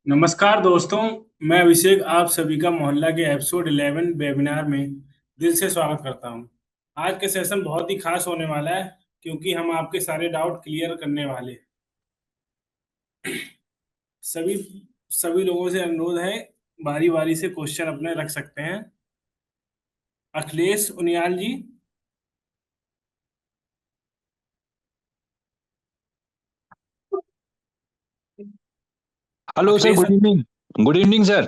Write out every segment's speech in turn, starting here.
नमस्कार दोस्तों। मैं अभिषेक आप सभी का मोहल्ला के एपिसोड 11 वेबिनार में दिल से स्वागत करता हूं। आज के सेशन बहुत ही खास होने वाला है क्योंकि हम आपके सारे डाउट क्लियर करने वाले हैं। सभी सभी लोगों से अनुरोध है, बारी बारी से क्वेश्चन अपने रख सकते हैं। Akhilesh Uniyal ji. Hello sir, Akhilesh, good evening. Good evening sir.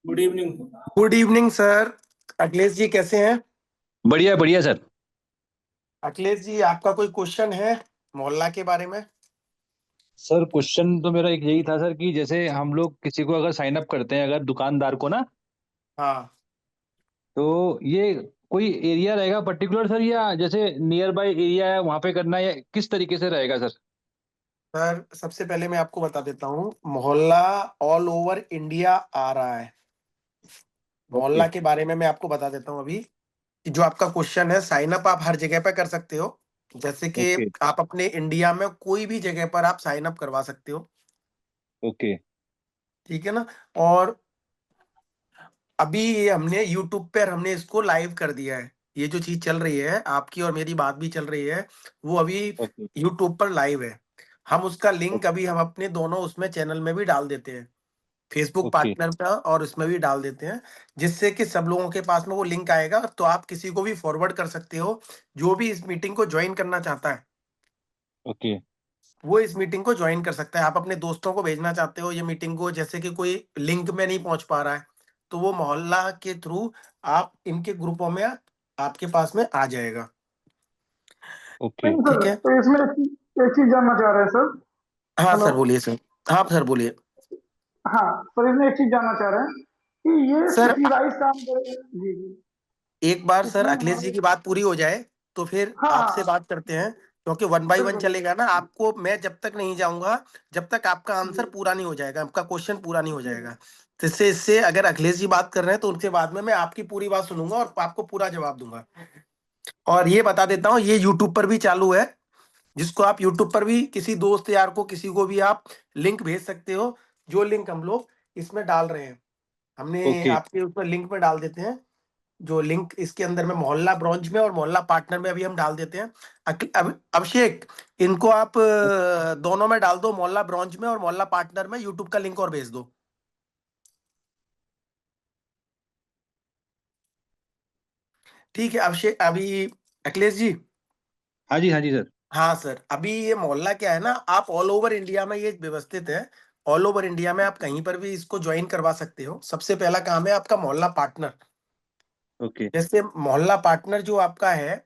Good evening. Good evening sir. Akhilesh ji कैसे हैं? बढ़िया बढ़िया सर। अखिलेश जी आपका कोई क्वेश्चन है मोहल्ला के बारे में? सर क्वेश्चन तो मेरा एक यही था सर कि जैसे हम लोग किसी को अगर साइन अप करते हैं, अगर दुकानदार को ना, हाँ तो ये कोई एरिया रहेगा पर्टिकुलर सर, या जैसे नियर बाय एरिया है वहां पे करना है, या किस तरीके से रहेगा सर? सर, सबसे पहले मैं आपको बता देता हूँ, मोहल्ला ऑल ओवर इंडिया आ रहा है। ओके मोहल्ला के बारे में मैं आपको बता देता हूँ अभी कि जो आपका क्वेश्चन है, साइन अप आप हर जगह पे कर सकते हो। जैसे कि ओके आप अपने इंडिया में कोई भी जगह पर आप साइन अप करवा सकते हो। ओके ठीक है ना? और अभी ये हमने यूट्यूब पर हमने इसको लाइव कर दिया है। ये जो चीज चल रही है, आपकी और मेरी बात भी चल रही है, वो अभी ओके यूट्यूब पर लाइव है। हम उसका लिंक ओके अभी हम अपने दोनों उसमें चैनल में भी डाल देते हैं, फेसबुक ओके पार्टनर का और उसमें भी डाल देते हैं, जिससे कि सब लोगों के पास में वो लिंक आएगा, तो आप किसी को भी फॉरवर्ड कर सकते हो जो भी इस मीटिंग को ज्वाइन करना चाहता है। ओके वो इस मीटिंग को ज्वाइन कर सकता है। आप अपने दोस्तों को भेजना चाहते हो ये मीटिंग को, जैसे कि कोई लिंक में नहीं पहुंच पा रहा है, तो वो मोहल्ला के थ्रू आप इनके ग्रुपों में आपके पास में आ जाएगा। ओके। नहीं सर, ठीक है? तो इसमें एक चीज जानना चाह रहे हैं सर। हाँ हेलो। सर बोलिए सर। हाँ सर बोलिए। हाँ सर, इसमें एक चीज जानना चाह रहे हैं कि ये सर सिटी वाइज काम करेगा? जी जी। एक बार सर इसमें अखिलेश जी हमारे, की बात पूरी हो जाए तो फिर हाँ आपसे हाँ, बात करते हैं, क्योंकि वन बाय वन बिल्कुल चलेगा ना। आपको मैं जब तक नहीं जाऊंगा, जब तक आपका आंसर जी। पूरा नहीं हो जाएगा, आपका क्वेश्चन पूरा नहीं हो जी जाएगा। तो इससे इससे अगर अखिलेश जी बात कर रहे हैं तो उनके बाद में मैं आपकी पूरी बात सुनूंगा और आपको पूरा जवाब दूंगा। और ये बता देता हूँ, ये यूट्यूब पर भी चालू है, जिसको आप यूट्यूब पर भी किसी दोस्त यार को किसी को भी आप लिंक भेज सकते हो। जो लिंक हम लोग इसमें डाल रहे हैं, हमने ओके आपके ऊपर लिंक में डाल देते हैं। जो लिंक इसके अंदर में मोहल्ला ब्रांच में और मोहल्ला पार्टनर में अभी हम डाल देते हैं। अभिषेक, इनको आप दोनों में डाल दो, मोहल्ला ब्रांच में और मोहल्ला पार्टनर में यूट्यूब का लिंक और भेज दो। ठीक है अभिषेक, अभी अखिलेश जी। हाँ जी सर। हाँ सर, अभी ये मोहल्ला क्या है ना, आप ऑल ओवर इंडिया में ये व्यवस्थित है। ऑल ओवर इंडिया में आप कहीं पर भी इसको ज्वाइन करवा सकते हो। सबसे पहला काम है आपका मोहल्ला पार्टनर। ओके जैसे मोहल्ला पार्टनर जो आपका है,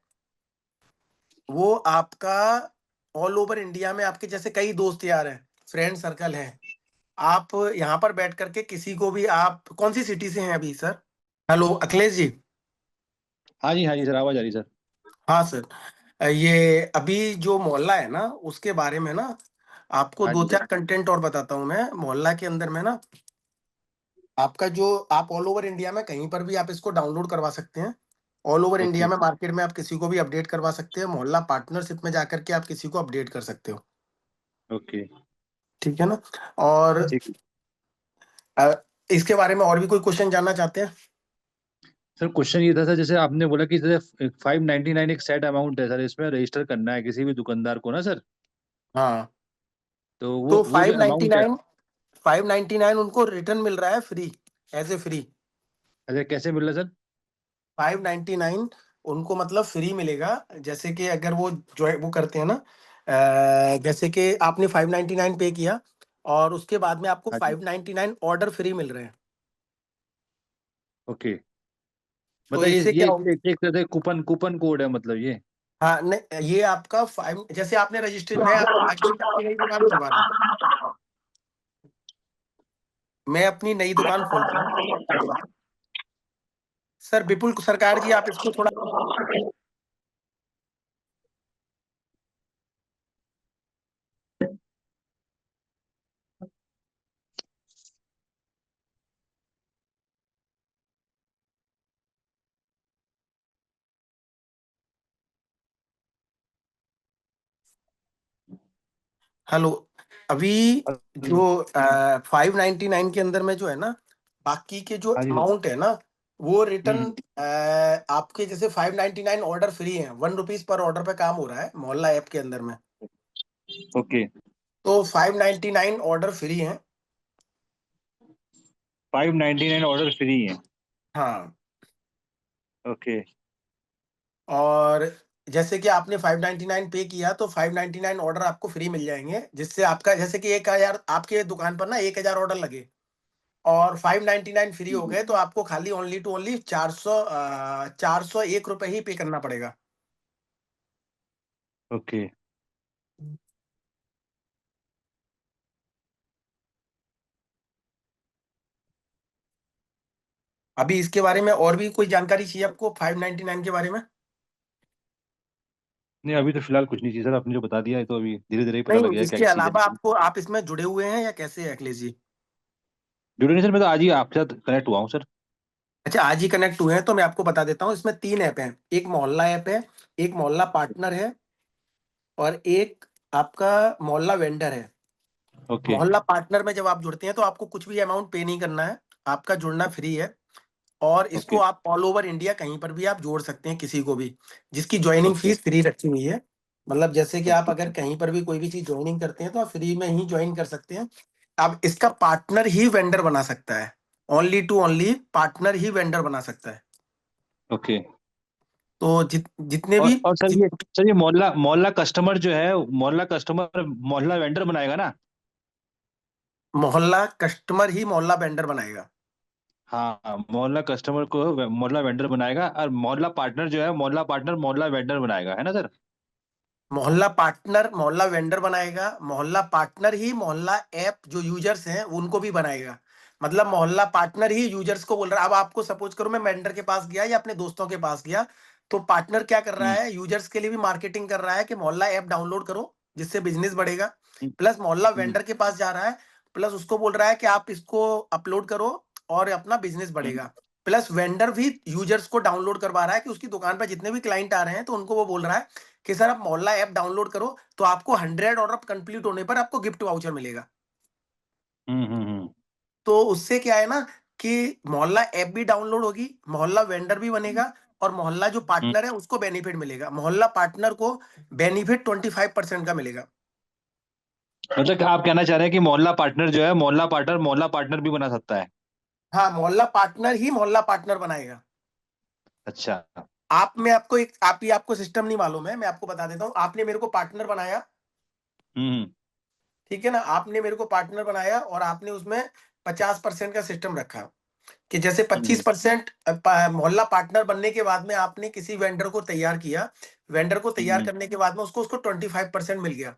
वो आपका ऑल ओवर इंडिया में आपके जैसे कई दोस्त यार हैं, फ्रेंड सर्कल है। आप यहाँ पर बैठ करके किसी को भी, आप कौन सी सिटी से हैं अभी सर? हेलो अखिलेश जी। हाँ जी सर, आवाज आ रही सर। हाँ सर, ये अभी जो मोहल्ला है ना, उसके बारे में ना आपको हाँ दो जी सर। चार कंटेंट और बताता हूँ मैं। मोहल्ला के अंदर में ना आपका जो, आप ऑल ओवर इंडिया में कहीं पर भी आप इसको डाउनलोड करवा सकते हैं। ऑल ओवर इंडिया ओके में मार्केट में आप किसी को भी अपडेट करवा सकते हैं। मोहल्ला पार्टनरशिप में जाकर के आप किसी को अपडेट कर सकते हो। ओके ठीक है ना? और ठीक। अ, इसके बारे में और भी कोई क्वेश्चन जानना चाहते हैं? सर क्वेश्चन ये था सर, जैसे आपने बोला कि जैसे 599 एक सेट अमाउंट है सर, इसमें रजिस्टर करना है किसी भी दुकानदार को ना सर, हाँ, तो वो तो वो जो अमाउंट है। 599 उनको रिटर्न मिल रहा है फ्री, एज ए फ्री। अच्छा, कैसे मिल रहा है सर? 599 उनको मतलब फ्री मिलेगा। जैसे कि अगर वो जो है वो करते हैं ना, जैसे कि आपने 599 पे किया और उसके बाद में आपको हाँ जी। 599 ऑर्डर फ्री मिल रहे हैं। ओके। तो मतलब इससे ये क्या हो, एक तरह से कूपन कूपन कोड है मतलब ये। हाँ नहीं, ये आपका फाइव, जैसे आपने रजिस्टर, मैं actually अपनी नई दुकान खुलवा रहा हूँ। मैं अपनी नई दुकान खोल रहा हूँ सर। विपुल सरकार जी, आप इसको थोड़ा, हेलो अभी अभी- जो 599 के अंदर में जो है ना, बाकी के जो हाँ जी सर। अमाउंट है ना, वो रिटर्न हम्म। आपके जैसे 599 ऑर्डर फ्री है, ₹1 पर ऑर्डर पे काम हो रहा है मोहल्ला ऐप के अंदर में। ओके। तो 599 ऑर्डर फ्री है। 599 ऑर्डर फ्री है। हाँ, ओके। और जैसे कि आपने 599 पे किया तो 599 ऑर्डर आपको फ्री मिल जाएंगे, जिससे आपका जैसे कि 1000 आपके दुकान पर ना 1000 ऑर्डर लगे और 599 फ्री हो गए, तो आपको खाली ओनली टू ओनली 401 रुपए ही पे करना पड़ेगा। ओके। अभी इसके बारे में और भी कोई जानकारी चाहिए आपको 599 के बारे में? नहीं, अभी तो फिलहाल कुछ नहीं चाहिए सर, आपने जो बता दिया है तो अभी धीरे धीरे ही पता नहीं, लगेगा क्या इसके चीज़ अलावा है। आपको आप इसमें जुड़े हुए हैं या कैसे है अखिलेश जी? जुड़े नहीं सर, मैं तो आज ही आपके साथ कनेक्ट हुआ हूँ सर। अच्छा, आज ही कनेक्ट हुए हैं, तो मैं आपको बता देता हूँ, इसमें 3 ऐप हैं। एक मोहल्ला ऐप है, एक मोहल्ला पार्टनर है, और एक आपका मोहल्ला वेंडर है। ओके। मोहल्ला पार्टनर में जब आप जुड़ते हैं तो आपको कुछ भी अमाउंट पे नहीं करना है, आपका जुड़ना फ्री है। और इसको ओके। आप ऑल ओवर इंडिया कहीं पर भी आप जोड़ सकते हैं, किसी को भी, जिसकी ज्वाइनिंग ओके। फीस फ्री रखी हुई है। मतलब जैसे कि आप ओके। अगर कहीं पर भी कोई भी चीज ज्वाइनिंग करते हैं तो आप फ्री में ही ज्वाइन कर सकते हैं। अब इसका पार्टनर ही वेंडर बना सकता है, ओनली टू ओनली पार्टनर ही वेंडर बना सकता है। ओके। तो जितने भी और सर ये मोहल्ला मोहल्ला कस्टमर जो है, मोहल्ला कस्टमर मोहल्ला वेंडर बनाएगा ना? मोहल्ला कस्टमर ही मोहल्ला वेंडर बनाएगा। हाँ, मोहल्ला कस्टमर को मोहल्ला वेंडर बनाएगा, और मोहल्ला पार्टनर जो है, मोहल्ला पार्टनर मोहल्ला वेंडर बनाएगा, है ना सर? मोहल्ला पार्टनर मोहल्ला वेंडर बनाएगा, मोहल्ला पार्टनर ही मोहल्ला ऐप जो यूजर्स हैं उनको भी बनाएगा। मतलब मोहल्ला पार्टनर ही यूजर्स को बोल रहा है। अब आपको सपोज करो मैं वेंडर के पास गया या अपने दोस्तों के पास गया, तो पार्टनर क्या कर रहा हम्म। है, यूजर्स के लिए भी मार्केटिंग कर रहा है कि मोहल्ला ऐप डाउनलोड करो, जिससे बिजनेस बढ़ेगा। हम्म। प्लस मोहल्ला हम्म। वेंडर के पास जा रहा है, प्लस उसको बोल रहा है कि आप इसको अपलोड करो और अपना बिजनेस हम्म। बढ़ेगा। प्लस वेंडर भी यूजर्स को डाउनलोड करवा रहा है कि उसकी दुकान पर जितने भी क्लाइंट आ रहे हैं तो उनको वो बोल रहा है कि सर आप मोहल्ला ऐप डाउनलोड करो, तो आपको 100 ऑर्डर कंप्लीट होने पर आपको गिफ्ट वाउचर मिलेगा। हम्म। हम्म। तो उससे क्या है ना कि मोहल्ला ऐप भी डाउनलोड होगी, मोहल्ला वेंडर भी बनेगा, और मोहल्ला जो हम्म। पार्टनर है उसको बेनिफिट मिलेगा। मोहल्ला पार्टनर को बेनिफिट 25% का मिलेगा। मतलब आप कहना चाह रहे हैं कि मोहल्ला पार्टनर जो है, मोहल्ला पार्टनर भी बना सकता है? हाँ, मोहल्ला पार्टनर ही मोहल्ला पार्टनर बनाएगा। अच्छा। आप में आपको एक आप ही आपको सिस्टम नहीं मालूम है, मैं आपको बता देता हूँ। आपने मेरे को पार्टनर बनाया, हम्म। ठीक है ना, आपने मेरे को पार्टनर बनाया और आपने उसमें 50% का सिस्टम रखा कि जैसे हम्म। 25% मोहल्ला पार्टनर बनने के बाद में आपने किसी वेंडर को तैयार किया। वेंडर को तैयार हम्म। करने के बाद में उसको उसको 25% मिल गया।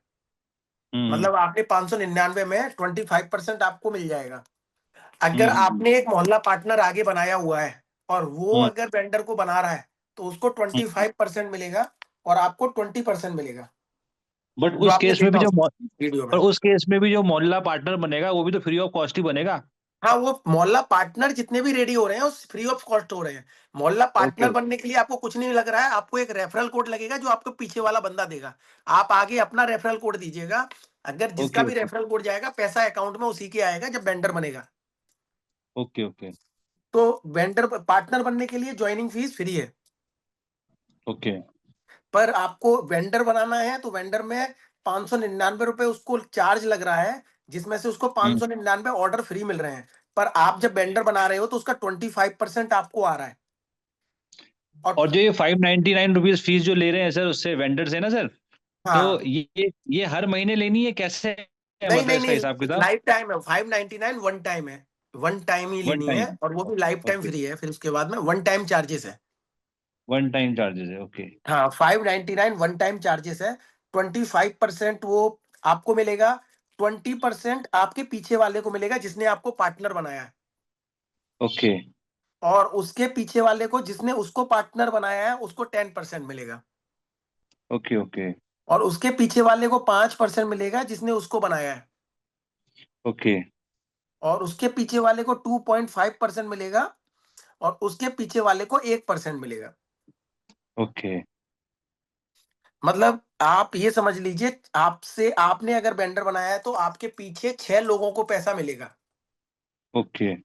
हम्म। मतलब आपने 599 में 25% आपको मिल जाएगा। अगर हम्म। आपने एक मोहल्ला पार्टनर आगे बनाया हुआ है और वो हम्म। अगर वेंडर को बना रहा है तो उसको हम्म। 25% मिलेगा और आपको 20% मिलेगा, बट जो उस आपने केस में भी देखा जो उस वीडियो में। पर उस केस में भी जो मोहल्ला पार्टनर बनेगा वो भी तो फ्री ऑफ कॉस्ट ही बनेगा। हाँ, वो मोहल्ला पार्टनर जितने भी रेडी हो रहे हैं वो फ्री ऑफ कॉस्ट हो रहे हैं। मोहल्ला ओके। पार्टनर बनने के लिए आपको कुछ नहीं लग रहा है, आपको एक रेफरल कोड लगेगा जो आपको पीछे वाला बंदा देगा। आप आगे अपना रेफरल कोड दीजिएगा, अगर जिसका ओके। भी ओके। रेफरल कोड जाएगा पैसा अकाउंट में उसी के आएगा जब वेंडर बनेगा। ओके। ओके। तो वेंडर पार्टनर बनने के लिए ज्वाइनिंग फीस फ्री है, ओके। पर आपको वेंडर बनाना है तो वेंडर में 599 रुपए उसको चार्ज लग रहा है, जिसमें से उसको हम्म। 599 ऑर्डर फ्री मिल रहे हैं। पर आप जब वेंडर बना रहे हो तो उसका 25% आपको आ रहा है। और और जो ये 599 रुपीज फीस जो ले रहे हैं सर उससे वेंडर से ना सर, तो हाँ, ये हर महीने लेनी है, कैसे है नहीं मतलब नहीं इसका नहीं, हिसाब किताब? लाइफ टाइम है। 599 वन टाइम है, वन टाइम ही वन लेनी है, टाइम। और वो भी लाइफ टाइम ओके। फ्री है। फिर उसके बाद में वन टाइम चार्जेस है। वन टाइम चार्जेस है। ओके। हाँ, 599 वन टाइम चार्जेस है। 25% वो आपको मिलेगा, 20% आपके पीछे वाले को मिलेगा जिसने आपको पार्टनर बनाया है, ओके। और उसके पीछे वाले को जिसने उसको पार्टनर बनाया है उसको 10% मिलेगा, ओके। ओके। और उसके पीछे वाले को 5% मिलेगा जिसने उसको बनाया है, ओके। और उसके पीछे वाले को 2.5% मिलेगा, और उसके पीछे वाले को 1% मिलेगा। ओके। मतलब आप ये समझ लीजिए, आपसे आपने अगर वेंडर बनाया है तो आपके पीछे 6 लोगों को पैसा मिलेगा। ओके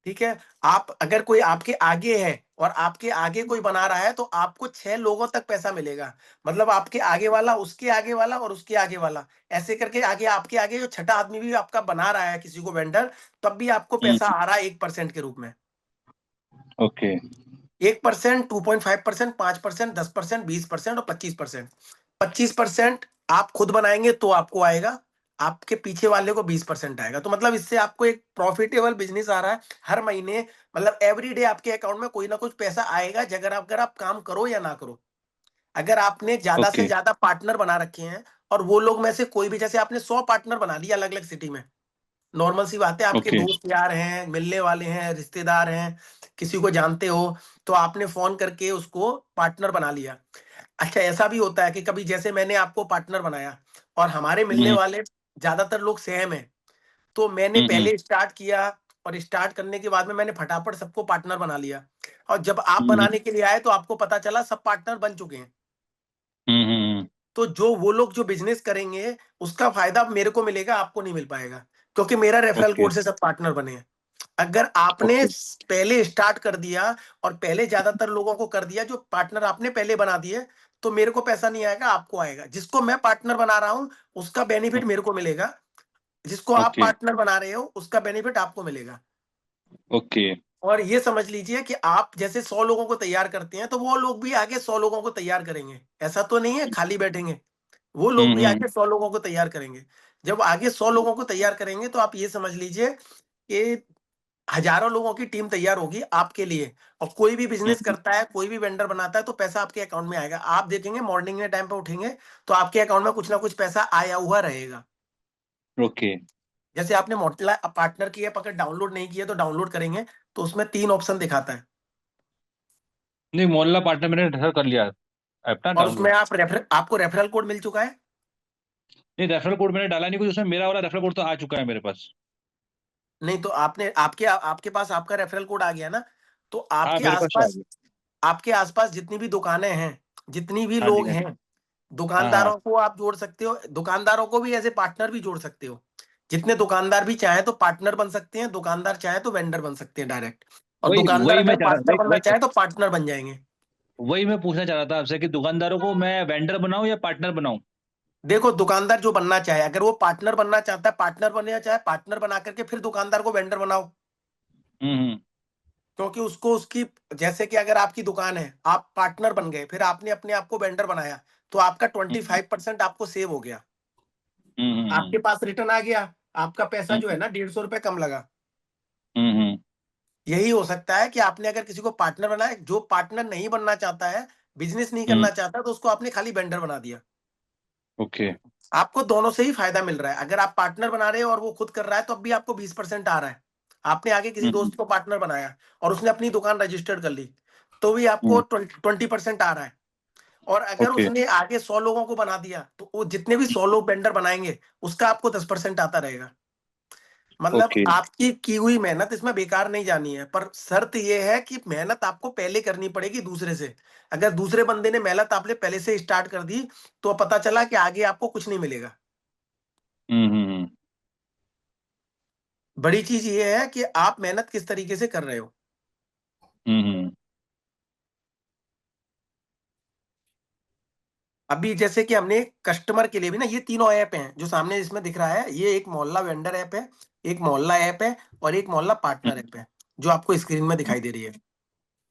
ठीक है। आप अगर कोई आपके आगे है और आपके आगे कोई बना रहा है तो आपको 6 लोगों तक पैसा मिलेगा। मतलब आपके आगे वाला, उसके आगे वाला और उसके आगे वाला, ऐसे करके आगे आपके आगे जो छठा आदमी भी आपका बना रहा है किसी को वेंडर, तब भी आपको पैसा आ रहा है 1% के रूप में। ओके 1%, 2.5%, 5%, 10%, 20% और 25%। 25% आप खुद बनाएंगे तो आपको आएगा, आपके पीछे वाले को 20% आएगा। तो मतलब इससे आपको एक प्रॉफिटेबल बिजनेस आ रहा है हर महीने। मतलब एवरी डे आपके अकाउंट में कोई ना कुछ पैसा आएगा, अगर आप काम करो या ना करो। अगर आपने ज्यादा से ओके ज्यादा पार्टनर बना रखे हैं और वो लोग में से कोई भी, जैसे आपने 100 पार्टनर बना लिया अलग अलग सिटी में, नॉर्मल सी बात है, आपके ओके दोस्त यार हैं, मिलने वाले हैं, रिश्तेदार हैं, किसी को जानते हो, तो आपने फोन करके उसको पार्टनर बना लिया। अच्छा, ऐसा भी होता है कि कभी जैसे मैंने आपको पार्टनर बनाया और हमारे मिलने हम्म वाले ज्यादातर लोग सेम है, तो मैंने हम्म पहले स्टार्ट किया और स्टार्ट करने के बाद में मैंने फटाफट सबको पार्टनर बना लिया। और जब आप हम्म बनाने के लिए आए तो आपको पता चला सब पार्टनर बन चुके हैं। हम्म तो जो वो लोग जो बिजनेस करेंगे उसका फायदा मेरे को मिलेगा, आपको नहीं मिल पाएगा, क्योंकि मेरा रेफरल ओके कोड से सब पार्टनर बने हैं। अगर आपने ओके पहले स्टार्ट कर दिया और पहले ज्यादातर लोगों को कर दिया जो पार्टनर आपने पहले बना दिए, तो मेरे को पैसा नहीं आएगा, आपको आएगा। जिसको मैं पार्टनर बना रहा हूं उसका बेनिफिट मेरे को मिलेगा, जिसको आप ओके पार्टनर बना रहे हो उसका बेनिफिट आपको मिलेगा। ओके और ये समझ लीजिए कि आप जैसे 100 लोगों को तैयार करते हैं तो वो लोग भी आगे 100 लोगों को तैयार करेंगे। ऐसा तो नहीं है खाली बैठेंगे, वो लोग भी हम्म आगे 100 लोगों को तैयार करेंगे। जब आगे 100 लोगों को तैयार करेंगे तो आप ये समझ लीजिए कि हजारों लोगों की टीम तैयार होगी आपके लिए। और कोई भी बिजनेस हम्म करता है, कोई भी वेंडर बनाता है तो पैसा आपके अकाउंट में आएगा। आप देखेंगे मॉर्निंग में टाइम पे उठेंगे तो आपके अकाउंट में कुछ ना कुछ पैसा आया हुआ रहेगा। ओके जैसे आपने मोटला पार्टनर की ऐप अगर डाउनलोड नहीं किया तो डाउनलोड करेंगे, तो उसमें 3 ऑप्शन दिखाता है। नहीं, मोहल्ला पार्टनर मैंने रेफर कर लिया ऐप ना और उसमें डाउनलोड। आप रेफर आपको रेफरल कोड मिल चुका है। नहीं, रेफरल कोड मैंने डाला नहीं, कुछ उसमें मेरा वाला रेफरल कोड तो आ चुका है मेरे पास। नहीं तो आपने आपके आपके पास आपका रेफरल कोड आ गया ना, तो हाँ, मेरे पास तो आ गया। आपके आसपास जितनी भी दुकानें हैं, जितनी भी हाँ जी, लोग हाँ जी। हैं, हाँ हाँ। दुकानदारों को आप जोड़ सकते हो। दुकानदारों को भी एज ए पार्टनर भी जोड़ सकते हो। जितने दुकानदार भी चाहे तो पार्टनर बन सकते हैं, दुकानदार चाहे तो वेंडर बन सकते हैं डायरेक्ट। और वही दुकानदार वही मैं अगर चाह रहा पार्टनर बनना वही चाहे तो पार्टनर बन जाएंगे। वही मैं पूछना चाह रहा था आपसे कि दुकानदारों को मैं वेंडर बनाऊं या पार्टनर बनाऊं। देखो, दुकानदार जो बनना चाहे, अगर वो पार्टनर बनना चाहता है पार्टनर बनना चाहे, पार्टनर बना करके फिर दुकानदार को वेंडर बनाओ। हम्म। क्योंकि उसको उसकी, जैसे कि अगर आपकी दुकान है, आप पार्टनर बन गए, फिर आपने अपने आप को वेंडर बनाया, तो आपका हम्म 25% आपको सेव हो गया, हम्म आपके पास रिटर्न आ गया, आपका पैसा जो है हम्म ना 150 रुपए कम लगा। हम्म। यही हो सकता है कि आपने अगर किसी को पार्टनर बनाया, जो पार्टनर नहीं बनना चाहता है, बिजनेस नहीं हम्म, करना चाहता, तो उसको आपने खाली वेंडर बना दिया। ओके आपको दोनों से ही फायदा मिल रहा है। अगर आप पार्टनर बना रहे हो और वो खुद कर रहा है तो अब भी आपको 20% आ रहा है। आपने आगे किसी हम्म दोस्त को पार्टनर बनाया और उसने अपनी दुकान रजिस्टर्ड कर ली, तो भी आपको हम्म 20% आ रहा है। और अगर ओके उसने आगे 100 लोगों को बना दिया तो वो जितने भी 100 लोग वेंडर बनाएंगे उसका आपको 10% आता रहेगा। मतलब ओके। आपकी की हुई मेहनत इसमें बेकार नहीं जानी है, पर शर्त यह है कि मेहनत आपको पहले करनी पड़ेगी दूसरे से। अगर दूसरे बंदे ने मेहनत आपने पहले से स्टार्ट कर दी तो पता चला कि आगे आपको कुछ नहीं मिलेगा। हम्म। बड़ी चीज ये है कि आप मेहनत किस तरीके से कर रहे हो। हम्म। अभी जैसे कि हमने कस्टमर के लिए भी ना, ये तीनों ऐप हैं जो सामने इसमें दिख रहा है, ये एक मोहल्ला वेंडर ऐप है, एक मोहल्ला ऐप है और एक मोहल्ला पार्टनर ऐप है, जो आपको स्क्रीन में दिखाई दे रही है।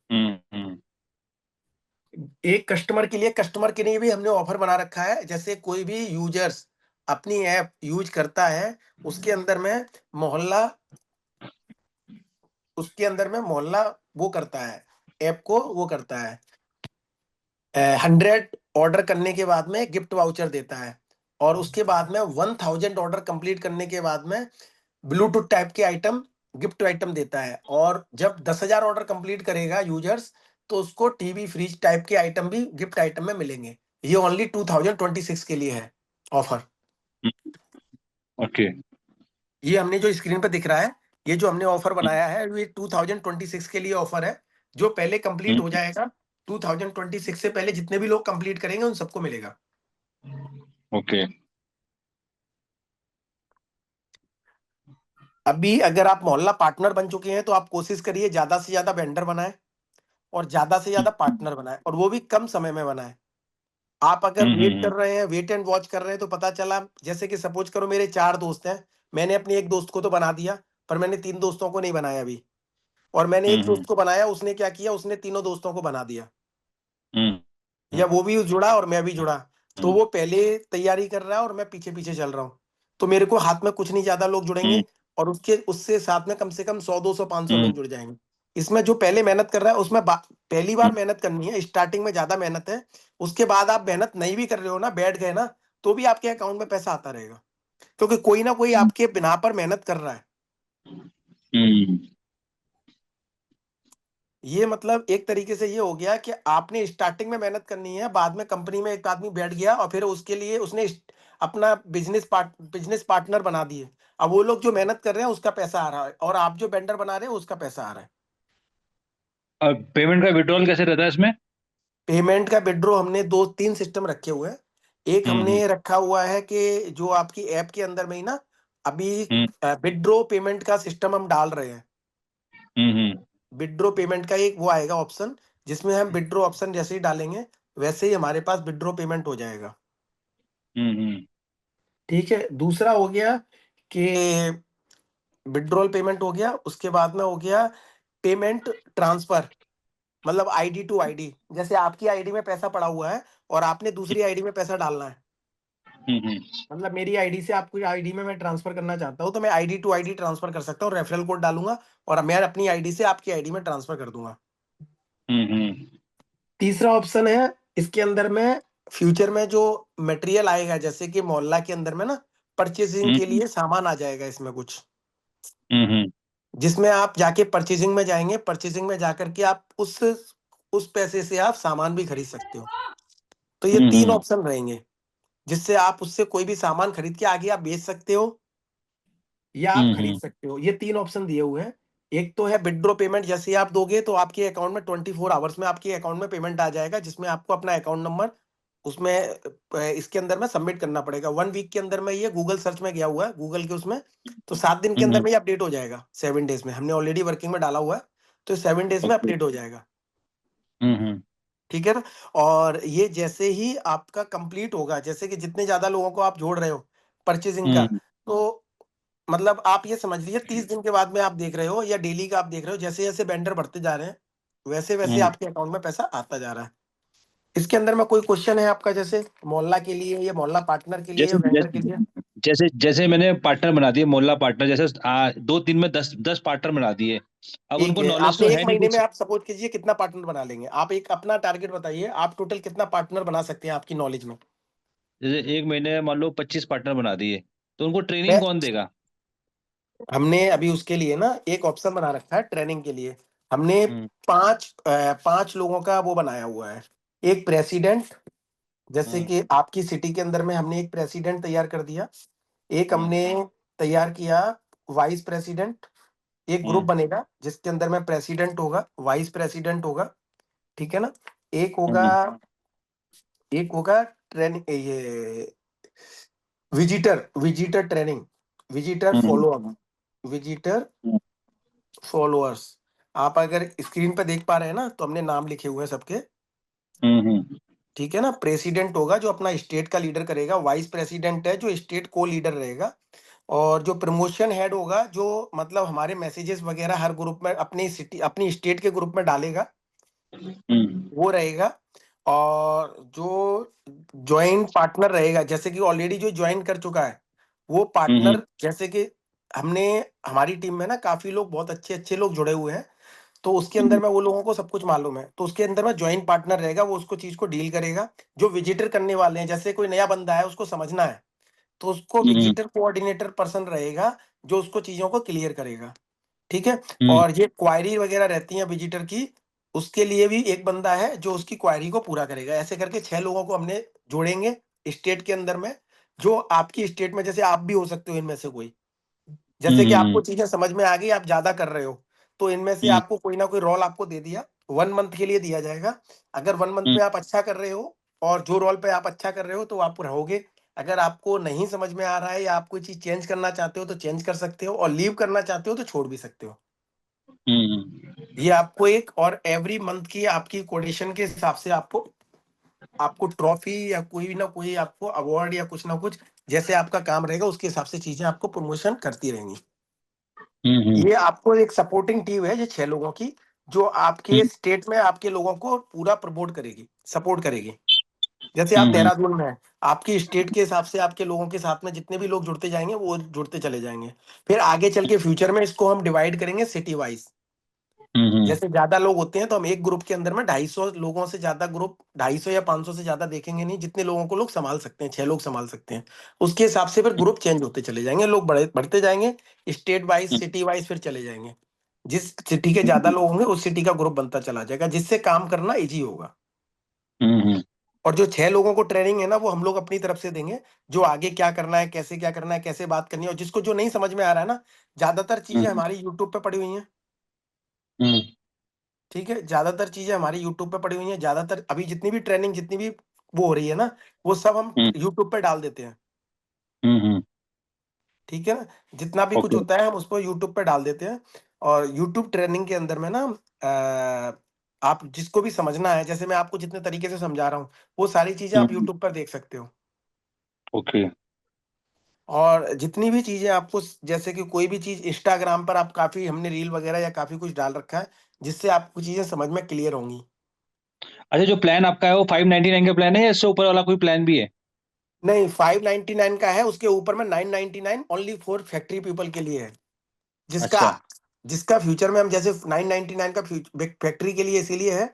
हम्म। एक कस्टमर के लिए भी हमने ऑफर बना रखा है। जैसे कोई भी यूजर्स अपनी ऐप यूज करता है, उसके अंदर में मोहल्ला उसके अंदर में मोहल्ला वो करता है, ऐप को वो करता है, 100 ऑर्डर करने के बाद में गिफ्ट वाउचर देता है। और उसके बाद में 1000 ऑर्डर कंप्लीट करने के बाद में ब्लूटूथ टाइप के आइटम, गिफ्ट आइटम देता है। और जब 10,000 ऑर्डर कंप्लीट करेगा यूजर्स, तो उसको टीवी फ्रिज टाइप के आइटम भी गिफ्ट आइटम में मिलेंगे। ये ओनली 2026 के लिए है ऑफर। ओके। ये हमने जो स्क्रीन पे दिख रहा है, ये जो हमने ऑफर बनाया है, ये 2026 के लिए ऑफर है। जो पहले कंप्लीट हो जाएगा 2026 से पहले जितने भी लोग कंप्लीट करेंगे उन सबको मिलेगा। ओके। अभी अगर आप मोहल्ला पार्टनर बन चुके हैं तो आप कोशिश करिए ज्यादा से ज्यादा वेंडर बनाए और ज्यादा से ज्यादा पार्टनर बनाए, और वो भी कम समय में बनाए। आप अगर वेट कर रहे हैं, वेट एंड वॉच कर रहे हैं, तो पता चला, जैसे कि सपोज करो मेरे 4 दोस्त हैं, मैंने अपने एक दोस्त को तो बना दिया, पर मैंने 3 दोस्तों को नहीं बनाया अभी। और मैंने एक दोस्त को बनाया, उसने क्या किया, उसने तीनों दोस्तों को बना दिया, या वो भी जुड़ा और मैं भी जुड़ा। तो वो पहले तैयारी कर रहा है और मैं पीछे पीछे चल रहा हूँ। तो मेरे को हाथ में कुछ नहीं, ज्यादा लोग जुड़ेंगे और उसके उससे साथ में कम से कम 100 200 500 लोग जुड़ जाएंगे। इसमें जो पहले मेहनत कर रहा है उसमें पहली बार मेहनत करनी है, स्टार्टिंग में ज्यादा मेहनत है। उसके बाद आप मेहनत नहीं भी कर रहे हो ना, बैठ गए ना, तो भी आपके अकाउंट में पैसा आता रहेगा, क्योंकि कोई ना कोई आपके बिना पर मेहनत कर रहा है। ये मतलब एक तरीके से ये हो गया कि आपने स्टार्टिंग में मेहनत करनी है, बाद में कंपनी में एक आदमी बैठ गया और फिर उसके लिए उसने अपना बिजनेस पार्टनर बना दिए। अब वो लोग जो मेहनत कर रहे हैं उसका पैसा आ रहा है, और आप जो वेंडर बना रहे हैं उसका पैसा आ रहा है। और पेमेंट का विड्रॉल कैसे रहता है इसमें? पेमेंट का विड्रॉ हमने 2-3 सिस्टम रखे हुए हैं। एक हमने रखा हुआ है कि जो आपकी ऐप के अंदर में ही ना, अभी विड्रॉ पेमेंट का सिस्टम हम डाल रहे हैं। विड्रॉ पेमेंट का एक वो आएगा ऑप्शन, जिसमें हम विड्रॉ ऑप्शन जैसे ही डालेंगे वैसे ही हमारे पास विड्रॉ पेमेंट हो जाएगा। ठीक है। दूसरा हो गया कि विड्रॉल पेमेंट हो गया, उसके बाद में हो गया पेमेंट ट्रांसफर, मतलब आईडी टू आईडी। जैसे आपकी आईडी में पैसा पड़ा हुआ है और आपने दूसरी आईडी में पैसा डालना है, मतलब मेरी आईडी से आपकी आईडी में मैं ट्रांसफर करना चाहता हूँ, तो मैं आईडी टू आईडी ट्रांसफर कर सकता हूँ, रेफरल कोड डालूंगा और मैं अपनी आईडी से आपकी आईडी में ट्रांसफर कर दूंगा। तीसरा ऑप्शन है इसके अंदर में, फ्यूचर में जो मटेरियल आएगा, जैसे कि मोहल्ला के अंदर में ना परचेजिंग के लिए सामान आ जाएगा इसमें कुछ, जिसमें आप जाके परचेजिंग में जाएंगे, परचेजिंग में जाकर के आप उस पैसे से आप सामान भी खरीद सकते हो। तो ये 3 ऑप्शन रहेंगे, जिससे आप उससे कोई भी सामान खरीद के आगे आप बेच सकते हो या आप खरीद सकते हो। ये 3 ऑप्शन दिए हुए हैं। एक तो है विड्रॉ पेमेंट, जैसे आप दोगे तो आपके अकाउंट में 24 आवर्स में आपके अकाउंट में पेमेंट आ जाएगा, जिसमें आपको अपना अकाउंट नंबर उसमें इसके अंदर में सबमिट करना पड़ेगा। 1 वीक के अंदर में, ये गूगल सर्च में गया हुआ है, गूगल के उसमें, तो 7 दिन के अंदर में ये अपडेट हो जाएगा। 7 डेज में हमने ऑलरेडी वर्किंग में डाला हुआ है, तो 7 डेज में अपडेट हो जाएगा। ठीक है ना। और ये जैसे ही आपका कंप्लीट होगा, जैसे कि जितने ज्यादा लोगों को आप जोड़ रहे हो परचेजिंग का, तो मतलब आप ये समझ लीजिए 30 दिन के बाद में आप देख रहे हो या डेली का आप देख रहे हो, जैसे जैसे वेंडर बढ़ते जा रहे हैं वैसे वैसे आपके अकाउंट में पैसा आता जा रहा है। इसके अंदर में कोई क्वेश्चन है आपका, जैसे मोहल्ला के लिए या मोहल्ला पार्टनर के लिए या जैसे वेंडर के लिए? जैसे जैसे मैंने पार्टनर बना दिए, मोहल्ला पार्टनर, जैसे 2 दिन में 10 पार्टनर बना दिए। अब ठीक उनको है, नॉलेज आपने तो एक है नहीं महीने कुछ। में आप सपोज कीजिए कितना पार्टनर बना लेंगे? आप एक अपना टारगेट बताइए, आप टोटल कितना पार्टनर बना सकते हैं आपकी नॉलेज में? जैसे एक महीने में मान लो 25 पार्टनर बना दिए, तो उनको ट्रेनिंग मैं कौन देगा? हमने अभी उसके लिए ना एक ऑप्शन बना रखा है ट्रेनिंग के लिए। हमने हम्म 5 लोगों का वो बनाया हुआ है। एक प्रेसिडेंट, जैसे कि आपकी सिटी के अंदर में हमने एक प्रेसिडेंट तैयार कर दिया। एक हमने तैयार किया वाइस प्रेसिडेंट। एक ग्रुप बनेगा जिसके अंदर में प्रेसिडेंट होगा, वाइस प्रेसिडेंट होगा, ठीक है ना। एक होगा एक होगा ट्रेनिंग, ये visitor visitor training, visitor follow up, visitor followers. आप अगर स्क्रीन पे देख पा रहे हैं ना, तो हमने नाम लिखे हुए हैं सबके, ठीक है ना। प्रेसिडेंट होगा जो अपना स्टेट का लीडर करेगा, वाइस प्रेसिडेंट है जो स्टेट को लीडर रहेगा, और जो प्रमोशन हेड होगा जो मतलब हमारे मैसेजेस वगैरह हर ग्रुप में अपनी सिटी अपनी स्टेट के ग्रुप में डालेगा, वो रहेगा। और जो ज्वाइन पार्टनर रहेगा, जैसे कि ऑलरेडी जो ज्वाइन कर चुका है वो पार्टनर, जैसे कि हमने हमारी टीम में ना काफी लोग, बहुत अच्छे अच्छे लोग जुड़े हुए हैं, तो उसके अंदर में वो लोगों को सब कुछ मालूम है, तो उसके अंदर में ज्वाइन पार्टनर रहेगा, वो उसको चीज को डील करेगा। जो विजिटर करने वाले हैं, जैसे कोई नया बंदा है उसको समझना है, तो उसको विजिटर कोऑर्डिनेटर पर्सन रहेगा जो उसको चीजों को क्लियर करेगा, ठीक है। और ये क्वायरी वगैरह रहती है विजिटर की, उसके लिए भी एक बंदा है जो उसकी क्वायरी को पूरा करेगा। ऐसे करके 6 लोगों को हमने जोड़ेंगे स्टेट के अंदर में, जो आपकी स्टेट में, जैसे आप भी हो सकते हो इनमें से कोई, जैसे कि आपको चीजें समझ में आ गई, आप ज्यादा कर रहे हो, तो इनमें से आपको कोई ना कोई रोल आपको दे दिया, 1 मंथ के लिए दिया जाएगा। अगर 1 मंथ में आप अच्छा कर रहे हो और जो रोल पे आप अच्छा कर रहे हो तो आप रहोगे। अगर आपको नहीं समझ में आ रहा है या आप कोई चीज़ चेंज करना चाहते हो तो चेंज कर सकते हो, और लीव करना चाहते हो तो छोड़ भी सकते हो। ये आपको एक और एवरी मंथ की आपकी कोटेशन के हिसाब से आपको आपको ट्रॉफी या कोई ना कोई आपको अवार्ड या कुछ ना कुछ, जैसे आपका काम रहेगा उसके हिसाब से चीजें आपको प्रमोशन करती रहेंगी। ये आपको एक सपोर्टिंग टीम है, ये 6 लोगों की, जो आपके स्टेट में आपके लोगों को पूरा प्रमोट करेगी, सपोर्ट करेगी। जैसे आप देहरादून में हैं, आपकी स्टेट के हिसाब से आपके लोगों के साथ में जितने भी लोग जुड़ते जाएंगे वो जुड़ते चले जाएंगे। फिर आगे चल के फ्यूचर में इसको हम डिवाइड करेंगे सिटी वाइज। जैसे ज्यादा लोग होते हैं तो हम एक ग्रुप के अंदर में 250 लोगों से ज्यादा ग्रुप, 250 या 500 से ज्यादा देखेंगे नहीं, जितने लोगों को लोग संभाल सकते हैं, 6 लोग संभाल सकते हैं। उसके हिसाब से फिर ग्रुप चेंज होते चले जाएंगे, लोग बढ़ते जाएंगे, स्टेट वाइज सिटी वाइज फिर चले जाएंगे। जिस सिटी के ज्यादा लोग होंगे उस सिटी का ग्रुप बनता चला जाएगा, जिससे काम करना इजी होगा। और जो 6 लोगों को ट्रेनिंग है ना वो हम लोग अपनी तरफ से देंगे, जो आगे क्या करना है, कैसे क्या करना है, कैसे बात करनी है। और जिसको जो नहीं समझ में आ रहा है ना, ज्यादातर चीजें हमारी यूट्यूब पे पड़ी हुई हैं। ठीक है, ज्यादातर चीजें हमारी यूट्यूब पे पड़ी हुई हैं। ज्यादातर अभी जितनी भी ट्रेनिंग, जितनी भी वो हो रही है ना, वो सब हम यूट्यूब पे डाल देते हैं। ठीक है ना, जितना भी कुछ ओके। होता है हम उसको यूट्यूब पे डाल देते हैं। और यूट्यूब ट्रेनिंग के अंदर में ना आप जिसको भी समझना है, जैसे मैं आपको जितने तरीके से समझा रहा हूँ, वो सारी चीजें आप यूट्यूब पर देख सकते हो। ओके। और जितनी भी चीजें आपको, जैसे कि कोई भी चीज इंस्टाग्राम पर आप काफी, हमने रील वगैरह या काफी कुछ डाल रखा है, जिससे आपको चीजें समझ में क्लियर होंगी। अच्छा, जो प्लान आपका है वो 599 का प्लान है या इससे ऊपर वाला कोई प्लान भी है? नहीं, 599 का है, उसके ऊपर में 999 ओनली फॉर फैक्ट्री पीपल के लिए है। जिसका अच्छा। जिसका फ्यूचर में हम, जैसे 999 का फैक्ट्री के लिए इसीलिए है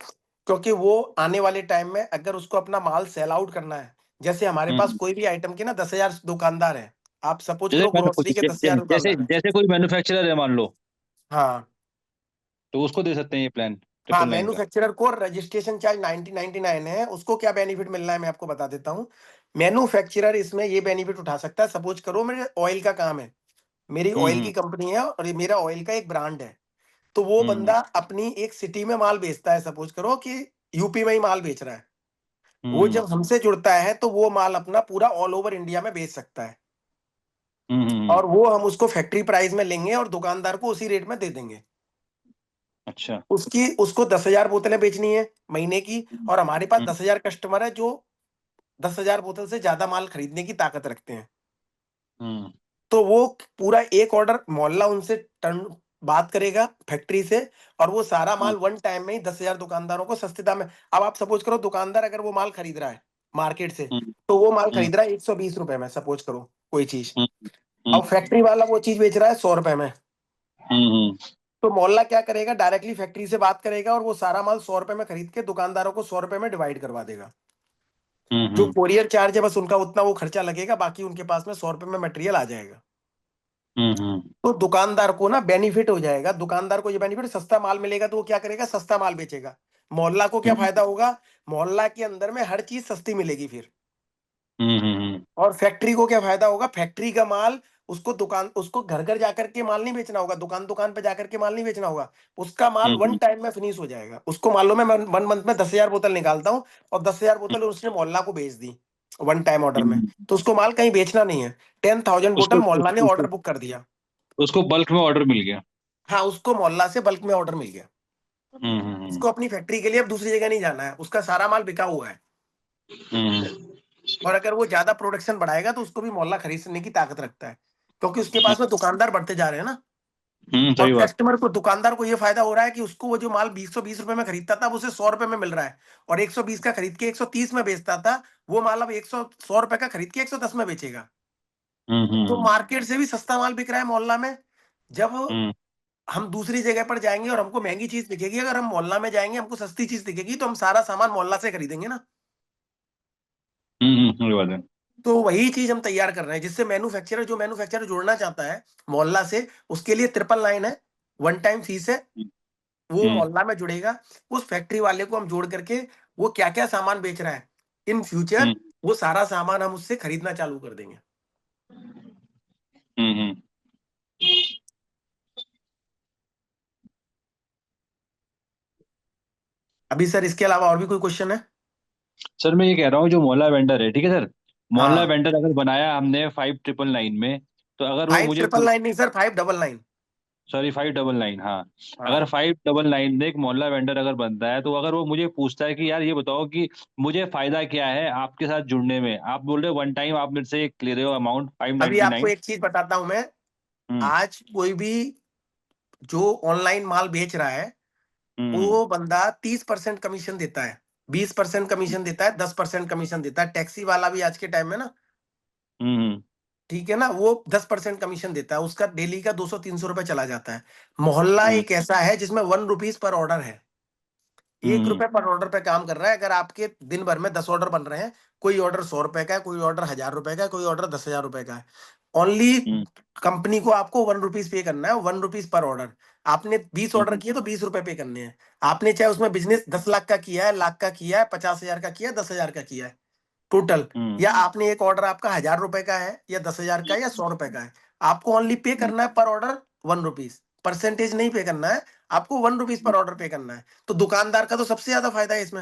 क्योंकि वो आने वाले टाइम में अगर उसको अपना माल सेल आउट करना है, जैसे हमारे पास हम्म। कोई भी आइटम के ना 10,000 दुकानदार है, आप सपोज जैसे करो ग्रोसरी के 10,000 जैसे दुकानदार है। जैसे कोई मैन्युफैक्चरर है मान लो, हाँ तो उसको दे सकते हैं ये प्लान हाँ, 999 का? मैन्युफैक्चरर को रजिस्ट्रेशन चार्ज 1999 है, उसको क्या बेनिफिट मिल रहा है मैं आपको बता देता हूँ। मैन्युफैक्चरर इसमें ये बेनिफिट उठा सकता है, सपोज करो मेरे ऑयल का काम है, मेरी ऑयल हम्म। की कंपनी है और ये मेरा ऑयल का एक ब्रांड है। तो वो हम्म। बंदा अपनी एक सिटी में माल बेचता है, सपोज करो कि यूपी में ही माल बेच रहा है। वो हम्म। जब हमसे जुड़ता है तो वो माल अपना पूरा ऑल ओवर इंडिया में बेच सकता है। हम्म। और वो हम उसको फैक्ट्री प्राइस में लेंगे और दुकानदार को उसी रेट में दे देंगे। अच्छा। उसकी उसको 10,000 बोतलें बेचनी है महीने की, और हमारे पास 10,000 कस्टमर है जो 10,000 बोतल से ज्यादा माल खरीदने की ताकत रखते हैं। हम्म। तो वो पूरा एक ऑर्डर मोहल्ला उनसे टर्न बात करेगा फैक्ट्री से, और वो सारा माल वन टाइम में ही 10,000 दुकानदारों को सस्ते दाम में। अब आप सपोज करो दुकानदार अगर वो माल खरीद रहा है मार्केट से, हम्म। तो वो माल हम्म। खरीद रहा है 120 रुपए में, सपोज करो कोई चीज। हम्म। अब फैक्ट्री वाला वो चीज बेच रहा है 100 रुपए में। हम्म। तो मोहल्ला क्या करेगा, डायरेक्टली फैक्ट्री से बात करेगा और वो सारा माल 100 रुपए में खरीद के दुकानदारों को 100 रुपए में डिवाइड करवा देगा। जो हम्म। कोरियर चार्ज है बस उनका उतना वो खर्चा लगेगा, बाकी उनके पास में 100 रुपए में मटेरियल आ जाएगा। हम्म। तो दुकानदार को ना बेनिफिट हो जाएगा, दुकानदार को ये बेनिफिट, सस्ता माल मिलेगा तो वो क्या करेगा, सस्ता माल बेचेगा। मोहल्ला को क्या फायदा होगा, मोहल्ला के अंदर में हर चीज सस्ती मिलेगी फिर। हम्म। और फैक्ट्री को क्या फायदा होगा, फैक्ट्री का माल उसको दुकान, उसको घर घर जाकर के माल नहीं बेचना होगा, दुकान दुकान पे जाकर के माल नहीं बेचना होगा। उसका माल वन हम्म। टाइम में फिनिश हो जाएगा। उसको मान लो मैं 1 मंथ में 10,000 बोतल निकालता हूँ और 10,000 बोतल उसने मोहल्ला को बेच दी वन टाइम ऑर्डर में, हम्म। तो उसको माल कहीं बेचना नहीं है। 10,000 बोतल उसको मोहल्ला ने ऑर्डर उसको बुक कर दिया। उसको बल्क में ऑर्डर मिल गया। हाँ, उसको मोहल्ला से बल्क में ऑर्डर मिल गया। हम्म। उसको अपनी फैक्ट्री के लिए अब दूसरी जगह नहीं जाना है, उसका सारा माल बिका हुआ है। हम्म। और अगर वो ज्यादा प्रोडक्शन बढ़ाएगा तो उसको भी मोहल्ला खरीदने की ताकत रखता है, क्योंकि उसके पास में दुकानदार बढ़ते जा रहे हैं ना। और सही बात। कस्टमर को, दुकानदार को ये फायदा हो रहा है कि उसको वो जो माल 220 रुपए में खरीदता था, वो उसे 100 रुपए में मिल रहा है। और 120 का खरीद के 130 में बेचता था, वो माल अब 100 रुपए का खरीद के 110 में बेचेगा। तो हम्म। मार्केट से भी सस्ता माल बिक रहा है मोहल्ला में। जब हम्म। हम दूसरी जगह पर जाएंगे और हमको महंगी चीज दिखेगी, अगर हम मोहल्ला में जाएंगे हमको सस्ती चीज दिखेगी, तो हम सारा सामान मोहल्ला से खरीदेंगे ना। सही बात है। तो वही चीज हम तैयार कर रहे हैं, जिससे मैन्युफैक्चरर, जो मैन्युफैक्चरर जुड़ना चाहता है मोहल्ला से, उसके लिए 999 है, वन टाइम फीस है। वो हम्म। मोहल्ला में जुड़ेगा, उस फैक्ट्री वाले को हम जोड़ करके, वो क्या क्या सामान बेच रहा है इन फ्यूचर, हम्म। वो सारा सामान हम उससे खरीदना चालू कर देंगे। हम्म। अभी सर इसके अलावा और भी कोई क्वेश्चन है? सर मैं ये कह रहा हूँ, जो मोहल्ला वेंडर है, ठीक है सर, मोहल्ला हाँ, वेंडर अगर बनाया हमने 5999 में, तो अगर वो फाइव मुझे ट्रिपल नाइन नहीं सर, 599। सॉरी 599, हाँ, अगर हाँ, 599 में एक मोहल्ला वेंडर अगर बनता है, तो अगर वो मुझे पूछता है कि यार ये बताओ कि मुझे फायदा क्या है आपके साथ जुड़ने में, आप बोल रहे हो वन टाइम आप मेरे से क्लियर हो अमाउंट अभी आपको 599। एक चीज बताता हूं मैं। हम्म आज कोई भी जो ऑनलाइन माल बेच रहा है, हम्म वो बंदा 30% कमीशन देता है, 20% कमीशन देता है, 10% कमीशन देता है। टैक्सी वाला भी आज के टाइम में ना, हम्म ठीक है ना, वो 10% कमीशन देता है, उसका डेली का 200-300 रुपए चला जाता है। मोहल्ला हम्म एक ऐसा है जिसमें 1 रुपीज पर ऑर्डर है, एक हम्म रुपए पर ऑर्डर पे काम कर रहा है। अगर आपके दिन भर में 10 ऑर्डर बन रहे हैं, कोई ऑर्डर 100 रुपए का है, कोई ऑर्डर 1000 रुपए का है, कोई ऑर्डर 10,000 रुपए का है, ओनली हम्म कंपनी को आपको 1 रुपीज पे करना है, 1 रुपीज पर ऑर्डर। आपने 20 ऑर्डर हम्म किए तो 20 रुपए पे करने हैं। आपने चाहे उसमें बिजनेस 10 लाख का किया है, लाख का किया है, 50,000 का किया है, 10,000 का किया है टोटल, हम्म या आपने एक ऑर्डर आपका 1,000 रुपए का है या 10,000 का है या 100 रुपए का है, आपको ओनली पे हम्म। करना है पर ऑर्डर 1 रुपीज। परसेंटेज नहीं पे करना है, आपको 1 रुपीज पर ऑर्डर पे करना है। तो दुकानदार का तो सबसे ज्यादा फायदा है इसमें।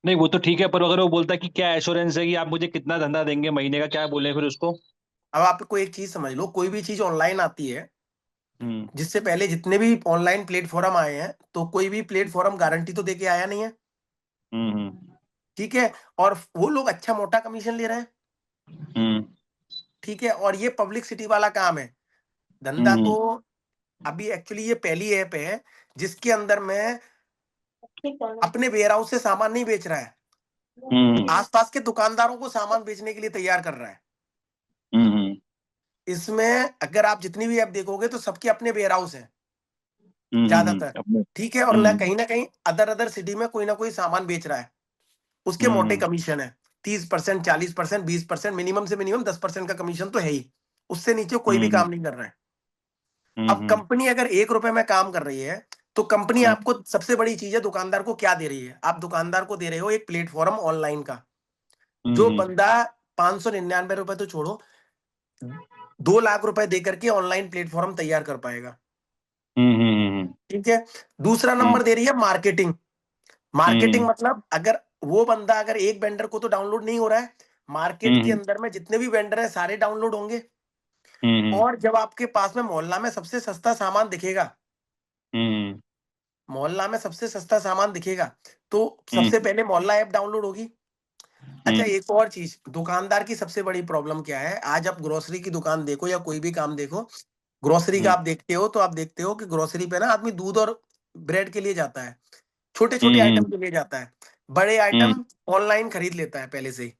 नहीं वो तो ठीक है, पर अगर वो बोलता है कि क्या एश्योरेंस है कि आप मुझे कितना धंधा देंगे महीने का, क्या बोले फिर उसको? अब आपको एक चीज समझ लो, कोई भी चीज ऑनलाइन आती है, हम्म जिससे पहले जितने भी ऑनलाइन प्लेटफॉर्म आए हैं, तो कोई भी प्लेटफॉर्म गारंटी तो देके आया नहीं है, हम्म ठीक है। और वो लोग अच्छा मोटा कमीशन ले रहे हैं, हम्म ठीक है। और ये पब्लिसिटी वाला काम है, धंधा तो। हम्म अभी एक्चुअली ये पहली ऐप है जिसके अंदर में अपने वेयर हाउस से सामान नहीं बेच रहा है, हम्म आसपास के दुकानदारों को सामान बेचने के लिए तैयार कर रहा है। हम्म इसमें अगर आप जितनी भी ऐप देखोगे तो सबके अपने वेयर हाउस है ज्यादातर, अपने। ठीक है। और ना कहीं अदर अदर सिटी में कोई ना कोई सामान बेच रहा है, उसके मोटे हम्म कमीशन है। 30%, 40%, 20%, मिनिमम से मिनिमम 10% का कमीशन तो है ही, उससे नीचे कोई भी हम्म काम नहीं कर रहा है। अब हम्म कंपनी अगर 1 रुपए में काम कर रही है, तो कंपनी हम्म आपको सबसे बड़ी चीज है, दुकानदार को क्या दे रही है? आप दुकानदार को दे रहे हो एक प्लेटफॉर्म ऑनलाइन का। जो हम्म बंदा 599 रुपए तो छोड़ो, 2 लाख रुपए दे करके ऑनलाइन प्लेटफॉर्म तैयार कर पाएगा, हम्म ठीक है। दूसरा हम्म नंबर दे रही है मार्केटिंग। मार्केटिंग हम्म मतलब अगर वो बंदा, अगर एक वेंडर को तो डाउनलोड नहीं हो रहा है, मार्केट के हम्म अंदर में जितने भी वेंडर है सारे डाउनलोड होंगे। हम्म और जब आपके पास में मोहल्ला में सबसे सस्ता सामान दिखेगा, हम्म मोहल्ला में सबसे सस्ता सामान दिखेगा, तो हम्म सबसे पहले मोहल्ला ऐप डाउनलोड होगी। अच्छा, हम्म एक और चीज, दुकानदार की सबसे बड़ी प्रॉब्लम क्या है? आज आप ग्रोसरी की दुकान देखो या कोई भी काम देखो, ग्रोसरी का हम्म आप देखते हो तो आप देखते हो कि ग्रोसरी पे ना आदमी दूध और ब्रेड के लिए जाता है, छोटे छोटे हम्म आइटम के लिए जाता है। बड़े हम्म आइटम ऑनलाइन खरीद लेता है पहले से ही।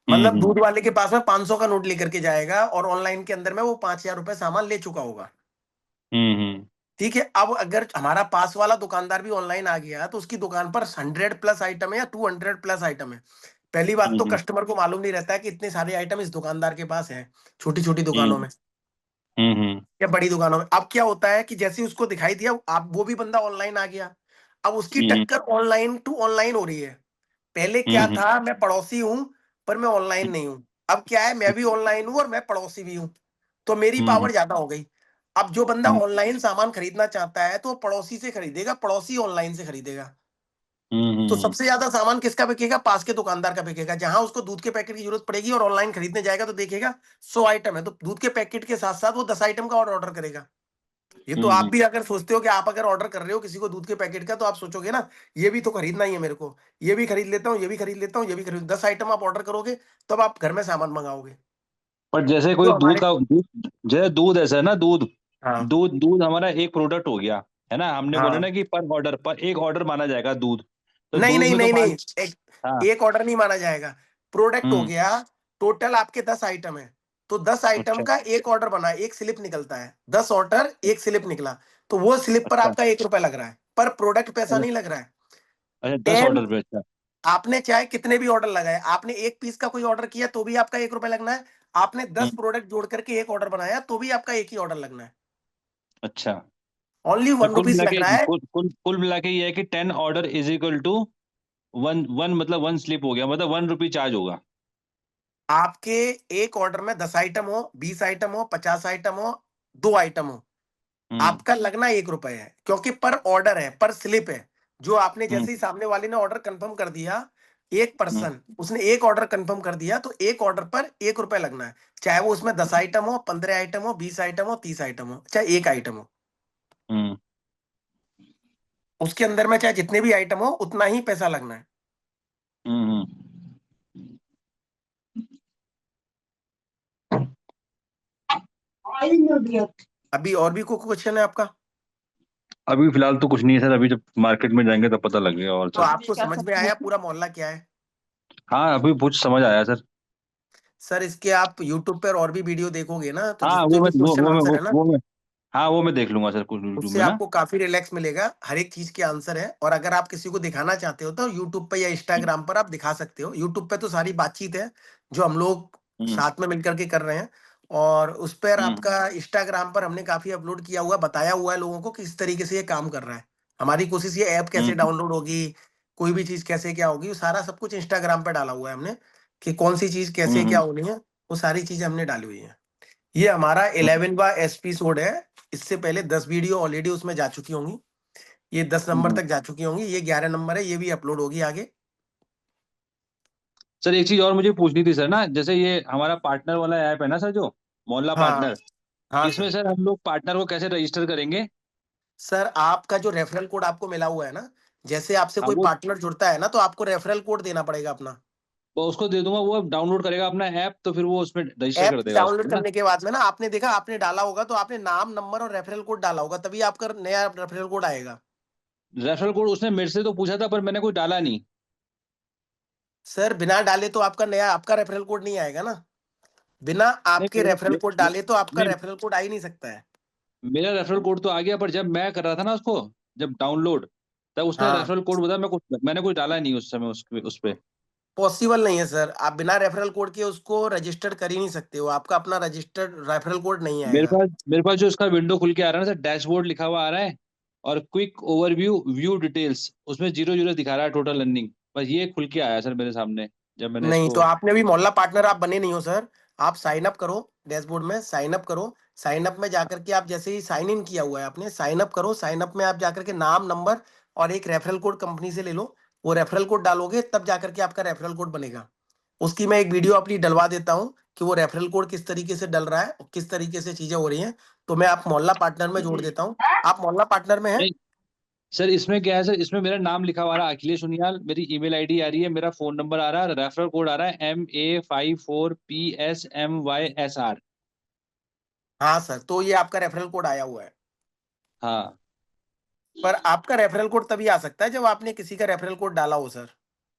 मतलब हम्म दूध वाले के पास में 500 का नोट लेकर के जाएगा और ऑनलाइन के अंदर में वो 5,000 रुपए सामान ले चुका होगा, हम्म ठीक है। अब अगर हमारा पास वाला दुकानदार भी ऑनलाइन आ गया तो उसकी दुकान पर 100 प्लस आइटम है या 200 प्लस आइटम है। पहली बात तो हम्म कस्टमर को मालूम नहीं रहता है कि इतने सारे आइटम इस दुकानदार के पास हैं, छोटी छोटी दुकानों हम्म में हम्म या बड़ी दुकानों में। अब क्या होता है कि जैसे ही उसको दिखाई दिया, आप वो भी बंदा ऑनलाइन आ गया, अब उसकी हम्म टक्कर ऑनलाइन टू ऑनलाइन हो रही है। पहले क्या हम्म था, मैं पड़ोसी हूं पर मैं ऑनलाइन नहीं हूं। अब क्या है, मैं भी ऑनलाइन हूं और मैं पड़ोसी भी हूं, तो मेरी हम्म पावर ज्यादा हो गई। अब जो बंदा हम्म ऑनलाइन सामान खरीदना चाहता है तो वो पड़ोसी से खरीदेगा, पड़ोसी ऑनलाइन से खरीदेगा। तो हम्म सबसे ज्यादा सामान किसका बिकेगा? पास के दुकानदार का बिकेगा। जहां उसको दूध के पैकेट की जरूरत पड़ेगी और ऑनलाइन खरीदने जाएगा तो देखेगा 100 आइटम है, तो दूध के पैकेट के साथ साथ वो 10 आइटम का और ऑर्डर करेगा। ये तो आप हम्म भी अगर सोचते हो कि आप अगर ऑर्डर कर रहे हो किसी को दूध के पैकेट का, तो आप सोचोगे ना, ये भी तो खरीदना ही है मेरे को, ये भी खरीद लेता हूँ, ये भी खरीद लेता हूँ, ये भी खरीद, 10 आइटम आप ऑर्डर करोगे तब आप घर में सामान मंगाओगे। पर जैसे कोई जो दूध हमारे, का दूध, जैसे दूध ऐसा है ना, दूध हाँ, दूध दूध हमारा एक प्रोडक्ट हो गया, है ना, हमने बोला हाँ, ना कि पर ऑर्डर, पर एक ऑर्डर माना जाएगा दूध, तो नहीं दूध नहीं में तो नहीं नहीं, 5। हाँ। एक ऑर्डर नहीं माना जाएगा, प्रोडक्ट हो हम्म गया। टोटल आपके 10 आइटम है, तो 10 आइटम अच्छा का एक ऑर्डर बना, एक स्लिप निकलता है, 10 ऑर्डर एक स्लिप निकला, तो वो स्लिप पर अच्छा आपका 1 रुपया लग रहा है, पर प्रोडक्ट पैसा अच्छा नहीं लग रहा है। अच्छा 10 टेन, ऑर्डर पे, अच्छा। आपने चाहे कितने भी ऑर्डर लगाए, आपने एक पीस का कोई ऑर्डर किया तो भी आपका 1 रुपया लगना है, आपने 10 प्रोडक्ट जोड़ करके एक ऑर्डर बनाया तो भी आपका एक ही ऑर्डर लगना है, अच्छा ओनली तो 1 रुपीज लग रहा है। कुल मिला के ये है कि 10 order is equal to one one, मतलब वन स्लिप हो गया, मतलब 1 रुपी चार्ज होगा। आपके एक ऑर्डर में 10 आइटम हो, 20 आइटम हो, 50 आइटम हो, 2 आइटम हो, हम्म आपका लगना 1 रुपए है, क्योंकि पर ऑर्डर है, पर स्लिप है। जो आपने जैसे ही सामने वाले ने ऑर्डर कंफर्म कर दिया, एक पर्सन उसने एक ऑर्डर कंफर्म कर दिया तो एक ऑर्डर पर 1 रुपए लगना है, चाहे वो उसमें 10 आइटम हो, 15 आइटम हो, 20 आइटम हो, 30 आइटम हो, चाहे एक आइटम हो, उसके अंदर में चाहे जितने भी आइटम हो उतना ही पैसा लगना है। अभी और भी कोई क्वेश्चन है आपका? अभी फिलहाल तो कुछ नहीं है सर, अभी जब मार्केट में जाएंगे तब पता लगेगा। और तो सर आपको समझ में आया पूरा मोहल्ला क्या है? हाँ, अभी कुछ समझ आया सर। सर इसके आप यूट्यूब पर और भी वीडियो देखोगे ना, तो हाँ जितने भी क्वेश्चन आंसर है ना, हाँ वो मैं देख लूंगा सर कुछ यूट्यूब उससे में ना। आपको काफी रिलैक्स मिलेगा, हर एक चीज के आंसर है। और अगर आप किसी को दिखाना चाहते हो तो यूट्यूब पे या इंस्टाग्राम पर आप दिखा सकते हो। यूट्यूब पे तो सारी बातचीत है जो हम लोग हम्म साथ में मिलकर के कर रहे हैं, और उस पर हम्म आपका इंस्टाग्राम पर हमने काफी अपलोड किया हुआ, बताया हुआ है लोगों को किस तरीके से ये काम कर रहा है। हमारी कोशिश ये ऐप कैसे हम्म डाउनलोड होगी, कोई भी चीज कैसे क्या होगी, वो सारा सब कुछ इंस्टाग्राम पे डाला हुआ है हमने, कि कौन सी चीज कैसे क्या हम्म होनी है, वो सारी चीजें हमने डाली हुई है। ये हमारा 11वां एपिसोड है। इससे पहले 10 वीडियो ऑलरेडी उसमें जा चुकी होंगी, ये 10 नंबर हम्म। तक जा चुकी होंगी, ये 11 नंबर है, ये भी अपलोड होगी आगे। सर एक चीज और मुझे पूछनी थी सर ना, जैसे ये हमारा पार्टनर वाला ऐप है ना सर, जो मोहल्ला हाँ पार्टनर, हाँ इसमें सर। सर हम लोग पार्टनर को कैसे रजिस्टर करेंगे? सर आपका जो रेफरल कोड आपको मिला हुआ है ना, जैसे आपसे हाँ कोई वो पार्टनर जुड़ता है ना, तो आपको रेफरल कोड देना पड़ेगा अपना। वो उसको दे दूंगा, वो डाउनलोड करेगा अपना ऐप, तो फिर वो उसमें रजिस्टर ऐप कर देगा उसको डाउनलोड है ना। करने के बाद में ना, आपने देखा, आपने डाला होगा तो आपने नाम, नंबर और रेफरल कोड डाला होगा, तभी आपका नया रेफरल कोड आएगा। रेफरल कोड उसने मेरे से तो पूछा था, पर मैंने कोई डाला नहीं। सर बिना डाले तो आपका नया, आपका रेफरल कोड नहीं आएगा ना, बिना नहीं आपके रेफरल कोड डाले तो आपका नहीं, रेफरल कोड आ ही नहीं सकता है। मेरा रेफरल कोड तो आ गया, पर जब मैं कर रहा था ना उसको, जब डाउनलोड, तब उसने हाँ, रेफरल कोड बताया, मैंने कुछ डाला नहीं उस समय उस पे। पॉसिबल नहीं है सर, आप बिना रेफरल कोड के उसको रजिस्टर कर ही नहीं सकते हो, आपका अपना रजिस्टर्ड रेफरल कोड नहीं आएगा। मेरे पास जो उसका विंडो खुल के आ रहा है ना सर, डैशबोर्ड लिखा हुआ आ रहा है, और क्विक ओवरव्यू व्यू डिटेल्स, उसमें 0 0 दिखा रहा है टोटल अर्निंग, बस ये खुल के आया सर मेरे सामने जब मैंने नहीं, तो इसको। आपने भी मोहल्ला पार्टनर आप बने नहीं हो सर। आप साइन अप करो, डैशबोर्ड में साइन अप करो। साइन अप में जाकर के आप जैसे ही साइन इन किया हुआ है आपने, साइन अप करो। साइन अप में आप जाकर के नाम, नंबर और एक रेफरल कोड कंपनी से ले लो। वो रेफरल कोड डालोगे तब जाकर के आपका रेफरल कोड बनेगा। उसकी मैं एक वीडियो अपनी डलवा देता हूँ कि वो रेफरल कोड किस तरीके से डल रहा है और किस तरीके से चीजें हो रही हैं। तो मैं आप मोहल्ला पार्टनर में जोड़ देता हूँ। आप मोहल्ला पार्टनर में हैं? नहीं सर, इसमें क्या है सर, इसमें मेरा नाम लिखा हुआ आ रहा है अखिलेश उनियाल, मेरी ईमेल आईडी आ रही है, मेरा फोन नंबर आ रहा है, रेफरल कोड आ रहा है MA54PSMYSR। हाँ सर, तो ये आपका रेफरल कोड आया हुआ है। हाँ पर आपका रेफरल कोड तभी आ सकता है जब आपने किसी का रेफरल कोड डाला हो सर।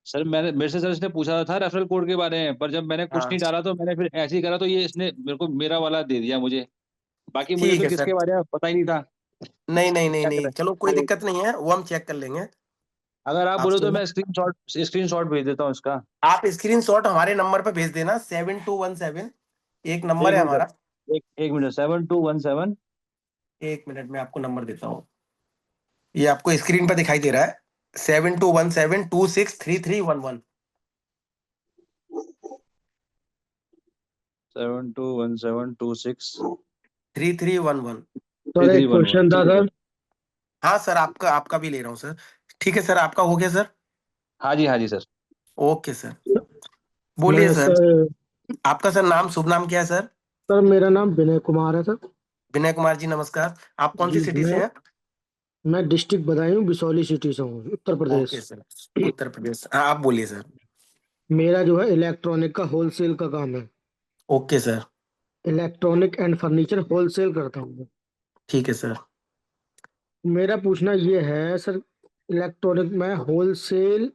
सर, मेरे से सर इसने पूछा था रेफरल कोड के बारे में, पर जब मैंने कुछ हाँ, नहीं डाला तो मैंने फिर ऐसे ही करा, तो ये इसने मेरे को मेरा वाला दे दिया मुझे। बाकी मुझे ठीक तो है सर। किसके बारे में पता ही नहीं था। नहीं नहीं नहीं क्या नहीं, करें? चलो कोई तो दिक्कत नहीं है, वो हम चेक कर लेंगे अगर आप बोलो आपसे तो ना। मैं स्क्रीनशॉट भेज देता हूँ इसका। आप स्क्रीनशॉट हमारे नंबर पर भेज देना, 7217 एक नंबर एक है मिनट हमारा। सर, एक मिनट, 7217। एक मिनट में आपको नंबर देता हूँ, ये आपको स्क्रीन पर दिखाई दे रहा है, 7217263311। 721726 3311। थ्री सर थ्री एक वन वन क्वेश्चन था ठीक है सर। सर। हाँ सर, आपका आपका भी ले रहा हूँ सर। ठीक है सर, आपका हो गया सर। हाँ जी सर। ओके सर, बोलिए मैं सर। सर आपका सर नाम, शुभ नाम क्या है सर? सर मेरा नाम विनय कुमार है सर। विनय कुमार जी, नमस्कार। आप कौन सी जी सिटी से हैं? मैं डिस्ट्रिक्ट बदायूं बिसौली सिटी से हूँ, उत्तर ओके प्रदेश। सर, उत्तर प्रदेश। हाँ, आप बोलिए सर। मेरा जो है इलेक्ट्रॉनिक का होलसेल का काम है। Okay sir. Electronic and furniture wholesale करता हूँ मैं। ठीक है सर। मेरा पूछना ये है सर, इलेक्ट्रॉनिक में होलसेल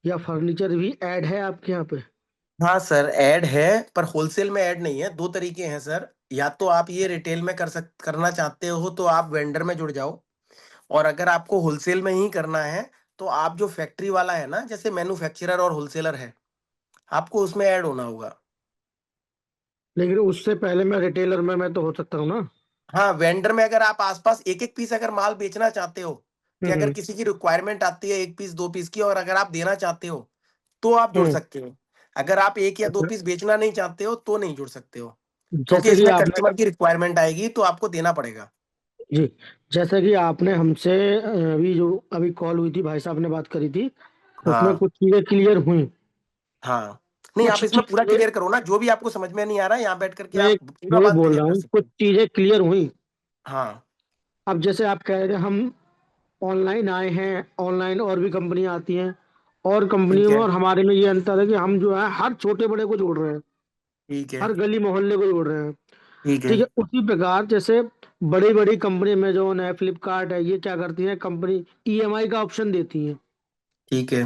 या फर्नीचर भी ऐड है आपके यहाँ पे? हाँ सर, ऐड है, पर होलसेल में ऐड नहीं है। दो तरीके हैं सर, या तो आप ये रिटेल में करना चाहते हो तो आप वेंडर में जुड़ जाओ, और अगर आपको होलसेल में ही करना है तो आप जो फैक्ट्री वाला है ना, जैसे मैन्युफैक्चरर और होलसेलर है, आपको उसमें ऐड होना होगा। लेकिन उससे पहले मैं रिटेलर में मैं तो हो सकता हूँ ना? हाँ, वेंडर में अगर आप आसपास एक एक पीस अगर माल बेचना चाहते हो, कि अगर हम्म किसी की रिक्वायरमेंट आती है 1 पीस 2 पीस की, और अगर आप देना चाहते हो तो आप जुड़ हम्म। सकते हो। अगर आप 1 या 2 अच्छा, पीस बेचना नहीं चाहते हो तो नहीं जुड़ सकते हो, क्योंकि जैसे कि इसमें आपने, कस्टमर की रिक्वायरमेंट आएगी तो आपको देना पड़ेगा। जी, जैसे कि आपने हमसे अभी जो अभी कॉल हुई थी, भाई साहब ने बात करी थी, उसमें हाँ कुछ चीजें क्लियर हुई। हाँ, नहीं आप कुछ इसमें पूरा चीजें क्लियर करो ना, जो भी आपको समझ में नहीं आ रहा है यहाँ बैठ करके मैं आप पूरा मैं बात बोल क्लियर रहा कर हूँ, सकते कुछ हो। चीजें क्लियर हुई। हाँ अब जैसे आप कह रहे थे हम ऑनलाइन आए हैं, ऑनलाइन और भी कंपनियां आती हैं, और ठीक कंपनियों में है, और हमारे में ये अंतर है कि हम जो है हर छोटे बड़े को जोड़ रहे हैं, ठीक है, हर गली मोहल्ले को जोड़ रहे हैं। ठीक है, ठीक है, उसी प्रकार जैसे बड़ी बड़ी कंपनी, अमेजोन है, फ्लिपकार्ट है, ये क्या करती है कंपनी, ईएमआई का ऑप्शन देती है। ठीक है।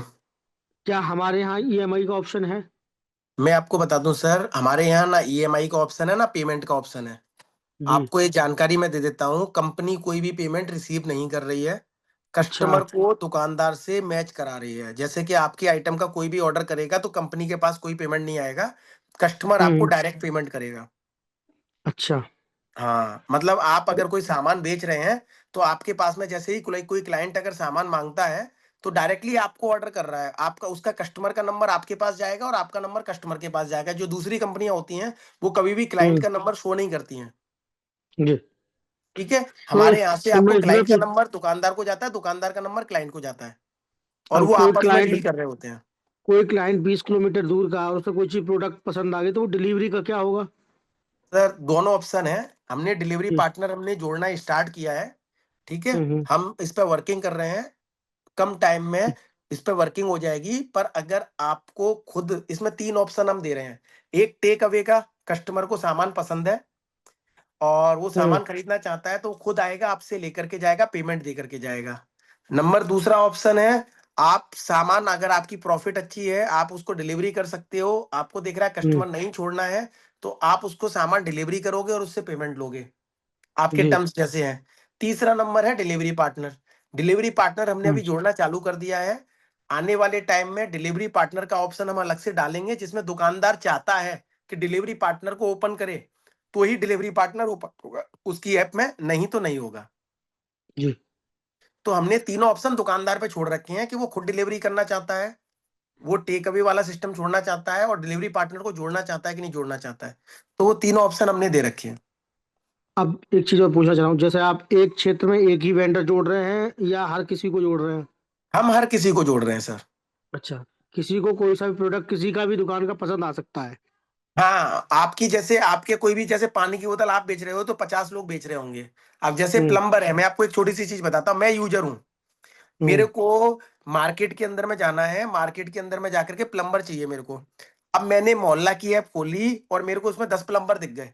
क्या हमारे यहाँ ईएमआई का ऑप्शन है? मैं आपको बता दूं सर, हमारे यहाँ ना ईएमआई का ऑप्शन है ना पेमेंट का ऑप्शन है। जी। आपको ये जानकारी मैं दे देता हूँ, कंपनी कोई भी पेमेंट रिसीव नहीं कर रही है, अच्छा। कस्टमर को दुकानदार से मैच करा रही है। जैसे कि आपके आइटम का कोई भी ऑर्डर करेगा तो कंपनी के पास कोई पेमेंट नहीं आएगा, कस्टमर आपको हम्म। डायरेक्ट पेमेंट करेगा। अच्छा। हाँ, मतलब आप अगर कोई सामान बेच रहे हैं तो आपके पास में जैसे ही कोई कोई क्लाइंट अगर सामान मांगता है तो डायरेक्टली आपको ऑर्डर कर रहा है, आपका उसका कस्टमर का नंबर आपके पास जाएगा और आपका नंबर कस्टमर के पास जाएगा। जो दूसरी कंपनियां होती हैं वो कभी भी क्लाइंट हम्म। का नंबर शो नहीं करती हैं। जी। ठीक है, तो हमारे यहाँ से तो आपको मैं इसमें क्लाइंट का नंबर दुकानदार को जाता है, दुकानदार का नंबर क्लाइंट को जाता है, और अब वो आपस में डील कर रहे होते हैं। कोई क्लाइंट 20 किलोमीटर दूर का है और उसे कोई चीज प्रोडक्ट पसंद आ गई, तो वो डिलीवरी का क्या होगा? सर दोनों ऑप्शन है, हमने डिलीवरी जी। पार्टनर हमने जोड़ना स्टार्ट किया है। ठीक है, हम्म। हम इस पे वर्किंग कर रहे हैं, कम टाइम में इस पे वर्किंग हो जाएगी। पर अगर आपको खुद इसमें तीन ऑप्शन हम दे रहे हैं, एक टेक अवे का, कस्टमर को सामान पसंद है और वो हम्म। सामान खरीदना चाहता है तो वो खुद आएगा, आपसे लेकर के जाएगा, पेमेंट दे करके जाएगा। नंबर दूसरा ऑप्शन है, आप सामान अगर आपकी प्रॉफिट अच्छी है आप उसको डिलीवरी कर सकते हो, आपको देख रहा है हम्म। कस्टमर नहीं छोड़ना है, तो आप उसको सामान डिलीवरी करोगे और उससे पेमेंट लोगे, आपके जी। टर्म्स जैसे हैं। तीसरा नंबर है डिलीवरी पार्टनर। डिलीवरी पार्टनर हमने हम्म। अभी जोड़ना चालू कर दिया है। आने वाले टाइम में डिलीवरी पार्टनर का ऑप्शन हम अलग से डालेंगे, जिसमें दुकानदार चाहता है कि डिलीवरी पार्टनर को ओपन करे तो ही डिलीवरी पार्टनर ओपन होगा उसकी ऐप में, नहीं तो नहीं होगा। जी। तो हमने तीनों ऑप्शन दुकानदार पे छोड़ रखे हैं कि वो खुद डिलीवरी करना चाहता है, वो टेक अवे वाला सिस्टम छोड़ना चाहता है, और डिलीवरी पार्टनर को जोड़ना चाहता है कि नहीं जोड़ना चाहता है। तो वो तीनों ऑप्शन हमने दे रखे हैं। अब एक चीज और पूछना चाह रहा हूँ, जैसे आप एक क्षेत्र में एक ही वेंडर जोड़ रहे हैं या हर किसी को जोड़ रहे हैं? हम हर किसी को जोड़ रहे हैं सर। अच्छा। किसी को कोई सा भी प्रोडक्ट किसी का भी दुकान का पसंद आ सकता है? हाँ, आपकी जैसे आपके कोई भी जैसे पानी की बोतल आप बेच रहे हो तो 50 लोग बेच रहे होंगे। अब जैसे हम्म। प्लम्बर है, मैं आपको एक छोटी सी चीज बताता हूँ, मैं यूजर हूँ, मेरे हम्म। को मार्केट के अंदर में जाना है, मार्केट के अंदर में जाकर के प्लम्बर चाहिए मेरे को। अब मैंने मोहल्ला की ऐप खोली और मेरे को उसमें 10 प्लम्बर दिख गए,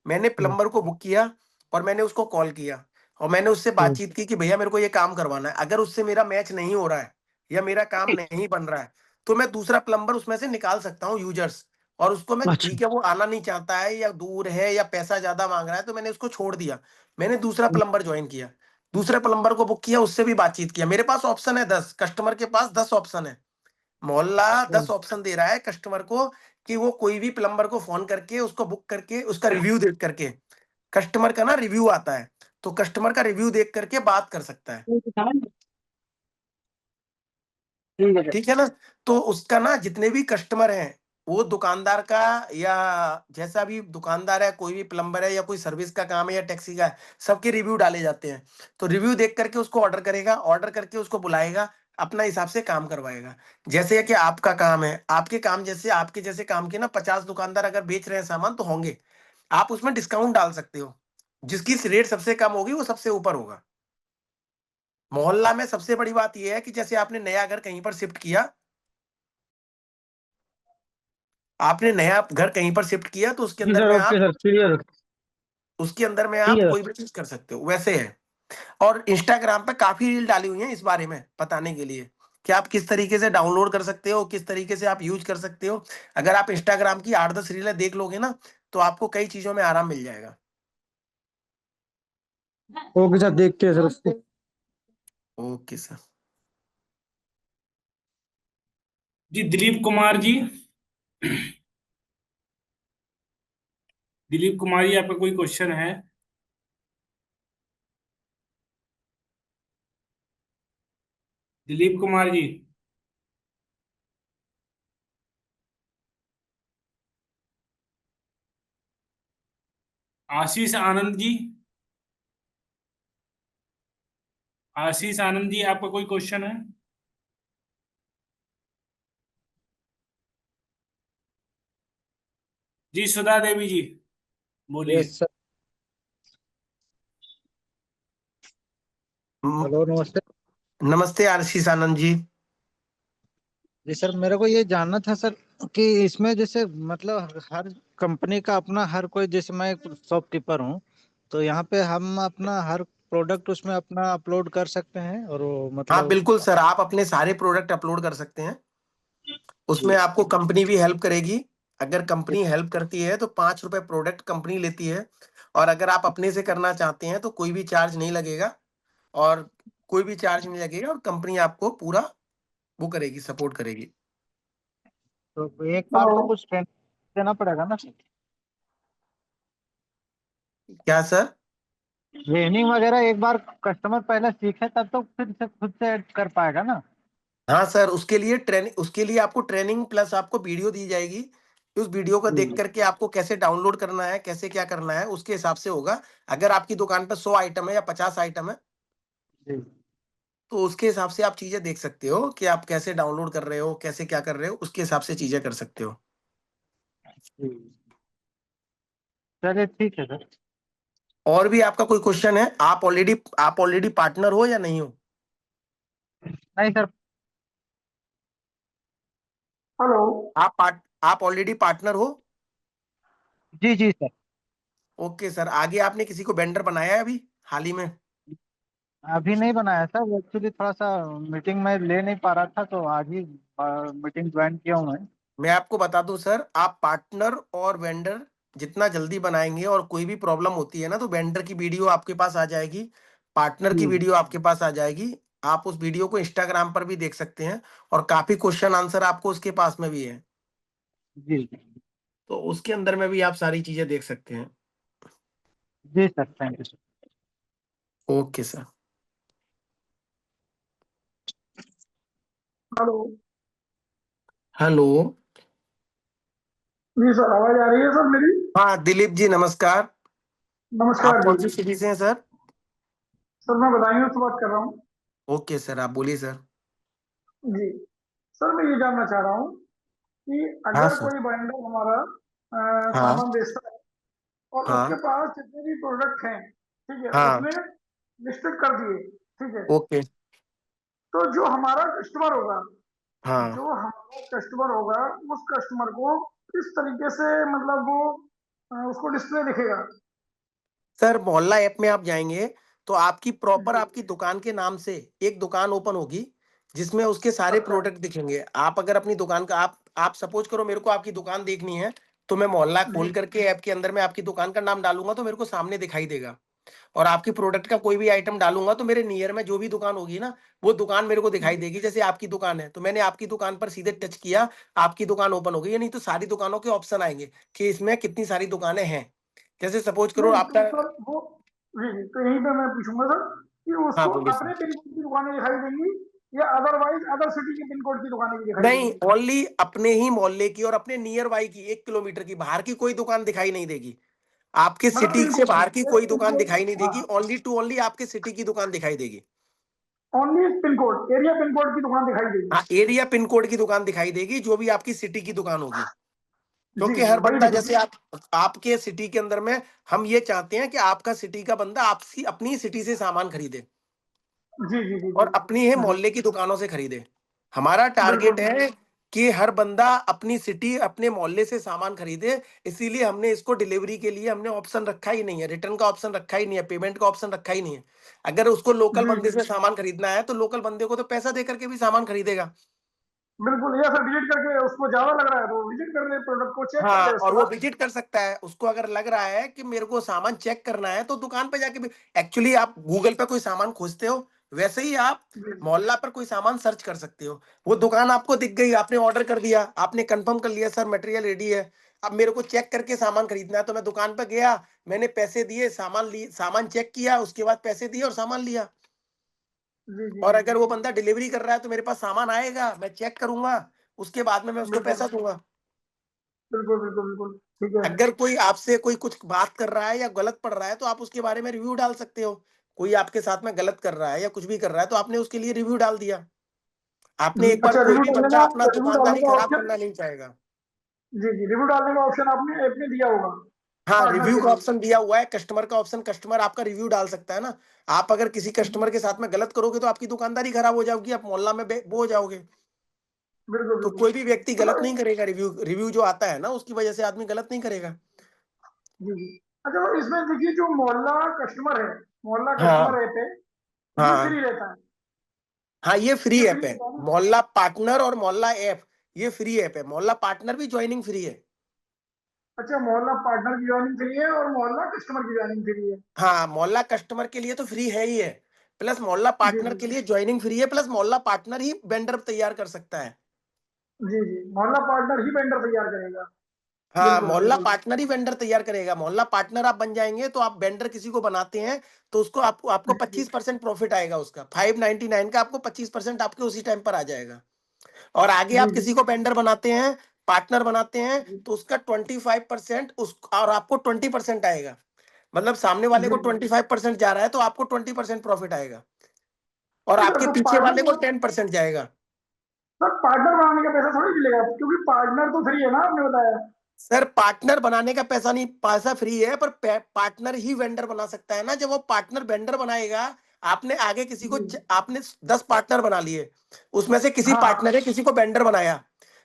मैंने हम्म। प्लम्बर को बुक किया और मैंने उसको कॉल किया और मैंने उससे हम्म। बातचीत की कि भैया मेरे को ये काम करवाना है। अगर उससे मेरा मैच नहीं हो रहा है या मेरा काम नहीं बन रहा है तो मैं दूसरा प्लम्बर उसमें से निकाल सकता हूँ यूजर्स, और उसको मैं, अच्छा। ठीक है वो आना नहीं चाहता है या दूर है या पैसा ज्यादा मांग रहा है तो मैंने उसको छोड़ दिया, मैंने दूसरा हम्म। प्लम्बर ज्वाइन किया, दूसरे प्लम्बर को बुक किया, उससे भी बातचीत किया। मेरे पास ऑप्शन है 10, कस्टमर के पास 10 ऑप्शन है। मोहल्ला अच्छा। 10 ऑप्शन दे रहा है कस्टमर को कि वो कोई भी प्लम्बर को फोन करके उसको बुक करके उसका रिव्यू देख करके, कस्टमर का ना रिव्यू आता है, तो कस्टमर का रिव्यू देख करके बात कर सकता है। ठीक है। ठीक है ना, तो उसका ना जितने भी कस्टमर हैं, वो दुकानदार का या जैसा भी दुकानदार है, कोई भी प्लम्बर है या कोई सर्विस का काम है या टैक्सी का है, सबके रिव्यू डाले जाते हैं। तो रिव्यू देख करके उसको ऑर्डर करेगा, ऑर्डर करके उसको बुलाएगा, अपना हिसाब से काम करवाएगा। जैसे कि आपका काम है, आपके काम जैसे आपके जैसे काम के ना 50 दुकानदार अगर बेच रहे हैं सामान तो होंगे, आप उसमें डिस्काउंट डाल सकते हो, जिसकी रेट सबसे कम होगी वो सबसे ऊपर होगा। मोहल्ला में सबसे बड़ी बात यह है कि जैसे आपने नया घर कहीं पर शिफ्ट किया, आपने नया घर कहीं पर शिफ्ट किया तो उसके जी अंदर सर, में ओके आप, सर, क्लियर। उसके अंदर में ठीक आप है कोई सर। भी चीज कर सकते हो, वैसे है। और इंस्टाग्राम पे काफी रील डाली हुई है इस बारे में बताने के लिए कि आप किस तरीके से डाउनलोड कर सकते हो, किस तरीके से आप यूज कर सकते हो। अगर आप इंस्टाग्राम की 8-10 रीलें देख लोगे ना तो आपको कई चीजों में आराम मिल जाएगा। ओके सर, देखते हैं सर उसको। Okay sir. जी दिलीप कुमार जी, दिलीप कुमार जी आपका कोई क्वेश्चन है? दिलीप कुमार जी। आशीष आनंद जी। आशीष आनंद जी, आपका कोई क्वेश्चन है? जी सुधा देवी जी, बोलिए। Yes sir. हम्म, हेलो, नमस्ते। नमस्ते आशीष आनंद जी। जी सर, मेरे को ये जानना था सर कि इसमें जैसे मतलब हर कंपनी का अपना हर कोई, जैसे मैं एक शॉपकीपर हूँ, तो यहाँ पे हम अपना हर प्रोडक्ट उसमें अपना अपलोड कर सकते हैं और वो हाँ मतलब। बिल्कुल सर, आप अपने सारे प्रोडक्ट अपलोड कर सकते हैं। उसमें आपको कंपनी भी हेल्प करेगी। अगर कंपनी हेल्प करती है तो 5 रुपए प्रोडक्ट कंपनी लेती है। और अगर आप अपने से करना चाहते हैं तो कोई भी चार्ज नहीं लगेगा। और कोई भी चार्ज नहीं लगेगा और कंपनी आपको पूरा वो करेगी, सपोर्ट करेगी। तो एक बार हेलो। तो कुछ ट्रेनिंग देना पड़ेगा ना सर? क्या सर? ट्रेनिंग वगैरह एक बार कस्टमर पहले सीखे तब तो फिर से खुद से कर पाएगा ना? हाँ सर, उसके लिए आपको ट्रेनिंग प्लस आपको वीडियो दी जाएगी। उस वीडियो को देख जी करके आपको कैसे डाउनलोड करना है, कैसे क्या करना है, उसके हिसाब से होगा। अगर आपकी दुकान पर 100 आइटम है या 50 आइटम है जी तो उसके हिसाब से आप चीजें देख सकते हो कि आप कैसे डाउनलोड कर रहे हो, कैसे क्या कर रहे हो, उसके हिसाब से चीजें कर सकते हो। जी। चलिए ठीक है सर। और भी आपका कोई क्वेश्चन है? आप ऑलरेडी पार्टनर हो या नहीं हो? नहीं सर। हेलो। आप ऑलरेडी पार्टनर हो? जी जी सर। ओके सर, आगे आपने किसी को वेंडर बनाया है अभी हाल ही में? अभी नहीं बनाया सर, वो एक्चुअली थोड़ा सा मीटिंग में ले नहीं पा रहा था, तो आज ही मीटिंग ज्वाइन किया हूँ मैं। मैं आपको बता दूं सर, आप पार्टनर और वेंडर जितना जल्दी बनाएंगे और कोई भी प्रॉब्लम होती है ना तो वेंडर की वीडियो आपके पास आ जाएगी, पार्टनर की जी वीडियो आपके पास आ जाएगी। आप उस वीडियो को इंस्टाग्राम पर भी देख सकते हैं और काफी क्वेश्चन आंसर आपको उसके पास में भी है। जी तो उसके अंदर में भी आप सारी चीजें देख सकते हैं। जी sir, thank you sir. Okay sir. Hello. Hello. जी सर, आवाज आ रही है सर मेरी? हाँ दिलीप जी, नमस्कार। आप नमस्कार जी। कौन सी सिटी से हैं सर? सर मैं बदायूं से बात कर रहा हूँ। ओके सर, आप बोलिए सर। जी। सर मैं ये जानना चाह रहा हूँ कि हाँ अगर सर। कोई वेंडर हमारा हाँ। सामान बेचता है और उसके हाँ। पास जितने भी प्रोडक्ट हैं, ठीक है, हाँ। उसने लिस्टेड कर दिए, ठीक है, ओके। तो जो हमारा कस्टमर होगा, हाँ जो हमारा कस्टमर होगा, उस कस्टमर को किस तरीके से मतलब वो उसको डिस्प्ले दिखेगा? सर, मोहल्ला ऐप में आप जाएंगे तो आपकी प्रॉपर जी। आपकी दुकान के नाम से एक दुकान ओपन होगी जिसमें उसके सारे अच्छा। प्रोडक्ट दिखेंगे। आप अगर अपनी दुकान का आप सपोज करो मेरे को आपकी दुकान देखनी है तो मैं मोहल्ला जी खोल करके ऐप के अंदर में आपकी दुकान का नाम डालूंगा तो मेरे को सामने दिखाई देगा। और आपकी प्रोडक्ट का कोई भी आइटम डालूंगा तो मेरे नियर में जो भी दुकान होगी ना वो दुकान मेरे को दिखाई जी देगी। जैसे आपकी दुकान है तो मैंने आपकी दुकान पर सीधे टच किया, आपकी दुकान ओपन हो गई। या नहीं तो सारी दुकानों के ऑप्शन आएंगे कि इसमें कितनी सारी दुकानें हैं। जैसे सपोज करो नहीं तो आपका। सर वो, जी जी, तो यहीं पे मैं पूछूंगा सर कि हाँ उसको बोलिए सर। अपने पिन कोड की दुकानें दिखाई देंगी या अदरवाइज अदर सिटी के पिन कोड की दुकानें भी दिखाई नहीं, देंगी? ओनली अपने ही मोहल्ले की और अपने नियर बाई की 1 किलोमीटर की, बाहर की कोई दुकान दिखाई नहीं देगी। आपके मतलब सिटी पिन से कोड बाहर की की, एक कोई पिन दुकान कोड। दिखाई नहीं हाँ, देगी, ओनली टू ओनली आपके सिटी की दुकान दिखाई देगी। Only pin code, area pin code की दुकान दिखाई देगी। हाँ, एरिया पिन कोड की दुकान दिखाई देगी जो भी आपकी सिटी की दुकान होगी। जी क्योंकि जी, हर वही बंदा दिखेगी। जैसे आप आपके सिटी के अंदर में हम ये चाहते हैं कि आपका सिटी का बंदा आपसी अपनी सिटी से सामान खरीदे जी जी जी जी। और अपनी ही जी मोहल्ले की दुकानों से खरीदे। हमारा बिल्कुल टारगेट बिल्कुल। है कि हर बंदा अपनी सिटी अपने मोहल्ले से सामान खरीदे। इसीलिए हमने इसको डिलीवरी के लिए हमने ऑप्शन रखा ही नहीं है, रिटर्न का ऑप्शन रखा ही नहीं है, पेमेंट का ऑप्शन रखा ही नहीं है। अगर उसको लोकल जी बंदे जी से सामान खरीदना है तो लोकल बंदे को तो पैसा दे करके भी सामान खरीदेगा। बिल्कुल, ये सर विजिट करके उसको ज्यादा लग रहा है तो विजिट कर ले, प्रोडक्ट को चेक कर हाँ, ले और उसके वो बाद। विजिट कर सकता है। उसको अगर लग रहा है कि मेरे को सामान चेक करना है तो दुकान पे जाके भी। एक्चुअली आप गूगल पे कोई सामान खोजते हो वैसे ही आप जी मोहल्ला पर कोई सामान सर्च कर सकते हो। वो दुकान आपको दिख गई, आपने ऑर्डर कर दिया, आपने कंफर्म कर लिया सर मटेरियल रेडी है, अब मेरे को चेक करके सामान खरीदना है तो मैं दुकान पर गया, मैंने पैसे दिए, सामान चेक किया, उसके बाद पैसे दिए और सामान लिया। जी जी और जी अगर वो बंदा डिलीवरी कर रहा है तो मेरे पास सामान आएगा, मैं चेक करूंगा, उसके बाद में मैं उसको बिल्कुल पैसा दूंगा। बिल्कुल बिल्कुल बिल्कुल। ठीक है। अगर कोई आपसे कोई कुछ बात कर रहा है या गलत पढ़ रहा है तो आप उसके बारे में रिव्यू डाल सकते हो कोई आपके साथ में गलत कर रहा है या कुछ भी कर रहा है तो आपने उसके लिए रिव्यू डाल दिया। आपने एक बार अच्छा, कोई रिव्यू भी डालने बंदा का अपना रिव्यू डालने दुकानदारी का खराब ऑप्शन, करना नहीं चाहेगा। जी जी, रिव्यू डालने का ऑप्शन आपने ऐप में दिया होगा हाँ, पार्टनर रिव्यू के का लिए। ऑप्शन दिया हुआ है, कस्टमर का ऑप्शन, कस्टमर आपका रिव्यू डाल सकता है ना। आप अगर किसी कस्टमर के साथ में गलत करोगे तो आपकी दुकानदारी खराब हो जाएगी, आप मोहल्ला में वो हो जाओगे। बिल्कुल तो बिल्कुल। कोई भी व्यक्ति गलत नहीं मतलब करेगा, रिव्यू रिव्यू जो आता है ना उसकी वजह से आदमी गलत नहीं करेगा। जी जी। अच्छा, तो इसमें देखिए जो मोहल्ला कस्टमर है, मोहल्ला हाँ कस्टमर ऐप है, ये फ्री हाँ रहता है, हाँ, ये फ्री ये ऐप फ्री है। रहता है ना? मोहल्ला पार्टनर और मोहल्ला ऐप ये फ्री ऐप है। मोहल्ला पार्टनर भी ज्वाइनिंग फ्री है। अच्छा, मोहल्ला पार्टनर की ज्वाइनिंग फ्री है और मोहल्ला कस्टमर की ज्वाइनिंग फ्री है। हाँ, मोहल्ला कस्टमर के लिए तो फ्री है ही है, प्लस मोहल्ला जी पार्टनर जी के लिए ज्वाइनिंग फ्री है, प्लस मोहल्ला पार्टनर ही वेंडर तैयार कर सकता है। जी जी, मोहल्ला पार्टनर ही वेंडर तैयार करेगा। हाँ, बिल्कुल मोहल्ला बिल्कुल। पार्टनर ही वेंडर तैयार करेगा। मोहल्ला पार्टनर आप बन जाएंगे तो आप वेंडर किसी को बनाते हैं तो उसको आपको आपको जी जी 25% प्रॉफिट आएगा उसका। 599 का आपको 25% आपके उसी टाइम पर आ जाएगा। और आगे जी आप जी किसी को वेंडर बनाते हैं, पार्टनर बनाते हैं जी तो उसका 25% उस और आपको 20% आएगा। मतलब सामने वाले जी को जी। 25% जा रहा है तो आपको 20% प्रॉफिट आएगा और नहीं सर, आपके तो पीछे वाले को पार्टनर, 10% जाएगा। सर पार्टनर बनाने का पैसा थोड़ी मिलेगा, क्योंकि पार्टनर तो फ्री है ना, आपने बताया। सर, पार्टनर बनाने का पैसा नहीं, पैसा फ्री है, पर पार्टनर ही वेंडर बना सकता है ना। जब वो पार्टनर वेंडर बनाएगा, आपने आगे किसी को जी। आपने 10 पार्टनर बना लिए, उसमें से किसी हाँ पार्टनर हाँ, है किसी को वेंडर बनाया,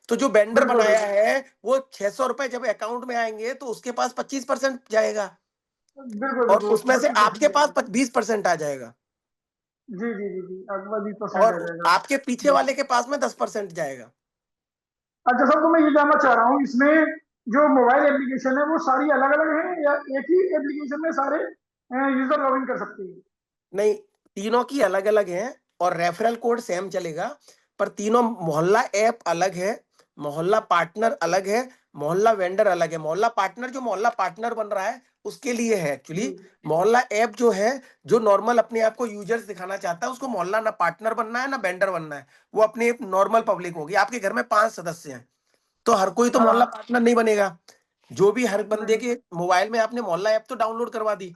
तो जो वेंडर बिल्कुल बनाया बिल्कुल। है वो 600 रुपए जब अकाउंट में आएंगे तो उसके पास 25% जाएगा बिल्कुल और बिल्कुल, उसको उसमें से 25% आपके पास जाएगा। 20% आ जाएगा जी जी जी जी, अगला 20% और आ जाएगा। आपके पीछे वाले के पास में 10% जाएगा। अच्छा सर, तो मैं ये जानना चाह रहा हूँ, इसमें जो मोबाइल एप्लीकेशन है वो सारी अलग अलग है या एक ही एप्लीकेशन में सारे यूजर लॉगिन कर सकते हैं? नहीं, तीनों की अलग अलग है और रेफरल कोड सेम चलेगा, पर तीनों मोहल्ला ऐप अलग है, मोहल्ला पार्टनर अलग है, मोहल्ला वेंडर अलग है। मोहल्ला पार्टनर जो मोहल्ला पार्टनर बन रहा है उसके लिए है एक्चुअली। जी। मोहल्ला ऐप जो है, जो नॉर्मल अपने आप को यूजर्स दिखाना चाहता है उसको मोहल्ला ना पार्टनर बनना है ना वेंडर बनना है, वो अपनी एक नॉर्मल पब्लिक होगी। आपके घर में 5 सदस्य हैं तो हर कोई तो मोहल्ला हाँ। पार्टनर नहीं बनेगा। जो भी हर बंदे नहीं। के मोबाइल में आपने मोहल्ला ऐप तो डाउनलोड करवा दी,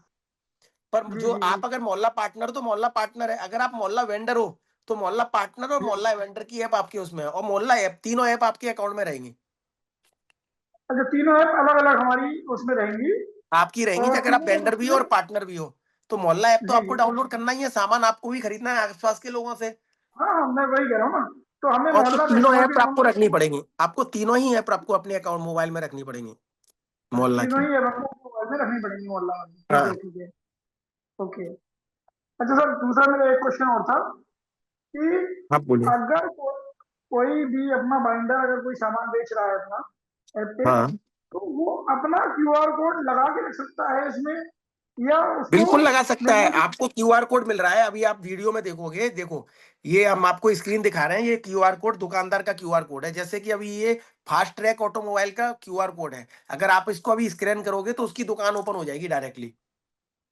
पर जी जो जी जी। आप अगर मोहल्ला पार्टनर तो मोहल्ला पार्टनर है, अगर आप मोहल्ला वेंडर हो तो मोहल्ला पार्टनर और जी। मोहल्ला वेंडर की ऐप आपके उसमें है और मोहल्ला ऐप, तीनों ऐप आपके अकाउंट में रहेंगी। अच्छा, तीनों ऐप अलग अलग हमारी उसमें रहेंगी, आपकी रहेंगी और अगर आप तीनों वेंडर भी हो उसमें। और पार्टनर भी हो। तो मोहल्ला ऐप तो जी आपको जी। डाउनलोड करना ही है, सामान आपको भी खरीदना है आसपास के लोगों से। हाँ हाँ, मैं वही कह रहा हूँ ना, तो हमें और तो मोहल्ला तीनों कस्टमर ऐप के आपको डाउनलोड रखनी पड़ेंगी, आपको तीनों ही ऐप आपको अपने अकाउंट मोबाइल में रखनी पड़ेंगी मोहल्ला तीनों की। ही ऐप हमको मोबाइल में रखनी पड़ेंगी मोहल्ला वाली। ठीक है हाँ ठीक है। ओके। अच्छा सर, दूसरा मेरा एक क्वेश्चन और था कि आप बोलिए। अगर कोई भी अपना बाइंडर, अगर कोई सामान बेच रहा है अपना ऐप पे, हाँ, तो वो अपना क्यूआर कोड लगा के रख सकता है इसमें, या उसको बिल्कुल लगा सकता है। मतलब कि। आपको क्यूआर कोड मिल रहा है, अभी आप वीडियो में देखोगे, देखो ये हम आपको स्क्रीन दिखा रहे हैं, ये क्यूआर कोड दुकानदार का क्यूआर कोड है। जैसे कि अभी ये फास्ट ट्रैक ऑटोमोबाइल का क्यूआर कोड है, अगर आप इसको अभी स्कैन करोगे तो उसकी दुकान ओपन हो जाएगी डायरेक्टली।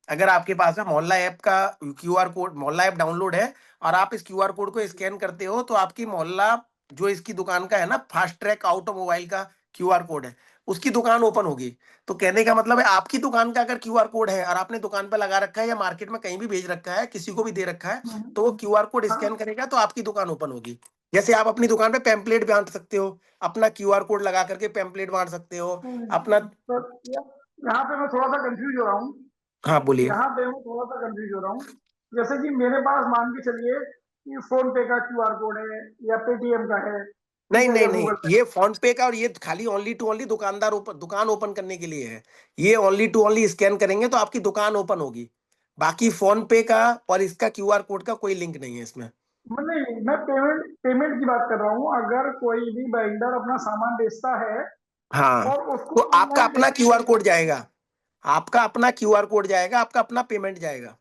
अगर आपके पास में मोहल्ला ऐप का क्यूआर कोड, मोहल्ला ऐप डाउनलोड है और आप इस क्यूआर कोड को स्कैन करते हो तो आपकी मोहल्ला जो इसकी दुकान का है ना, फास्ट ट्रैक ऑटोमोबाइल का क्यूआर कोड है, उसकी दुकान ओपन होगी। तो कहने का मतलब है आपकी दुकान का अगर क्यूआर कोड है और आपने दुकान पे लगा रखा है या मार्केट में कहीं भी भेज रखा है, किसी को भी दे रखा है, तो वो क्यूआर कोड स्कैन हाँ करेगा तो आपकी दुकान ओपन होगी। जैसे आप अपनी दुकान पे पैम्पलेट बांट सकते हो, अपना क्यूआर कोड लगा करके पैम्पलेट बांट सकते हो अपना। तो यहाँ पे मैं थोड़ा सा कंफ्यूज हो रहा हूँ, हाँ बोलिए। यहाँ पे मैं थोड़ा सा कंफ्यूज हो रहा हूँ। जैसे कि मेरे पास मान के चलिए कि फोन पे का क्यूआर कोड है, या पेटीएम का है, ठीक नहीं है, नहीं या नहीं, गूगल पे। ये फोन पे का और ये खाली ओनली टू ओनली दुकानदार दुकान ओपन करने के लिए है। ये ओनली टू ओनली स्कैन करेंगे तो आपकी दुकान ओपन होगी। बाकी फोन पे का और इसका क्यूआर कोड का कोई लिंक नहीं है इसमें। नहीं, मैं पेमेंट पेमेंट की बात कर रहा हूँ। अगर कोई भी वेंडर अपना सामान बेचता है हाँ, और उसको तो आपका ऑनलाइन अपना पेमेंट क्यूआर करना कोड है। जाएगा, आपका अपना क्यूआर कोड जाएगा, आपका अपना पेमेंट जाएगा।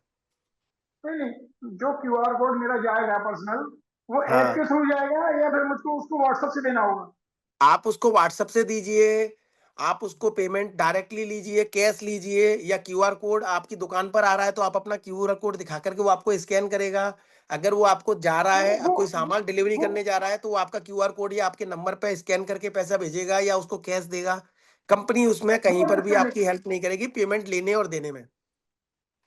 नहीं नहीं, जो क्यूआर कोड मेरा जाएगा पर्सनल, वो ऐप हाँ, के थ्रू जाएगा या फिर मुझको उसको व्हाट्सएप से देना होगा? आप उसको व्हाट्सएप से दीजिए, आप उसको पेमेंट डायरेक्टली लीजिए, कैश लीजिए, या क्यूआर कोड आपकी दुकान पर आ रहा है तो आप अपना क्यूआर कोड दिखा करके वो आपको स्कैन करेगा। अगर वो आपको जा रहा नहीं है, नहीं, वो कोई सामान डिलीवरी वो करने जा रहा है तो वो आपका क्यूआर कोड या आपके नंबर पे स्कैन करके पैसा भेजेगा या उसको कैश देगा। कंपनी उसमें कहीं वो पर भी चलेगा। आपकी हेल्प नहीं करेगी पेमेंट लेने और देने में।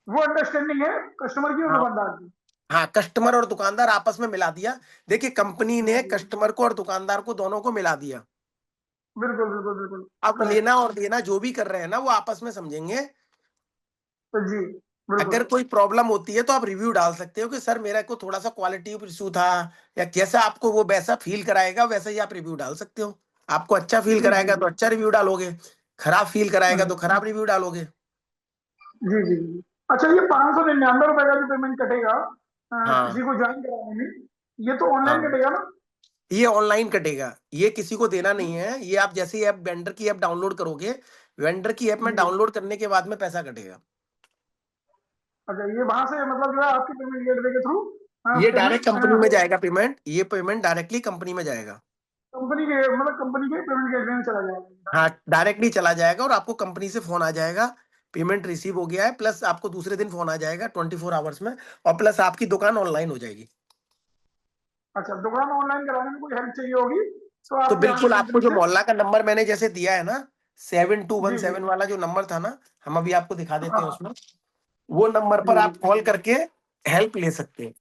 वो अंडरस्टैंडिंग है कस्टमर की और हाँ दुकानदार की। हाँ, कस्टमर और दुकानदार आपस में मिला दिया। देखिए कंपनी ने जी, कस्टमर को और दुकानदार को दोनों को मिला दिया। बिल्कुल बिल्कुल बिल्कुल। अब करेक्ट। लेना और देना जो भी कर रहे हैं ना वो आपस में समझेंगे। तो जी बिल्कुल। अगर कोई प्रॉब्लम होती है तो आप रिव्यू डाल सकते हो कि सर मेरा को थोड़ा सा क्वालिटी इशू था, या कैसा आपको वो वैसा फील कराएगा वैसा ही आप रिव्यू डाल सकते हो। आपको अच्छा फील जी जी कराएगा जी। तो अच्छा रिव्यू डालोगे, खराब फील कराएगा तो खराब रिव्यू डालोगे। जी जी जी। अच्छा, ये 599 रुपए का जो पेमेंट कटेगा किसी हाँ को ज्वाइन कराने में, ये तो ऑनलाइन हाँ, कटेगा ना? ये ऑनलाइन कटेगा, ये किसी को देना नहीं है। ये आप जैसे ही ऐप वेंडर की ऐप डाउनलोड करोगे, वेंडर की ऐप में जी। डाउनलोड करने के बाद में पैसा कटेगा। अच्छा, ये वहां से मतलब जो है आपके पेमेंट गेटवे के थ्रू ये पेमेंट डायरेक्ट कंपनी में जाएगा पेमेंट, ये पेमेंट डायरेक्टली कंपनी में जाएगा। कंपनी के पेमेंट गेटवे में चला जाएगा। हाँ डायरेक्टली चला जाएगा और आपको कंपनी से फोन आ जाएगा, पेमेंट रिसीव हो गया है, प्लस आपको दूसरे दिन फोन आ जाएगा 24 आवर्स में, और प्लस आपकी दुकान ऑनलाइन हो जाएगी। अच्छा, दुकान ऑनलाइन कराने में कोई हेल्प चाहिए होगी तो तो आपके यहाँ से बिल्कुल आपको कंपनी जो से। मोहल्ला का नंबर मैंने जैसे दिया है ना, seven two one G G. Seven वाला जो नंबर था ना, हम अभी आपको दिखा देते हैं हाँ। उसमें, वो नंबर जी पर आप कॉल करके हेल्प ले सकते हैं।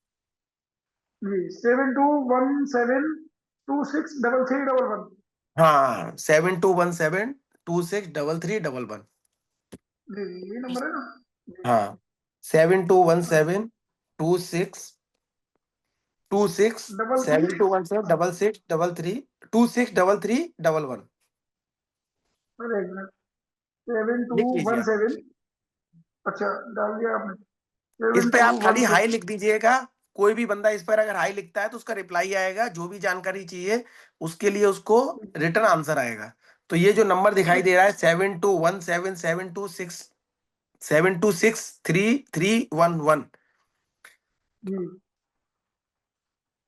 जी। 7217263311। हाँ 7217263311। जी जी, ये नंबर है ना? जी। हाँ 72172626 333। 72176633263311। अरे एक मिनट। सेवन टू लिख लीजिए वन आप। सेवन अच्छा, डाल दिया आपने? इस सेवन पे टू आप वन खाली हाई सेवन लिख दीजिएगा। कोई भी बंदा इस पर अगर हाई लिखता है तो उसका रिप्लाई आएगा, जो भी जानकारी चाहिए उसके लिए उसको रिटर्न आंसर आएगा। तो ये जो नंबर दिखाई दे रहा है 7217726726 जी।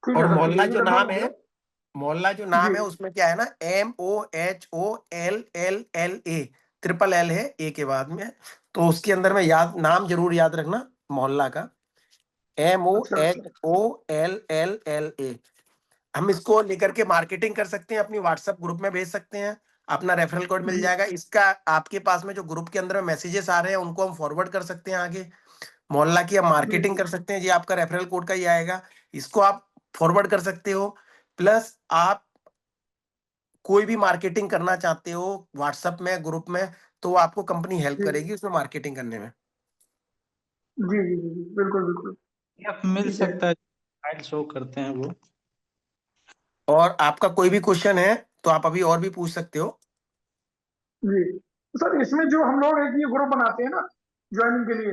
ठीक और है सर, ठीक मोहल्ला है, ये जो कंफर्म नाम हो है, गया। मोहल्ला जो जी नाम है उसमें क्या है ना, MOHOLLLA, ट्रिपल एल है ए के बाद में। तो उसके अंदर में याद नाम जरूर याद रखना मोहल्ला का, एम ओ अच्छा एच अच्छा। O L L L A हम इसको लेकर के मार्केटिंग कर सकते हैं, अपनी व्हाट्सएप ग्रुप में भेज सकते हैं, अपना रेफरल कोड मिल जी जाएगा इसका। आपके पास में जो ग्रुप के अंदर मैसेजेस आ रहे हैं उनको हम फॉरवर्ड कर सकते हैं आगे, मोहल्ला की हम जी मार्केटिंग जी कर सकते हैं। जी आपका रेफरल कोड का ही आएगा, इसको आप फॉरवर्ड कर सकते हो। प्लस आप कोई भी मार्केटिंग करना चाहते हो व्हाट्सएप में ग्रुप में, तो वो आपको कंपनी हेल्प जी करेगी उसमें मार्केटिंग करने में। जी जी जी जी, बिल्कुल बिल्कुल। या मिल ठीक है। सकता है, फाइल शो करते हैं वो। और आपका कोई भी क्वेश्चन है तो आप अभी और भी पूछ सकते हो। जी, तो सर इसमें जो हम लोग एक ये ग्रुप बनाते हैं ना ज्वाइनिंग के लिए,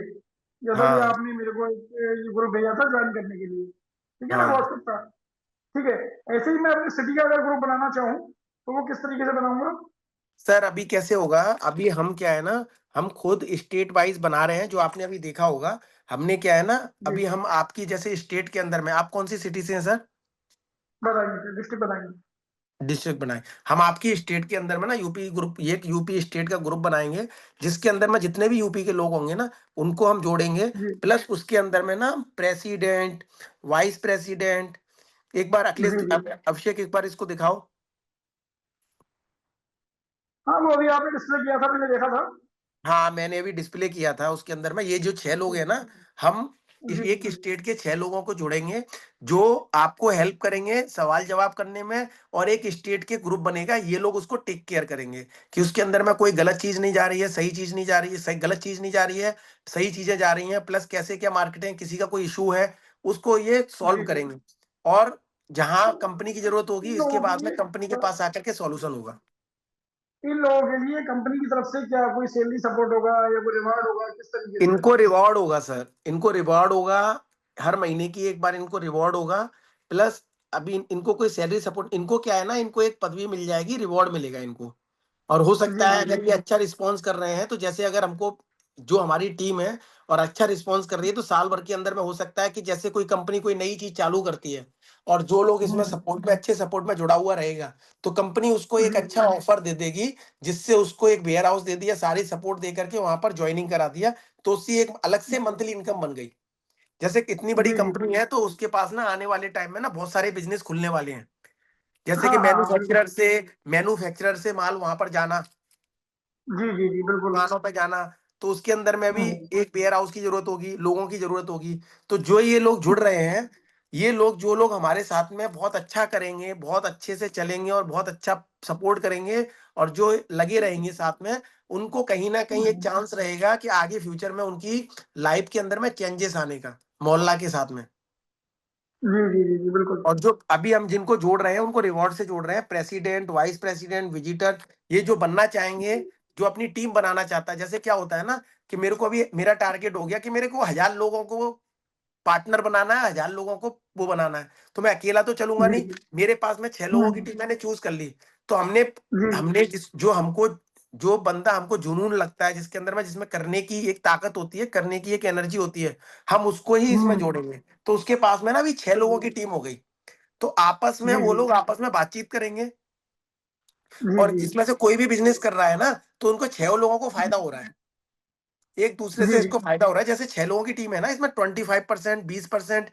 जैसा कि हाँ आपने मेरे को एक ये ग्रुप भेजा था ज्वाइन करने के लिए, ठीक है ना, हाँ व्हाट्सएप का। ठीक है। ऐसे ही मैं अपनी सिटी का अगर ग्रुप बनाना चाहूँ तो वो किस तरीके से बनाऊंगा? सर, अभी कैसे होगा, अभी हम क्या है ना, हम खुद स्टेट वाइज बना रहे हैं, जो आपने अभी देखा होगा। हमने क्या है ना, जी, अभी हम आपकी जैसे स्टेट के अंदर में, आप कौन सी सिटी से हैं सर? बताएंगे डिस्ट्रिक्ट बताएंगे। डिस्ट्रिक्ट बनाए। हम आपकी स्टेट के अंदर में ना यूपी ग्रुप, ये यूपी स्टेट का ग्रुप बनाएंगे, जिसके अंदर में जितने भी यूपी के लोग होंगे ना उनको हम जोड़ेंगे। जी प्लस उसके अंदर में ना प्रेसिडेंट, वाइस प्रेसिडेंट, एक बार अखिलेश, जी जी। अभिषेक एक बार इसको दिखाओ। हाँ, वो अभी आपने डिस्प्ले किया था, मैंने देखा था। हाँ मैंने अभी डिस्प्ले किया था, उसके अंदर में ये जो 6 लोग हैं ना, हम जी एक स्टेट के 6 लोगों को जोड़ेंगे, जो आपको हेल्प करेंगे सवाल जवाब करने में। और एक स्टेट के ग्रुप बनेगा, ये लोग उसको टेक केयर करेंगे कि उसके अंदर में कोई गलत चीज नहीं जा रही है, सही चीज नहीं जा रही है, सही गलत चीज नहीं जा रही है, सही चीजें जा रही हैं। प्लस कैसे क्या मार्केटिंग, किसी का कोई इशू है उसको ये सॉल्व जी जी। करेंगे। और जहां कंपनी की जरूरत होगी इन इसके लोगों बाद के में लिए कंपनी के पास आकर के सॉल्यूशन होगा। इन लोगों के लिए कंपनी की तरफ से क्या कोई सैलरी सपोर्ट होगा या कोई रिवार्ड होगा, किस तरीके से? इनको रिवॉर्ड होगा सर, इनको रिवॉर्ड होगा, हर महीने की एक बार इनको रिवॉर्ड होगा। प्लस अभी इनको कोई सैलरी सपोर्ट, इनको क्या है ना, इनको एक पदवी मिल जाएगी, रिवॉर्ड मिलेगा इनको। और हो जी सकता है जी जी। अगर ये अच्छा रिस्पॉन्स कर रहे हैं, तो जैसे अगर हमको, जो हमारी टीम है और अच्छा रिस्पॉन्स कर रही है, तो साल भर के अंदर में हो सकता है कि जैसे कोई कंपनी कोई नई चीज चालू करती है और जो लोग इसमें हम्म, सपोर्ट में, अच्छे सपोर्ट में जुड़ा हुआ रहेगा, तो कंपनी उसको एक जी अच्छा ऑफर दे देगी, जिससे उसको एक वेयर हाउस दे दिया, सारी सपोर्ट दे करके वहां पर ज्वाइनिंग करा दिया, तो उसकी एक अलग से मंथली इनकम बन गई। जैसे कितनी बड़ी जी जी कंपनी है तो उसके पास ना आने वाले टाइम में ना बहुत सारे बिजनेस खुलने वाले हैं, जैसे हाँ कि हाँ बिल्कुल। मैन्युफैक्चरर से माल वहां पर जाना, जी जी जी बिल्कुल। दुकानों पे जाना। तो उसके अंदर में भी हम्म, एक वेयर हाउस की जरूरत होगी, लोगों की जरूरत होगी। तो जो ये लोग जुड़ रहे हैं, ये लोग जो लोग हमारे साथ में बहुत अच्छा करेंगे, बहुत अच्छे से चलेंगे और बहुत अच्छा सपोर्ट करेंगे, और जो लगे रहेंगे साथ में, उनको कहीं ना कहीं एक चांस रहेगा कि आगे फ्यूचर में उनकी लाइफ के अंदर में चेंजेस आने का, मोहल्ला के साथ में। जी जी जी जी बिल्कुल। और जो अभी हम जिनको जोड़ रहे हैं उनको रिवॉर्ड से जोड़ रहे हैं, प्रेसिडेंट, वाइस प्रेसिडेंट, विजिटर, ये जो बनना चाहेंगे, जो अपनी टीम बनाना चाहता है। जैसे क्या होता है ना, कि मेरे को अभी मेरा टारगेट हो गया कि मेरे को 1000 लोगों को पार्टनर बनाना है, 1000 लोगों को वो बनाना है, तो मैं अकेला तो चलूंगा जी नहीं। जी मेरे पास में 6 लोगों की हम्म, टीम मैंने चूज कर ली। तो हमने जी हमने जिस जो हमको जो बंदा हमको जुनून लगता है, जिसके अंदर में, जिसमें करने की एक ताकत होती है, करने की एक एनर्जी होती है, हम उसको ही इसमें हम्म, जोड़ेंगे। तो उसके पास में ना अभी 6 लोगों की टीम हो गई। तो आपस में जी वो जी लोग आपस में बातचीत करेंगे, जी और जी इसमें से कोई भी बिजनेस कर रहा है ना, तो उनको 6 लोगों को फायदा हो रहा है, एक दूसरे जी से जी इसको फायदा हो रहा है। जैसे 6 लोगों की टीम है ना, इसमें 25%, 20%,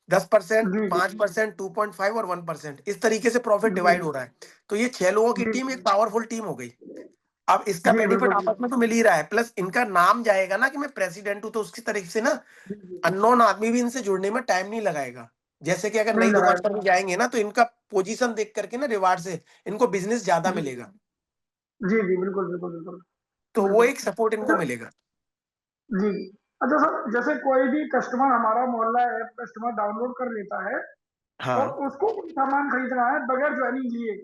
10%, जी 5%, 2.5 और 1%, इस तरीके से प्रॉफिट जी डिवाइड हो रहा है। तो ये 6 लोगों की जी टीम एक पावरफुल टीम हो गई। अब इसका जी बेनिफिट बिल्कुल आपस में तो मिल ही रहा है, प्लस इनका नाम जाएगा ना कि मैं प्रेसिडेंट हूं, तो उसकी तरफ से ना जी जी अननोन आदमी भी इनसे जुड़ने में टाइम नहीं लगाएगा। जैसे कि अगर नहीं नई दुकान पर लगाया। भी जाएंगे ना, तो इनका पोजीशन देख करके ना, रिवार्ड से इनको बिजनेस ज्यादा जी मिलेगा। जी जी बिल्कुल बिल्कुल बिल्कुल तो वो बिल्कुल। एक सपोर्ट इनको अच्छा मिलेगा। जी। अच्छा सर, जैसे कोई भी कस्टमर हमारा मोहल्ला ऐप कस्टमर डाउनलोड कर लेता है और हाँ, उसको कोई सामान खरीदना है बगैर ज्वाइनिंग लिए,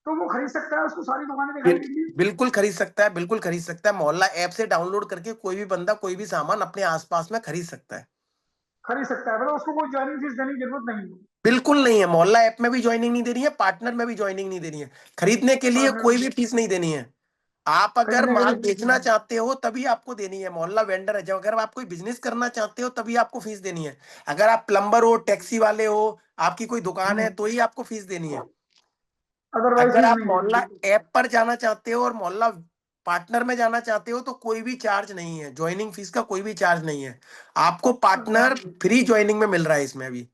तो वो खरीद सकता है? उसको सारी दुकानें दिखाई बिल, देंगी? बिल्कुल खरीद सकता है, बिल्कुल खरीद सकता है। मोहल्ला ऐप से डाउनलोड करके कोई भी बंदा कोई भी सामान अपने आसपास में खरीद सकता है। खरीद सकता है, मतलब उसको कोई ज्वाइनिंग फीस देने की जरूरत नहीं है? बिल्कुल नहीं है, मोहल्ला ऐप में भी ज्वाइनिंग नहीं देनी है, पार्टनर में भी ज्वाइनिंग नहीं देनी है। खरीदने के लिए पार्टनर कोई भी फीस नहीं देनी है। आप अगर खरीदने के माल लिए फीस बेचना नहीं है? चाहते हो तभी आपको देनी है, मोहल्ला वेंडर है। जब अगर आप कोई बिजनेस करना चाहते हो तभी आपको फीस देनी है। अगर आप प्लम्बर हो, टैक्सी वाले हो, आपकी कोई दुकान है, तो ही आपको फीस देनी है। अदरवाइज अगर फीस आप नहीं मोहल्ला देनी? ऐप पर जाना चाहते हो और मोहल्ला पार्टनर में जाना चाहते हो, तो कोई भी चार्ज नहीं है, ज्वाइनिंग फीस का कोई भी चार्ज नहीं है। आपको पार्टनर फ्री ज्वाइनिंग में मिल रहा है इसमें अभी। जी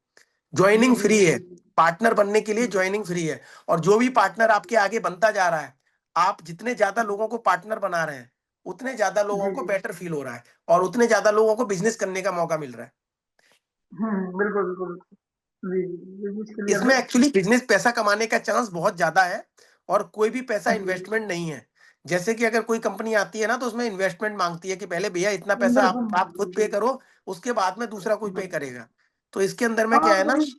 ज्वाइनिंग जी फ्री जी है, जी पार्टनर बनने के लिए जी ज्वाइनिंग फ्री है। और जो भी पार्टनर आपके आगे बनता जा रहा है, आप जितने ज्यादा लोगों को पार्टनर बना रहे हैं, उतने ज्यादा लोगों जी को जी बेटर फील हो रहा है, और उतने ज्यादा लोगों को बिजनेस करने का मौका मिल रहा है। बिल्कुल बिल्कुल बिल्कुल। जी जी ये चीज क्लियर इसमें है। एक्चुअली बिजनेस पैसा कमाने का चांस बहुत ज्यादा है, और कोई भी पैसा जी इन्वेस्टमेंट नहीं है। जैसे कि अगर कोई कंपनी आती है ना, तो उसमें इन्वेस्टमेंट मांगती है कि पहले भैया इतना पैसा आप खुद पे इन्वेस्टमेंट। करो, उसके बाद में दूसरा कोई पे करेगा। तो इसके अंदर में हाँ क्या है ना, कभी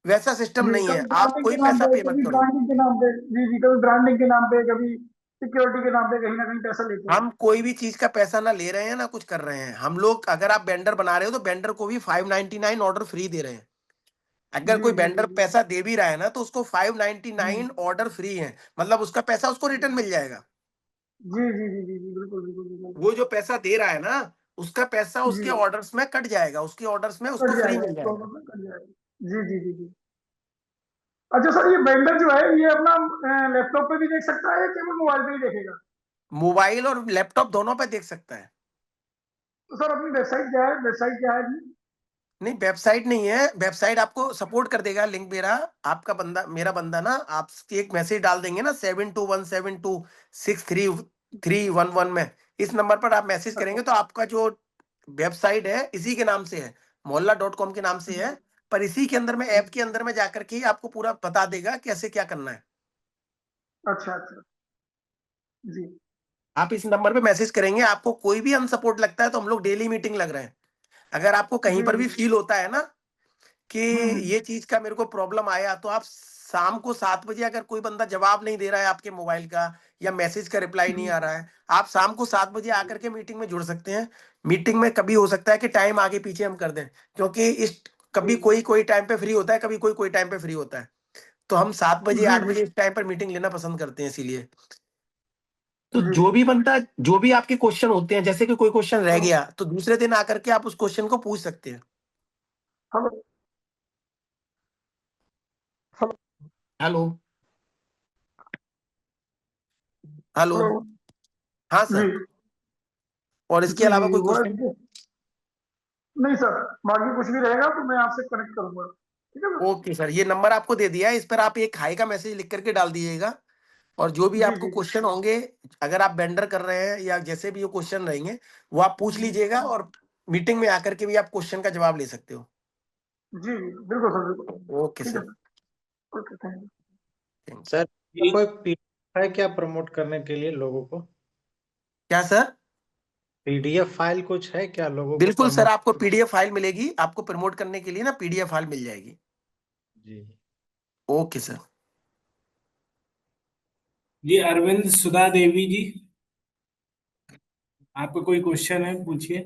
वैसा सिस्टम जी, नहीं है, कभी आप ब्रांडिंग कोई के नाम पैसा पे, पे मत कभी करो। ब्रांडिंग के नाम पे, जी जी, कभी ब्रांडिंग के नाम पे, कभी सिक्योरिटी के नाम पे कहीं ना कहीं पैसा लेते हैं। हम कोई भी चीज का पैसा ना ले रहे हैं ना कुछ कर रहे हैं। हम लोग, अगर आप वेंडर बना रहे हो, तो वेंडर को भी 599 ऑर्डर फ्री दे रहे हैं। अगर जी कोई जी जी वेंडर जी पैसा दे भी रहा है ना, तो उसको 599 हम्म, ऑर्डर फ्री है, मतलब उसका पैसा उसको रिटर्न मिल जाएगा। जी जी जी जी जी बिल्कुल बिल्कुल बिल्कुल। वो जो पैसा दे रहा है ना, उसका पैसा जी उसके ऑर्डर्स में कट जाएगा, उसके ऑर्डर्स में कट उसको फ्री जाएगा, मिल इसको जाएगा। कट जाएगा। जी जी जी जी। अच्छा सर, ये वेंडर जो है ये अपना लैपटॉप पे भी देख सकता है या केवल मोबाइल पे ही देखेगा? मोबाइल और लैपटॉप दोनों पे देख सकता है। तो सर अपनी वेबसाइट क्या है, वेबसाइट क्या है अपनी? नहीं, वेबसाइट नहीं है, वेबसाइट आपको सपोर्ट कर देगा लिंक मेरा। आपका बंदा, मेरा बंदा ना, आप एक मैसेज डाल देंगे ना, 7217263311 में, इस नंबर पर आप मैसेज अच्छा करेंगे, तो आपका जो वेबसाइट है इसी के नाम से है, molla.com के नाम से है। पर इसी के अंदर में, ऐप के अंदर में जाकर के ही आपको पूरा बता देगा कैसे क्या करना है। अच्छा अच्छा। जी आप इस नंबर पे मैसेज करेंगे, आपको कोई भी अनसपोर्ट लगता है, तो हम लोग डेली मीटिंग लग रहे हैं। अगर आपको कहीं जी पर भी जी फील होता है ना कि हम्म, ये चीज का मेरे को प्रॉब्लम आया, तो आप शाम को 7 बजे, अगर कोई बंदा जवाब नहीं दे रहा है आपके मोबाइल का, या मैसेज का रिप्लाई नहीं जी आ रहा है, आप शाम को 7 बजे आकर के मीटिंग में जुड़ सकते हैं। मीटिंग में कभी हो सकता है कि टाइम आगे पीछे हम कर दें, क्योंकि इस जी कभी कोई कोई टाइम पे फ्री होता है, कभी कोई कोई टाइम पे फ्री होता है। तो हम 7 बजे, जी 8 बजे इस टाइम पर मीटिंग लेना पसंद करते हैं, इसीलिए। तो जी जो भी बंदा, जो भी आपके क्वेश्चन होते हैं, जैसे कि कोई क्वेश्चन रह गया, तो दूसरे दिन आकर के आप उस क्वेश्चन को पूछ सकते हैं। Hello hello hello. Hello. Hello. हाँ जी सर। और इसके जी अलावा जी कोई वो क्वेश्चन? नहीं सर, बाकी कुछ भी रहेगा तो मैं आपसे कनेक्ट करूंगा, ठीक है सर? ओके सर, ये नंबर आपको दे दिया है, इस पर आप एक हाई का मैसेज लिख करके डाल दीजिएगा। और जो भी जी आपको जी क्वेश्चन होंगे, अगर आप वेंडर कर रहे हैं या जैसे भी ये क्वेश्चन रहेंगे, वो आप पूछ लीजिएगा, और मीटिंग में आकर के भी आप क्वेश्चन का जवाब ले सकते हो। जी, बिल्कुल सर, बिल्कुल। ओके ठीक है sir, sir, okay, thank you. Thank you. Sir जी कोई पीडीएफ है क्या प्रमोट करने के लिए लोगों को? क्या सर? पीडीएफ फाइल कुछ है क्या लोगों को बिल्कुल सर, प्रमोट? आपको पीडीएफ फाइल मिलेगी, आपको प्रमोट करने के लिए ना पीडीएफ फाइल मिल जाएगी। जी ओके सर। जी, अरविंद सुधा देवी जी, आपका कोई क्वेश्चन है, पूछिए।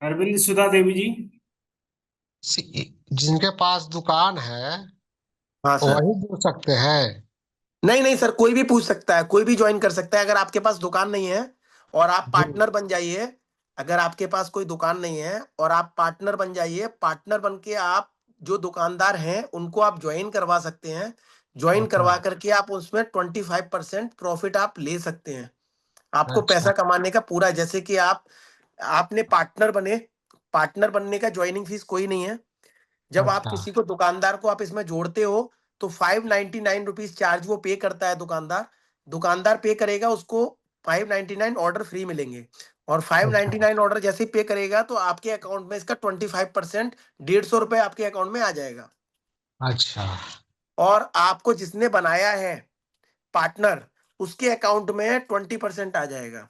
अरविंद सुधा देवी जी। जिनके पास दुकान है हाँ सर। वही जुड़ सकते हैं। नहीं नहीं सर, कोई भी पूछ सकता है, कोई भी ज्वाइन कर सकता है। अगर आपके पास दुकान नहीं है और आप जी। पार्टनर बन जाइए, अगर आपके पास कोई दुकान नहीं है और आप पार्टनर बन जाइए, पार्टनर बन के आप जो दुकानदार हैं उनको आप ज्वाइन करवा सकते हैं। ज्वाइन अच्छा करवा करके आप उसमें 25% प्रॉफिट आप ले सकते हैं। आपको अच्छा पैसा कमाने का पूरा, जैसे कि आपने पार्टनर बने, पार्टनर बनने का ज्वाइनिंग फीस कोई नहीं है। जब आप अच्छा किसी को, दुकानदार को आप इसमें जोड़ते हो, तो 599 रुपीज चार्ज वो पे करता है दुकानदार। दुकानदार पे करेगा, उसको 599 ऑर्डर फ्री मिलेंगे। और अच्छा 599 ऑर्डर जैसे ही पे करेगा तो आपके अकाउंट में इसका 25%, 150 रुपए आपके अकाउंट में आ जाएगा। अच्छा और आपको जिसने बनाया है पार्टनर, उसके अकाउंट में 20% आ जाएगा।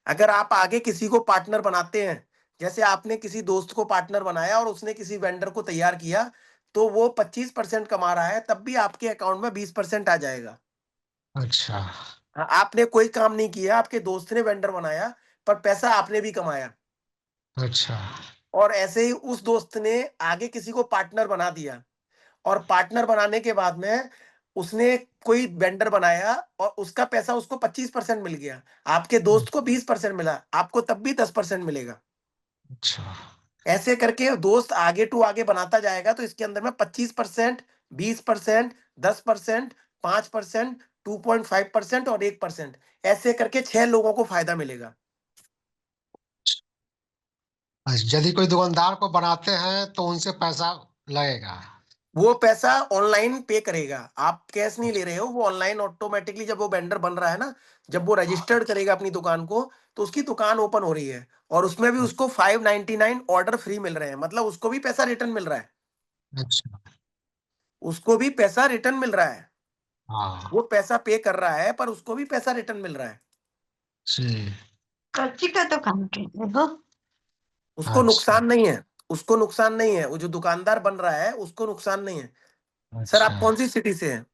अगर आप आगे किसी को पार्टनर बनाते हैं, जैसे आपने किसी दोस्त को पार्टनर बनाया और उसने किसी वेंडर को तैयार किया, तो वो 25% कमा रहा है, तब भी आपके अकाउंट में 20% आ जाएगा। अच्छा हाँ, आपने कोई काम नहीं किया, आपके दोस्त ने वेंडर बनाया, पर पैसा आपने भी कमाया। अच्छा और ऐसे ही उस दोस्त ने आगे किसी को पार्टनर बना दिया, और पार्टनर बनाने के बाद में उसने कोई वेंडर बनाया और उसका पैसा उसको 25% मिल गया, आपके दोस्त को 20% मिला, आपको तब भी 10% मिलेगा। अच्छा ऐसे करके दोस्त आगे टू आगे बनाता जाएगा, तो इसके अंदर में 25%, 20%, 10%, 5%, 2.5% और 1%, ऐसे करके 6 लोगों को फायदा मिलेगा। अच्छा, यदि कोई दुकानदार को बनाते हैं तो उनसे पैसा लगेगा। वो पैसा ऑनलाइन पे करेगा, आप कैश नहीं ले रहे हो, वो ऑनलाइन ऑटोमेटिकली, जब वो वेंडर बन रहा है ना, जब वो रजिस्टर्ड करेगा अपनी दुकान को, तो उसकी दुकान ओपन हो रही है, और उसमें भी उसको 599 ऑर्डर फ्री मिल रहे हैं, मतलब उसको भी पैसा रिटर्न मिल रहा है। अच्छा उसको भी पैसा रिटर्न मिल रहा है। हाँ वो पैसा पे कर रहा है, पर उसको भी पैसा रिटर्न मिल रहा है। जी कच्ची का तो काम के देखो। उसको अच्छा नुकसान नहीं है, उसको नुकसान नहीं है, वो जो दुकानदार बन रहा है उसको नुकसान नहीं है। सर, अच्छा आप कौन सी सिटी से हैं?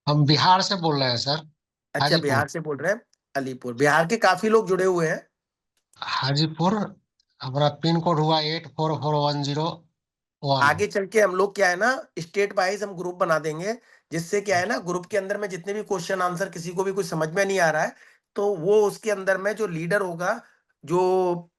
हम बिहार से बोल रहे हैं सर। अच्छा, हाजीपुर। बिहार से बोल रहे हैं। अलीपुर, बिहार के काफी लोग जुड़े हुए हैं। हाजीपुर। हमारा पिन कोड हुआ 844101। आगे चल के हम लोग क्या है ना, स्टेट वाइज हम ग्रुप बना देंगे, जिससे क्या है ना, ग्रुप के अंदर में जितने भी क्वेश्चन आंसर किसी को भी कुछ समझ में नहीं आ रहा है, तो वो उसके अंदर में जो लीडर होगा, जो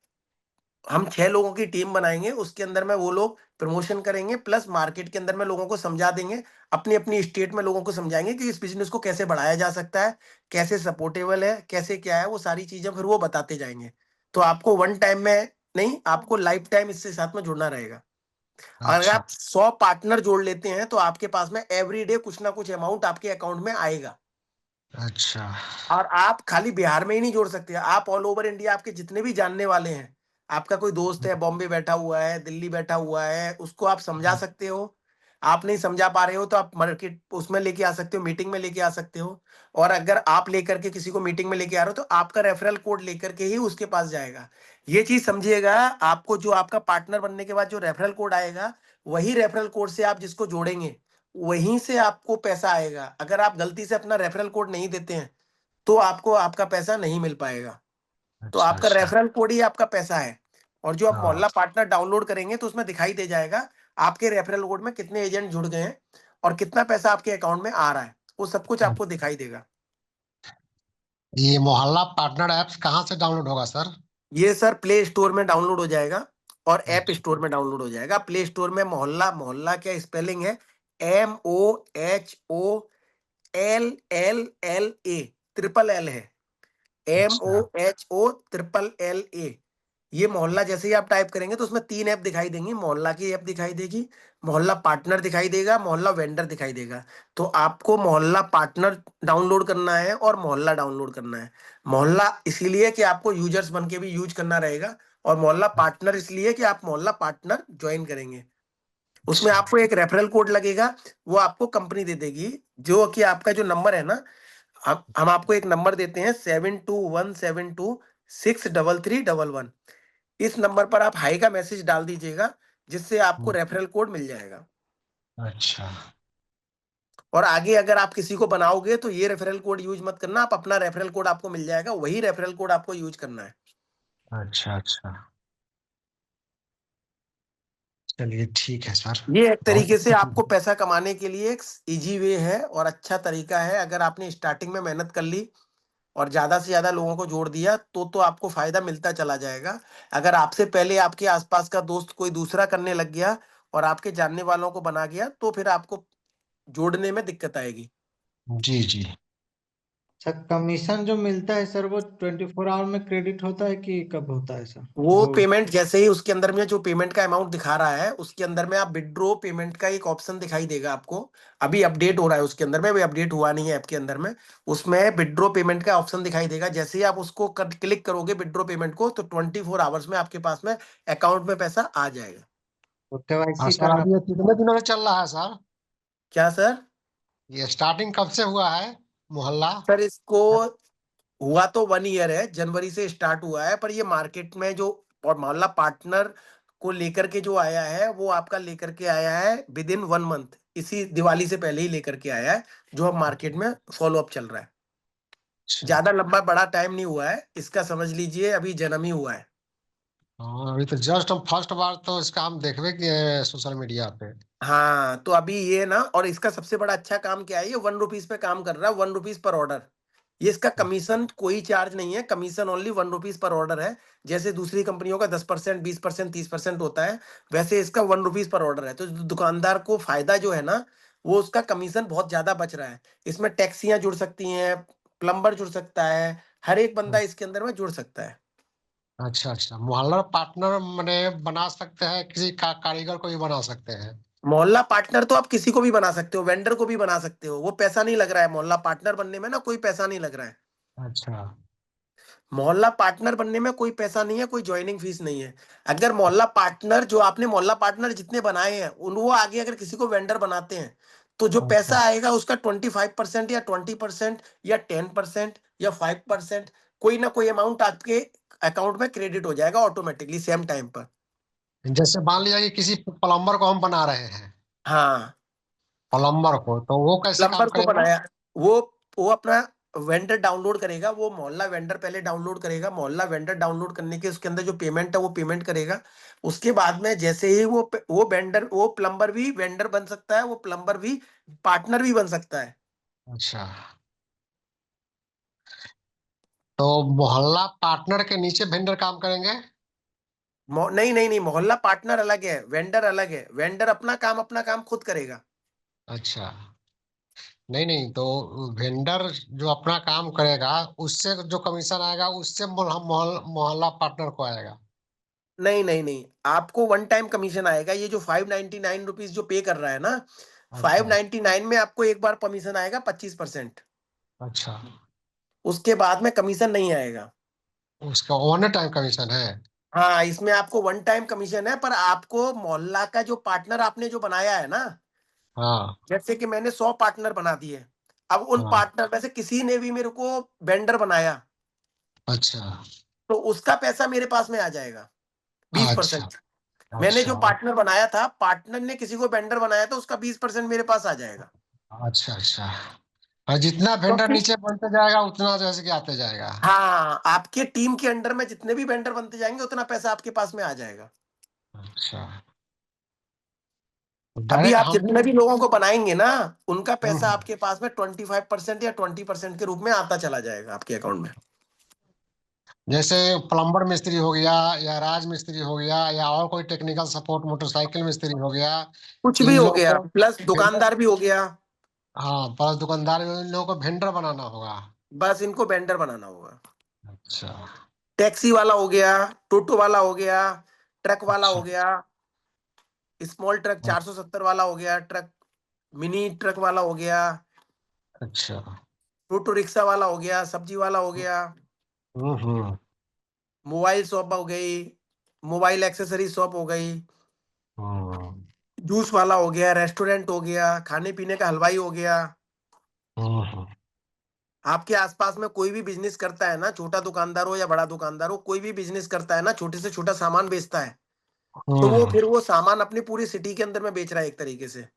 हम 6 लोगों की टीम बनाएंगे, उसके अंदर में वो लोग प्रमोशन करेंगे, प्लस मार्केट के अंदर में लोगों को समझा देंगे, अपनी अपनी स्टेट में लोगों को समझाएंगे कि इस बिजनेस को कैसे बढ़ाया जा सकता है, कैसे सपोर्टेबल है, कैसे क्या है, वो सारी चीजें फिर वो बताते जाएंगे। तो आपको वन टाइम में नहीं, आपको लाइफ टाइम इससे साथ में जुड़ना रहेगा। और अगर अच्छा आप 100 पार्टनर जोड़ लेते हैं, तो आपके पास में एवरी डे कुछ ना कुछ अमाउंट आपके अकाउंट में आएगा। अच्छा और आप खाली बिहार में ही नहीं जोड़ सकते, आप ऑल ओवर इंडिया, आपके जितने भी जानने वाले हैं, आपका कोई दोस्त है बॉम्बे बैठा हुआ है, दिल्ली बैठा हुआ है, उसको आप समझा सकते हो। आप नहीं समझा पा रहे हो तो आप मार्केट उसमें लेके आ सकते हो, मीटिंग में लेके आ सकते हो। और अगर आप लेकर के किसी को मीटिंग में लेके आ रहे हो, तो आपका रेफरल कोड लेकर के ही उसके पास जाएगा। ये चीज समझिएगा, आपको जो आपका पार्टनर बनने के बाद जो रेफरल कोड आएगा, वही रेफरल कोड से आप जिसको जोड़ेंगे, वहीं से आपको पैसा आएगा। अगर आप गलती से अपना रेफरल कोड नहीं देते हैं, तो आपको आपका पैसा नहीं मिल पाएगा। तो अच्छा आपका अच्छा रेफरल कोड ही आपका पैसा है। और जो आप हाँ मोहल्ला पार्टनर डाउनलोड करेंगे, तो उसमें दिखाई दे जाएगा आपके रेफरल कोड में कितने एजेंट जुड़ गए हैं और कितना पैसा आपके अकाउंट में आ रहा है, वो सब कुछ आपको दिखाई देगा। ये मोहल्ला पार्टनर ऐप्स कहाँ से डाउनलोड होगा सर? ये सर प्ले स्टोर में डाउनलोड हो जाएगा और ऐप अच्छा स्टोर में डाउनलोड हो जाएगा। प्ले स्टोर में मोहल्ला, मोहल्ला क्या स्पेलिंग है, MOHOLLA, ट्रिपल एल है, अच्छा MOHOLLA। ये मोहल्ला जैसे ही आप टाइप करेंगे तो उसमें 3 ऐप दिखाई देंगी। मोहल्ला की ऐप दिखाई देगी, मोहल्ला पार्टनर दिखाई देगा, मोहल्ला वेंडर दिखाई देगा। तो आपको मोहल्ला पार्टनर डाउनलोड करना है और मोहल्ला डाउनलोड करना है। मोहल्ला इसीलिए कि आपको यूजर्स बन के भी यूज करना रहेगा, और मोहल्ला पार्टनर इसलिए कि आप मोहल्ला पार्टनर ज्वाइन करेंगे। उसमें अच्छा। आपको एक रेफरल कोड लगेगा, वो आपको कंपनी दे देगी। जो कि आपका जो नंबर है ना, हम आपको एक नंबर देते हैं, 7217263311। इस नंबर पर आप हाई का मैसेज डाल दीजिएगा, जिससे आपको रेफरल कोड मिल जाएगा। अच्छा। और आगे अगर आप किसी को बनाओगे तो ये रेफरल कोड यूज मत करना, आप अपना रेफरल कोड आपको मिल जाएगा, वही रेफरल कोड आपको यूज करना है। अच्छा। अच्छा, चलिए ठीक है सर। ये एक बहुत तरीके से अच्छा आपको चीज़ पैसा कमाने के लिए एक इजी वे है और अच्छा तरीका है। अगर आपने स्टार्टिंग में मेहनत कर ली और ज्यादा से ज्यादा लोगों को जोड़ दिया तो आपको फायदा मिलता चला जाएगा। अगर आपसे पहले आपके आसपास का दोस्त कोई दूसरा करने लग गया और आपके जानने वालों को बना गया, तो फिर आपको जोड़ने में दिक्कत आएगी। है। जी जी। अच्छा, कमीशन जो मिलता है सर वो 24 आवर में क्रेडिट होता है कि कब होता है सर? वो वो पेमेंट जैसे ही उसके अंदर में जो पेमेंट का अमाउंट दिखा रहा है, उसके अंदर में आप विड्रॉ पेमेंट का एक ऑप्शन दिखाई देगा आपको। अभी अपडेट हो रहा है उसके अंदर में, अभी अपडेट हुआ नहीं है ऐप के अंदर में। उसमें विड्रॉ पेमेंट का ऑप्शन दिखाई देगा। जैसे ही आप उसको क्लिक करोगे विड्रॉ पेमेंट को, तो 24 आवर्स में आपके पास में अकाउंट में पैसा आ जाएगा। और केवाईसी सर करना अभी ये कितने दिनों से चल रहा है सर? क्या सर? ये स्टार्टिंग कब से हुआ है मोहल्ला? सर इसको हुआ तो 1 ईयर है, जनवरी से स्टार्ट हुआ है, पर ये मार्केट में जो और मोहल्ला पार्टनर को लेकर के जो आया है, वो आपका लेकर के आया है विद इन 1 मंथ। इसी दिवाली से पहले ही लेकर के आया है, जो अब मार्केट में फॉलो अप चल रहा है। अच्छा। ज्यादा लंबा बड़ा टाइम नहीं हुआ है इसका, समझ लीजिए अभी जन्म ही हुआ है। हाँ, अभी तो जस्ट हम फर्स्ट बार तो इसका हम देखबे किए हैं सोशल मीडिया पे। हाँ, तो अभी ये ना, और इसका सबसे बड़ा अच्छा काम क्या है, ये 1 रुपीज पे काम कर रहा है, 1 रुपीज पर ऑर्डर। ये इसका कमीशन कोई चार्ज नहीं है, commission only 1 rupees per order है। जैसे दूसरी कंपनियों का 10%, 20%, 30% होता है, वैसे इसका 1 रुपीज पर ऑर्डर है। तो दुकानदार को फायदा जो है ना, वो उसका कमीशन बहुत ज्यादा बच रहा है। इसमें टैक्सियां जुड़ सकती हैं, प्लम्बर जुड़ सकता है, हर एक बंदा इसके अंदर में जुड़ सकता है। अच्छा अच्छा, मोहल्ला पार्टनर मैंने बना सकते हैं, किसी का कारीगर को भी बना सकते हैं? मोहल्ला पार्टनर तो आप किसी को भी बना सकते हो, वेंडर को भी बना सकते हो, वो पैसा नहीं लग रहा है। मोहल्ला पार्टनर बनने में ना कोई पैसा नहीं लग रहा है। अच्छा। मोहल्ला पार्टनर बनने में कोई पैसा नहीं है, कोई ज्वाइनिंग फीस नहीं है। अगर मोहल्ला पार्टनर जो आपने मोहल्ला पार्टनर जितने बनाए हैं उन वो आगे अगर किसी को वेंडर बनाते हैं, तो जो पैसा अच्छा आएगा उसका 25% या 20% या 10% या 5%, कोई ना कोई अमाउंट आपके अकाउंट में क्रेडिट हो जाएगा ऑटोमेटिकली सेम टाइम पर। जैसे मान लिया कि किसी प्लम्बर को हम बना रहे हैं, हाँ, प्लम्बर को, तो वो कैसे काम प्लम्बर को करेगा? बनाया, वो वो अपना वेंडर डाउनलोड करेगा। वो मोहल्ला वेंडर पहले डाउनलोड करेगा, मोहल्ला वेंडर डाउनलोड करने के उसके अंदर जो पेमेंट है वो पेमेंट करेगा। उसके बाद में जैसे ही वो वेंडर, वो प्लम्बर भी वेंडर बन सकता है, वो प्लम्बर भी पार्टनर भी बन सकता है। अच्छा, तो मोहल्ला पार्टनर के नीचे वेंडर काम करेंगे? नहीं नहीं नहीं, मोहल्ला पार्टनर अलग है, वेंडर अलग है। वेंडर अपना काम खुद करेगा। अच्छा। नहीं नहीं, तो वेंडर जो अपना काम करेगा, उससे जो कमीशन आएगा उससे मोहल्ला पार्टनर को आएगा? नहीं नहीं नहीं, आपको वन टाइम कमीशन आएगा। ये जो 599 रुपीज जो पे कर रहा है ना, फाइव अच्छा नाइनटी नाइन में आपको एक बार कमीशन आएगा 25%। अच्छा। उसके बाद में कमीशन नहीं आएगा। उसका वन टाइम कमीशन है? हाँ, इसमें आपको वन टाइम कमीशन है, पर आपको मोहल्ला का जो पार्टनर आपने जो बनाया है ना, हाँ जैसे कि मैंने 100 पार्टनर बना दिए, अब उन हाँ। पार्टनर में से किसी ने भी मेरे को वेंडर बनाया, अच्छा तो उसका पैसा मेरे पास में आ जाएगा बीस अच्छा। परसेंट मैंने जो अच्छा पार्टनर बनाया था, पार्टनर ने किसी को वेंडर बनाया था, उसका 20% मेरे पास आ जाएगा। अच्छा। अच्छा, और जितना वेंडर क्योंकि नीचे बनते जाएगा उतना जैसे कि आते जाएगा? हाँ, आपके टीम के अंडर में जितने भी वेंडर बनते जाएंगे उतना पैसा आपके पास में आ जाएगा। अच्छा, अभी डायरेक्ट आप हम जितने भी लोगों को बनाएंगे ना, उनका पैसा हम्म। आपके पास में 25% या 20% के रूप में आता चला जाएगा आपके अकाउंट में। जैसे प्लम्बर मिस्त्री हो गया, या राज मिस्त्री हो गया, या और कोई टेक्निकल सपोर्ट मोटरसाइकिल मिस्त्री हो गया, कुछ भी इन हो लोगों गया, को प्लस वेंडर, दुकानदार भी हो गया। हाँ बस दुकानदार में इन लोगों को वेंडर बनाना होगा? बस इनको वेंडर बनाना होगा। अच्छा। टैक्सी वाला हो गया, टोटो वाला हो गया, ट्रक वाला अच्छा हो गया, स्मॉल ट्रक 470 वाला हो गया, ट्रक मिनी ट्रक वाला हो गया, अच्छा। टोटो रिक्शा वाला हो गया, सब्जी वाला हो गया, हम्म। मोबाइल शॉप हो गई, मोबाइल एक्सेसरी शॉप हो गई, हम्म। जूस वाला हो गया, रेस्टोरेंट हो गया, खाने पीने का हलवाई हो गया। हम्म। आपके आसपास में कोई भी बिजनेस करता है ना, छोटा दुकानदार हो या बड़ा दुकानदार हो, कोई भी बिजनेस करता है ना, छोटे से छोटा सामान बेचता है, तो वो हम्म। फिर वो सामान अपनी पूरी सिटी के अंदर में बेच रहा है एक तरीके से।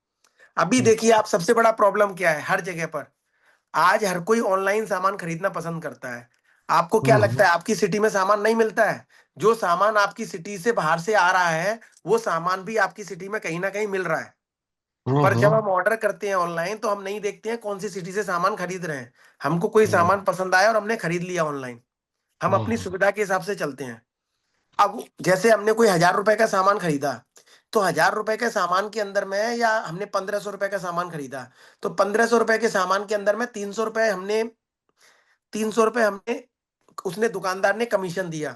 अभी देखिए आप, सबसे बड़ा प्रॉब्लम क्या है हर जगह पर, आज हर कोई ऑनलाइन सामान खरीदना पसंद करता है। आपको क्या हम्म। लगता है आपकी सिटी में सामान नहीं मिलता है? जो सामान आपकी सिटी से बाहर से आ रहा है, वो सामान भी आपकी सिटी में कहीं ना कहीं मिल रहा है। पर जब हम्म। हम ऑर्डर करते हैं ऑनलाइन, तो हम नहीं देखते हैं कौन सी सिटी से सामान खरीद रहे हैं। हमको कोई हम्म। सामान पसंद आया और हमने खरीद लिया ऑनलाइन। हम अपनी हम्म। सुविधा के हिसाब से चलते हैं। अब जैसे हमने कोई 1,000 रुपए का सामान खरीदा, तो 1,000 रुपए के सामान के अंदर में, या हमने 1,500 रुपए का सामान खरीदा, तो 1,500 रुपए के सामान के अंदर में 300 रुपए हमने उसने दुकानदार ने कमीशन दिया,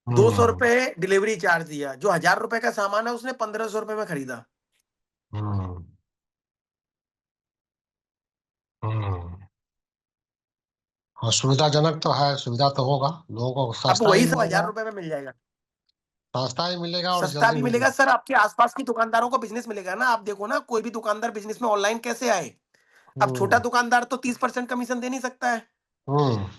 दो सौ हम्म। रुपए डिलीवरी चार्ज दिया। जो 1,000 रुपए का सामान है उसने 1,500 रुपए में खरीदा। हम्म। हम्म। और सुविधाजनक तो है, सुविधा तो होगा, लोगों को अब सस्ता ही वही सब हजार मिलेगा। रुपए में मिल जाएगा, सस्ता ही मिलेगा और सस्ता जल्दी भी मिलेगा मिलेगा। सर। आपके आसपास की दुकानदारों को बिजनेस मिलेगा ना। आप देखो ना, कोई भी दुकानदार बिजनेस में ऑनलाइन कैसे आए? अब छोटा हम्म। दुकानदार तो 30% कमीशन दे नहीं सकता है, हम्म।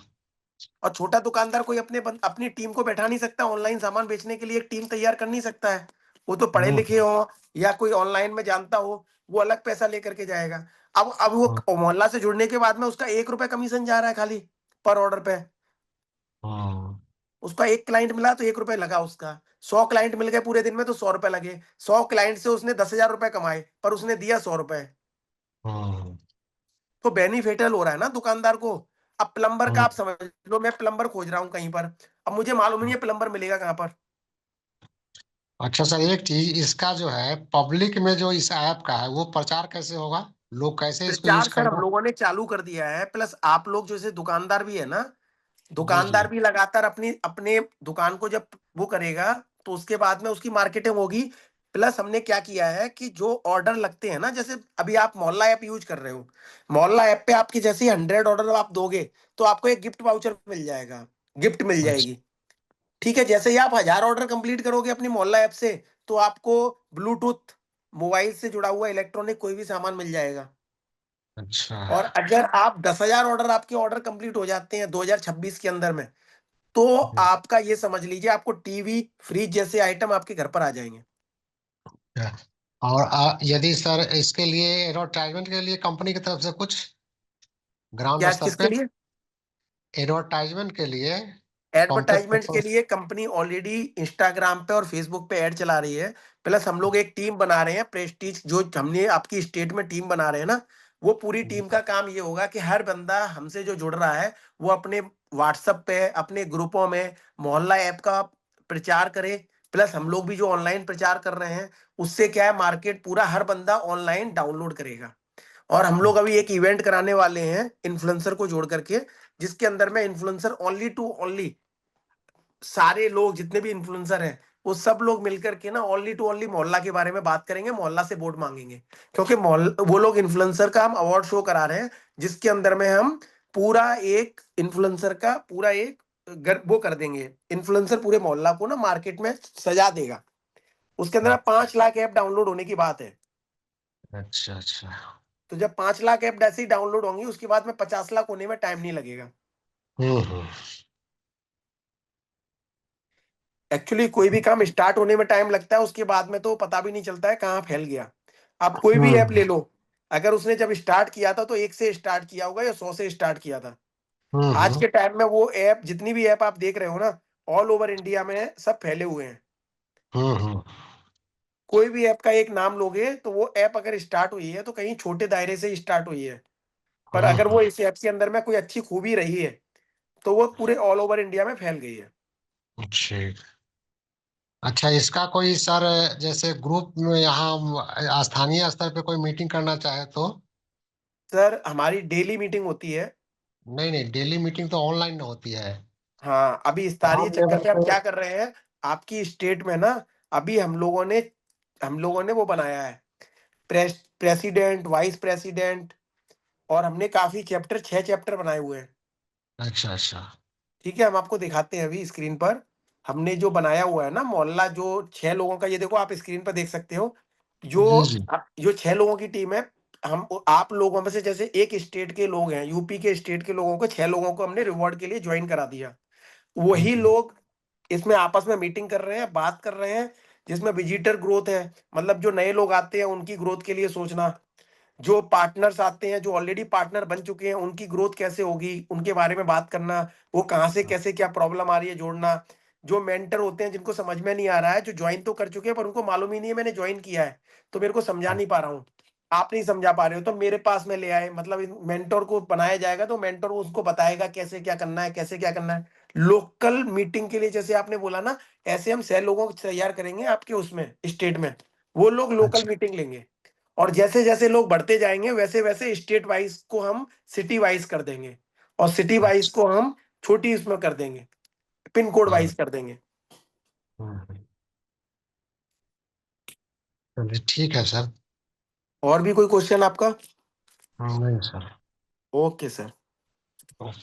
और छोटा दुकानदार कोई अपनी टीम को बैठा नहीं सकता ऑनलाइन सामान बेचने के लिए, एक टीम तैयार कर नहीं सकता है। वो तो पढ़े लिखे हम्म। हो या कोई ऑनलाइन में जानता हो, वो अलग पैसा लेकर के जाएगा। अब वो मोहल्ला से जुड़ने के बाद में उसका 1 रुपए कमीशन जा रहा है खाली, पर ऑर्डर पे। हम्म। उसका एक क्लाइंट मिला तो 1 रुपए लगा उसका, 100 क्लाइंट मिल गए पूरे दिन में तो 100 रुपए लगे। 100 क्लाइंट से उसने 10,000 रुपए कमाए, पर उसने दिया 100 रुपए। हम्म। तो बेनिफिशियल हो रहा है ना दुकानदार को। अब प्लम्बर का हम्म। आप समझ लो, मैं प्लम्बर खोज रहा हूँ कहीं पर, अब मुझे मालूम नहीं है प्लम्बर मिलेगा कहाँ पर। अच्छा सर, एक चीज इसका जो है पब्लिक में जो इस ऐप का है वो प्रचार कैसे होगा, लोग कैसे इसको यूज प्रचार सर हम करेगा? लोगों ने चालू कर दिया है, प्लस आप लोग जैसे दुकानदार भी है ना, जी जी। दुकानदार भी लगातार अपनी अपने दुकान को जब वो करेगा, तो उसके बाद में उसकी मार्केटिंग होगी। प्लस हमने क्या किया है कि जो ऑर्डर लगते हैं ना, जैसे अभी आप मोहल्ला ऐप यूज कर रहे हो, मोहल्ला ऐप पे आपकी जैसे 100 ऑर्डर आप दोगे, तो आपको एक गिफ्ट वाउचर मिल जाएगा, गिफ्ट मिल अच्छा। जाएगी। ठीक है, जैसे ही आप 1,000 ऑर्डर कंप्लीट करोगे अपनी मोहल्ला ऐप से, तो आपको ब्लूटूथ, मोबाइल से जुड़ा हुआ इलेक्ट्रॉनिक कोई भी सामान मिल जाएगा। अच्छा। और अगर आप 10,000 ऑर्डर, आपके ऑर्डर कंप्लीट हो जाते हैं 2026 के अंदर में, तो आपका ये समझ लीजिए आपको टीवी फ्रिज जैसे आइटम आपके घर पर आ जाएंगे। और यदि सर इसके लिए एडवर्टाइजमेंट के लिए कंपनी की तरफ से कुछ ग्राउंड क्या स्तर किसके पे लिए? एडवर्टाइजमेंट के लिए पंपलेट एडवर्टाइजमेंट के पेपर। लिए कंपनी ऑलरेडी इंस्टाग्राम पे और फेसबुक पे ऐड चला रही है। प्लस हम लोग एक टीम बना रहे हैं प्रेस्टीज, जो हमने आपकी स्टेट में टीम बना रहे हैं ना, वो पूरी टीम का काम ये होगा कि हर बंदा हमसे जो जुड़ रहा है, वो अपने व्हाट्सएप पे, अपने ग्रुपों में मोहल्ला ऐप का प्रचार करे। प्लस हम लोग भी जो ऑनलाइन प्रचार कर रहे हैं, उससे क्या है, मार्केट पूरा हर बंदा ऑनलाइन डाउनलोड करेगा। और हम लोग अभी एक इवेंट कराने वाले हैं इन्फ्लुएंसर को जोड़ करके, जिसके अंदर में इन्फ्लुएंसर ओनली टू ओनली, सारे लोग जितने भी इन्फ्लुएंसर हैं, वो सब लोग मिलकर के ना ओनली टू ओनली मोहल्ला के बारे में बात करेंगे, मोहल्ला से वोट मांगेंगे। क्योंकि मोहल्ला, वो लोग इन्फ्लुएंसर का हम अवार्ड शो करा रहे हैं, जिसके अंदर में हम पूरा एक इन्फ्लुएंसर का पूरा एक वो कर देंगे। इन्फ्लुएंसर पूरे मोहल्ला को ना मार्केट में सजा देगा। उसके अंदर 5 लाख ऐप डाउनलोड होने की बात है। अच्छा अच्छा। तो जब 5 लाख ऐप ऐसे ही डाउनलोड होंगी, उसके बाद में 50 लाख होने में टाइम नहीं लगेगा। हम्म। एक्चुअली कोई भी काम स्टार्ट होने में टाइम लगता है, उसके बाद में तो पता भी नहीं चलता है कहाँ फैल गया। आप कोई भी ऐप ले हम्म। लो, अगर उसने जब स्टार्ट किया था तो 1 से स्टार्ट किया होगा या 100 से स्टार्ट किया था। आज हम्म। के टाइम में वो ऐप, जितनी भी ऐप आप देख रहे हो ना, ऑल ओवर इंडिया में सब फैले हुए हैं। हम्म। कोई भी ऐप का एक नाम लोगे, तो वो ऐप अगर स्टार्ट हुई है तो कहीं छोटे दायरे से स्टार्ट हुई है, पर अगर वो हम्म। इस ऐप के अंदर में कोई अच्छी खूबी रही है, तो वो पूरे ऑल ओवर इंडिया में फैल गई है। ठीक। अच्छा, इसका कोई सर जैसे ग्रुप में यहाँ स्थानीय स्तर पे कोई मीटिंग करना चाहे तो? सर हमारी डेली मीटिंग होती है। नहीं नहीं, डेली मीटिंग तो ऑनलाइन होती है। हाँ, अभी इस्तारी हम चक्कर लेवल में हम पे। क्या कर रहे हैं, आपकी स्टेट में ना अभी हम लोगों ने वो बनाया है, प्रेसिडेंट, वाइस प्रेसिडेंट, और हमने काफी चैप्टर, 6 चैप्टर बनाए हुए हैं। अच्छा अच्छा। ठीक है, हम आपको दिखाते हैं अभी स्क्रीन पर। हमने जो बनाया हुआ है ना मोहल्ला, जो 6 लोगों का, ये देखो आप स्क्रीन पर देख सकते हो। जो जी जी। जो 6 लोगों की टीम है, हम आप लोगों में से जैसे एक स्टेट के लोग हैं, यूपी के स्टेट के लोगों को, 6 लोगों को हमने रिवॉर्ड के लिए ज्वाइन करा दिया। वही ओके। लोग इसमें आपस में मीटिंग कर रहे हैं, बात कर रहे हैं, जिसमें विजिटर ग्रोथ है, मतलब जो नए लोग आते हैं उनकी ग्रोथ के लिए सोचना, जो पार्टनर्स आते हैं, जो ऑलरेडी पार्टनर बन चुके हैं, उनकी ग्रोथ कैसे होगी उनके बारे में बात करना, वो कहाँ से कैसे क्या प्रॉब्लम आ रही है जोड़ना, जो मेंटर होते हैं जिनको समझ में नहीं आ रहा है, जो ज्वाइन तो कर चुके हैं पर उनको मालूम ही नहीं है मैंने ज्वाइन किया है, तो मेरे को समझा नहीं पा रहा हूँ, आप नहीं समझा पा रहे हो, तो मेरे पास में ले आए, मतलब मेंटर को बनाया जाएगा, तो मेंटर उसको बताएगा कैसे क्या करना है, कैसे क्या करना है। लोकल मीटिंग के लिए जैसे आपने बोला ना, ऐसे हम 6 लोगों को तैयार करेंगे आपके उसमें स्टेट में, वो लोग लोकल अच्छा मीटिंग लेंगे, और जैसे जैसे लोग बढ़ते जाएंगे वैसे वैसे स्टेट वाइज को हम सिटी वाइज कर देंगे, और सिटी वाइज अच्छा। को हम छोटी उसमें कर देंगे, पिन कोड हाँ। वाइज कर देंगे। हम्म, चलिए ठीक है सर। और भी कोई क्वेश्चन आपका? नहीं sir. Okay sir,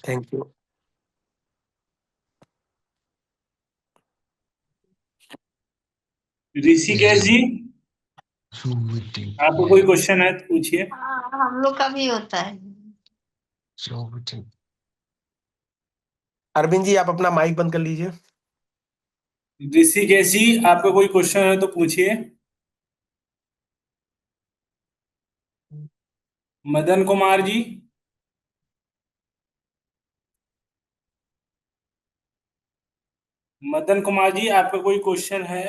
thank you. Rishikesh ji, meeting आपको कोई ये क्वेश्चन है तो पूछिए। हाँ, हम लोग का भी होता है। जो मीटिंग। अरविंद जी, आप अपना माइक बंद कर लीजिए। ऋषिकेश जी, आपका कोई क्वेश्चन है तो पूछिए। मदन कुमार जी, मदन कुमार जी, आपका कोई क्वेश्चन है?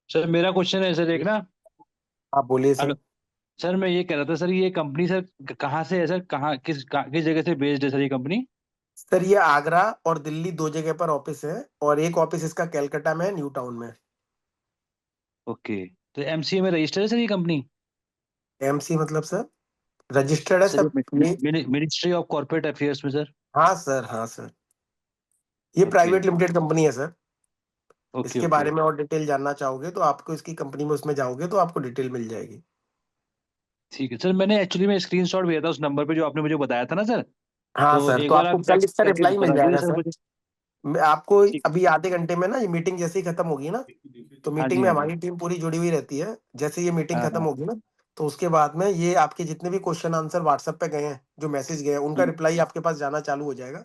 सर मेरा क्वेश्चन है सर एक ना। आप बोलिए हेलो। सर। सर मैं ये कह रहा था सर, ये कंपनी सर कहाँ से है सर, किस जगह से बेस्ड है सर ये कंपनी? सर ये आगरा और दिल्ली 2 जगह पर ऑफिस है, और एक ऑफिस इसका कैलकाटा में है, न्यू टाउन में। ओके। तो एमसीए में रजिस्टर्ड है सर ये कंपनी? एमसी मतलब सर? रजिस्टर्ड है सर सब ये। ये मिनिस्ट्री ऑफ कॉर्पोरेट अफेयर्स में सर। हाँ सर, हाँ सर, ये ओके प्राइवेट लिमिटेड कंपनी है सर। ओके इसके ओके। बारे में और डिटेल जानना चाहोगे तो आपको इसकी कंपनी में उसमें जाओगे तो आपको डिटेल मिल जाएगी। ठीक है सर, मैंने एक्चुअली में स्क्रीनशॉट भेजा था उस नंबर पे जो आपने मुझे बताया था ना सर। हाँ तो सर, एक तो बार आपको आप कल चेक इसका करके रिप्लाई मिल बता दीजिए जाएगा सर सर। मुझे। आपको ठीक। अभी आधे घंटे में ना, ये मीटिंग जैसे ही खत्म होगी ना, तो हाँ मीटिंग जी में हाँ जी। हमारी टीम पूरी जुड़ी हुई रहती है, जैसे ये मीटिंग हाँ खत्म हाँ। होगी ना, तो उसके बाद में ये आपके जितने भी क्वेश्चन आंसर व्हाट्सएप पे गए हैं, जो मैसेज गए हैं, उनका ठीक। रिप्लाई आपके पास जाना चालू हो जाएगा,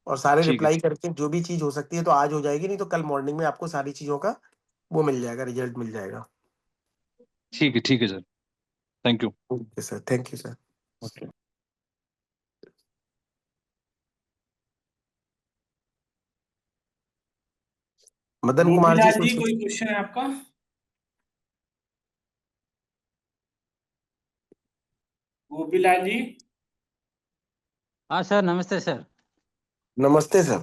और सारे ठीक है रिप्लाई करके जो भी चीज हो सकती है तो आज हो जाएगी, नहीं तो कल मॉर्निंग में आपको सारी चीजों का वो मिल जाएगा, रिजल्ट मिल जाएगा। ठीक है sir. Thank you. Okay sir, thank you sir. Okay. Madan Kumar ji Gopilal ji, कुछ? कोई क्वेश्चन है आपका? गोपीलाल जी, हाँ सर, नमस्ते सर। नमस्ते सर।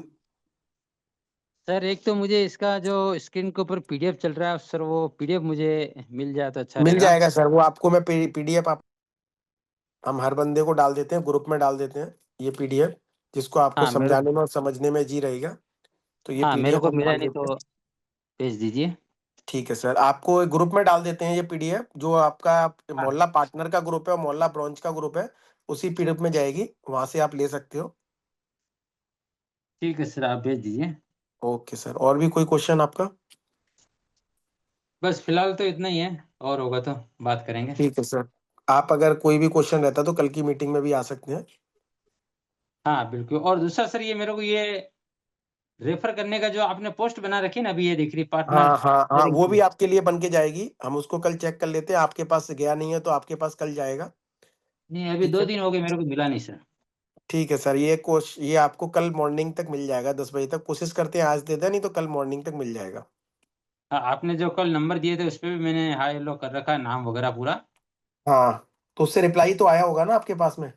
सर एक तो मुझे इसका जो स्क्रीन के ऊपर पीडीएफ चल रहा है सर, वो पीडीएफ मुझे मिल जाए तो अच्छा मिल रहेगा। जाएगा सर, वो आपको मैं पीडीएफ हम हर बंदे को डाल देते हैं, ग्रुप में डाल देते हैं ये पीडीएफ, जिसको आपको हाँ मेरे समझाने में और समझने में जी रहेगा, तो ये हाँ मेरे पीडीएफ को हम मिला डाल नहीं देते हैं। तो भेज दीजिए। ठीक है सर, आपको ग्रुप में डाल देते हैं ये पीडीएफ, जो आपका हाँ मोहल्ला पार्टनर का ग्रुप है और मोहल्ला ब्रांच का ग्रुप है, उसी पीडीएफ में जाएगी, वहां से आप ले सकते हो। ठीक है सर, आप भेज दीजिए। ओके सर, और भी कोई क्वेश्चन आपका? बस फिलहाल तो इतना ही है, और होगा तो बात करेंगे। ठीक है सर, आप अगर कोई भी क्वेश्चन रहता तो कल की मीटिंग में भी आ सकते हैं। हाँ बिल्कुल। और दूसरा सर, ये मेरे को ये रेफर करने का जो आपने पोस्ट बना रखी ना, अभी ये दिख रही पार्टनर हाँ हाँ हाँ, शेयरिंग वो भी की। आपके लिए बन के जाएगी, हम उसको कल चेक कर लेते हैं, आपके पास गया नहीं है तो आपके पास कल जाएगा। नहीं, अभी ठीक दो है, दिन हो गए मेरे को मिला नहीं सर। ठीक है सर, ये आपको कल मॉर्निंग तक मिल जाएगा, 10 बजे तक, कोशिश करते हैं आज दे दें, नहीं तो कल मॉर्निंग तक मिल जाएगा। हाँ, आपने जो कल नंबर दिए थे उस पर भी मैंने हाई हेलो कर रखा है, नाम वगैरह पूरा। हाँ, तो उससे रिप्लाई तो आया होगा ना आपके पास में?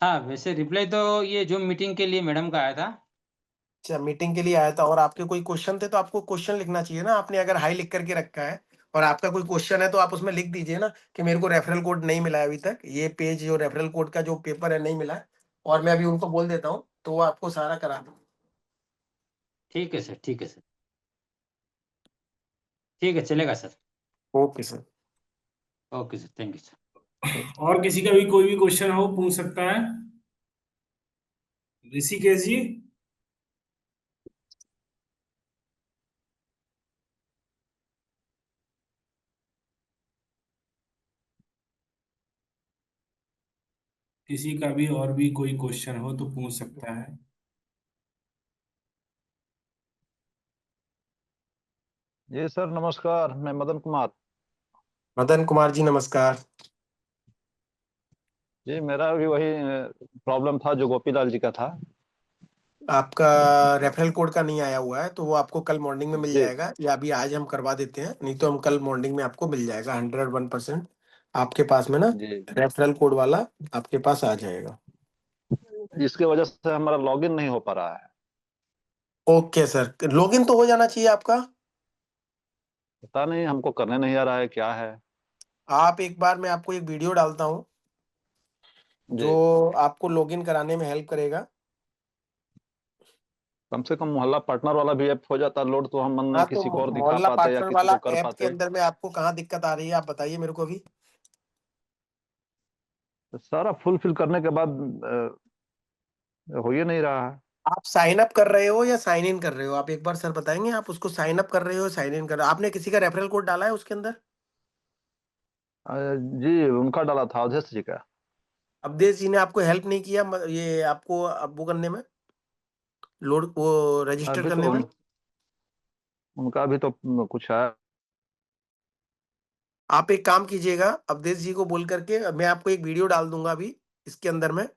हाँ वैसे रिप्लाई तो ये जो मीटिंग के लिए मैडम का आया था। अच्छा, मीटिंग के लिए आया था, और आपके कोई क्वेश्चन थे तो आपको क्वेश्चन लिखना चाहिए ना, आपने अगर हाई लिख करके रखा है और आपका कोई क्वेश्चन है तो आप उसमें लिख दीजिए ना कि मेरे को रेफरल कोड नहीं मिला है अभी तक, ये पेज जो रेफरल कोड का जो पेपर है नहीं मिला है, और मैं अभी उनको बोल देता हूँ तो वो आपको सारा करा दूँ। ठीक है सर, ठीक है सर, ठीक है, चलेगा sir. Okay sir. Okay sir, thank you sir. और किसी का भी कोई भी क्वेश्चन हो पूछ सकता है। ऋषिकेश जी। किसी का भी और भी कोई क्वेश्चन हो तो पूछ सकता है। जी सर नमस्कार, मैं मदन कुमार। मदन कुमार जी नमस्कार। जी मेरा भी वही प्रॉब्लम था जो गोपीलाल जी का था। आपका रेफरल कोड का नहीं आया हुआ है, तो वो आपको कल मॉर्निंग में मिल जी जाएगा, या अभी आज हम करवा देते हैं, नहीं तो हम कल मॉर्निंग में आपको मिल जाएगा 101%। आपके पास में ना जी रेफरल कोड वाला आपके पास आ जाएगा। इसके वजह से हमारा लॉगिन नहीं हो पा रहा है। ओके सर, लॉगिन तो हो जाना चाहिए आपका। पता नहीं हमको करने नहीं आ रहा है, क्या है। आप एक बार, मैं आपको एक वीडियो डालता हूँ जो जी आपको लॉगिन कराने में हेल्प करेगा। कम से कम मोहल्ला पार्टनर वाला भी ऐप हो जाता लोड, तो हम हाँ, अन्य तो किसी को और दिखा मोहल्ला पाते या पार्टनर किसी वाला को कर ऐप के पाते। अंदर में आपको कहाँ दिक्कत आ रही है, आप बताइए मेरे को अभी। तो सारा फुलफिल करने के बाद हो ही नहीं रहा है। आप साइन अप कर रहे हो या साइन इन कर रहे हो, आप एक बार सर बताएंगे, आप उसको साइन अप कर रहे हो साइन इन कर रहे हो, आपने किसी का रेफरल कोड डाला है उसके अंदर। अ, जी उनका डाला था, अवधेश जी का। अवधेश जी ने आपको हेल्प नहीं किया ये आपको अब वो करने में, लोड वो रजिस्टर अभी तो करने में। उनका भी तो कुछ है। आप एक काम कीजिएगा, अवधेश जी को बोल करके मैं आपको एक वीडियो डाल दूंगा अभी इसके अंदर में।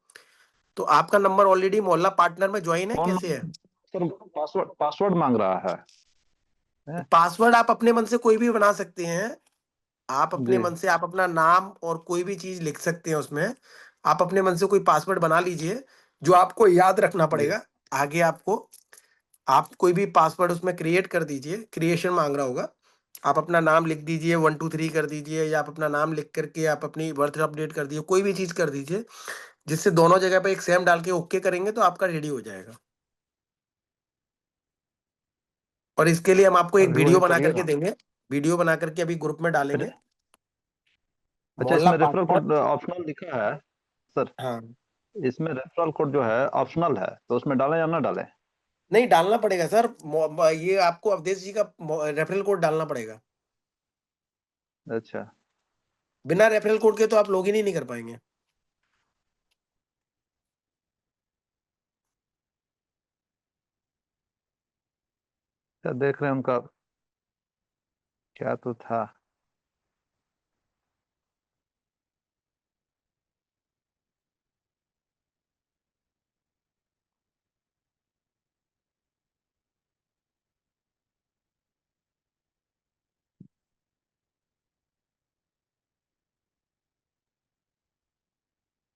तो आपका नंबर ऑलरेडी मोहल्ला पार्टनर में ज्वाइन है, फोन कैसे है? सर पासवर्ड पासवर्ड मांग रहा है। पासवर्ड आप अपने मन से कोई भी बना सकते हैं। आप अपने जी मन से आप अपना नाम और कोई भी चीज लिख सकते हैं उसमें। आप अपने मन से कोई पासवर्ड बना लीजिए जो आपको याद रखना जी पड़ेगा। आगे आपको, आप कोई भी पासवर्ड उसमें क्रिएट कर दीजिए, क्रिएशन मांग रहा होगा। आप अपना नाम लिख दीजिए, 123 कर दीजिए, या आप अपना नाम लिख करके आप अपनी बर्थ अपडेट कर दीजिए, कोई भी चीज कर दीजिए, जिससे दोनों जगह पे एक सेम डाल के ओके करेंगे तो आपका रेडी हो जाएगा। और इसके लिए हम आपको एक अभी वीडियो वही बना करिए करके ना। देंगे। वीडियो बना करके अभी ग्रुप में अच्छा डालेंगे। अच्छा, मोहल्ला इसमें रेफरल पार्टनर। कोड ऑप्शनल लिखा है सर। हाँ, इसमें रेफरल कोड जो है ऑप्शनल है, तो उसमें डालें या ना डालें? नहीं डालना पड़ेगा सर। ये आपको अवधेश जी का रेफरल कोड डालना पड़ेगा। अच्छा बिना रेफरल कोड के तो आप लॉगिन ही नहीं कर पाएंगे। क्या देख रहे हैं उनका, क्या तो था।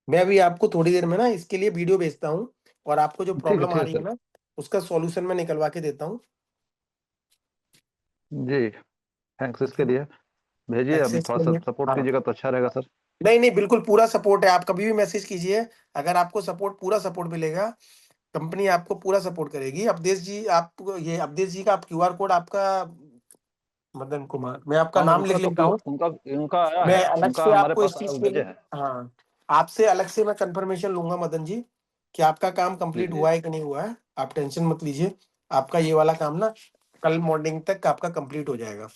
मैं अभी आपको थोड़ी देर में ना इसके लिए वीडियो भेजता हूँ, और आपको जो प्रॉब्लम ठीक आ है रही है सर। ना उसका सॉल्यूशन मैं निकलवा के देता हूँ। जी थैंक्स ठीक है इसके ना, लिए। भेजिए, अब एक्सेस थोड़ा के सा लिए। सपोर्ट हाँ, कीजिएगा तो अच्छा रहेगा सर। नहीं नहीं, बिल्कुल पूरा सपोर्ट है, आप कभी भी मैसेज कीजिए। अगर आपको सपोर्ट, पूरा सपोर्ट मिलेगा, कंपनी आपको पूरा सपोर्ट करेगी। अवधेश जी, आप ये अवधेश जी का आप क्यूआर कोड आपका, मदन कुमार, मैं आपका हाँ नाम लिख उनका तो लेता हूँ। उनका उनका आया मैं है, अलग उनका से हमारे आपको इस पास चीज के भेजे लिए, हैं। हाँ, आपसे अलग से मैं कंफर्मेशन लूंगा मदन जी कि आपका काम जी कंप्लीट जी। हुआ है कि नहीं हुआ है। आप टेंशन मत लीजिए, आपका ये वाला काम ना कल मॉर्निंग तक आपका कंप्लीट हो जाएगा।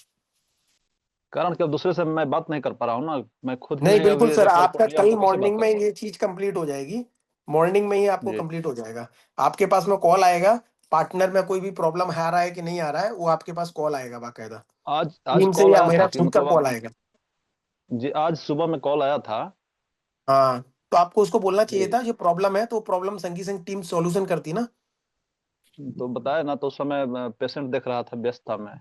कारण कि अब दूसरे से मैं बात नहीं कर पा रहा हूँ ना, मैं खुद नहीं ही बिल्कुल अभी सर, रेफरल आपका कोड लिया हूँ कल तो कैसे बात मॉर्निंग में कर पाऊँ। ये चीज कंप्लीट हो जाएगी। मॉर्निंग में ही आपको जी कंप्लीट हो जाएगा। आपके पास में कॉल आएगा, पार्टनर में कोई भी प्रॉब्लम आ रहा है कि नहीं आ रहा है, वो आपके पास कॉल आएगा बाकायदा। आज टीम से कॉल या आया मेरा था कि खुद का मतलब कॉल आप, आएगा। जी आज सुबह में कॉल आया था। हाँ, तो आपको उसको बोलना चाहिए जी था जो प्रॉब्लम है, तो प्रॉब्लम संगी संग टीम सॉल्यूशन करती ना। तो बताया ना, तो उस समय पेशेंट देख रहा था, व्यस्त था मैं।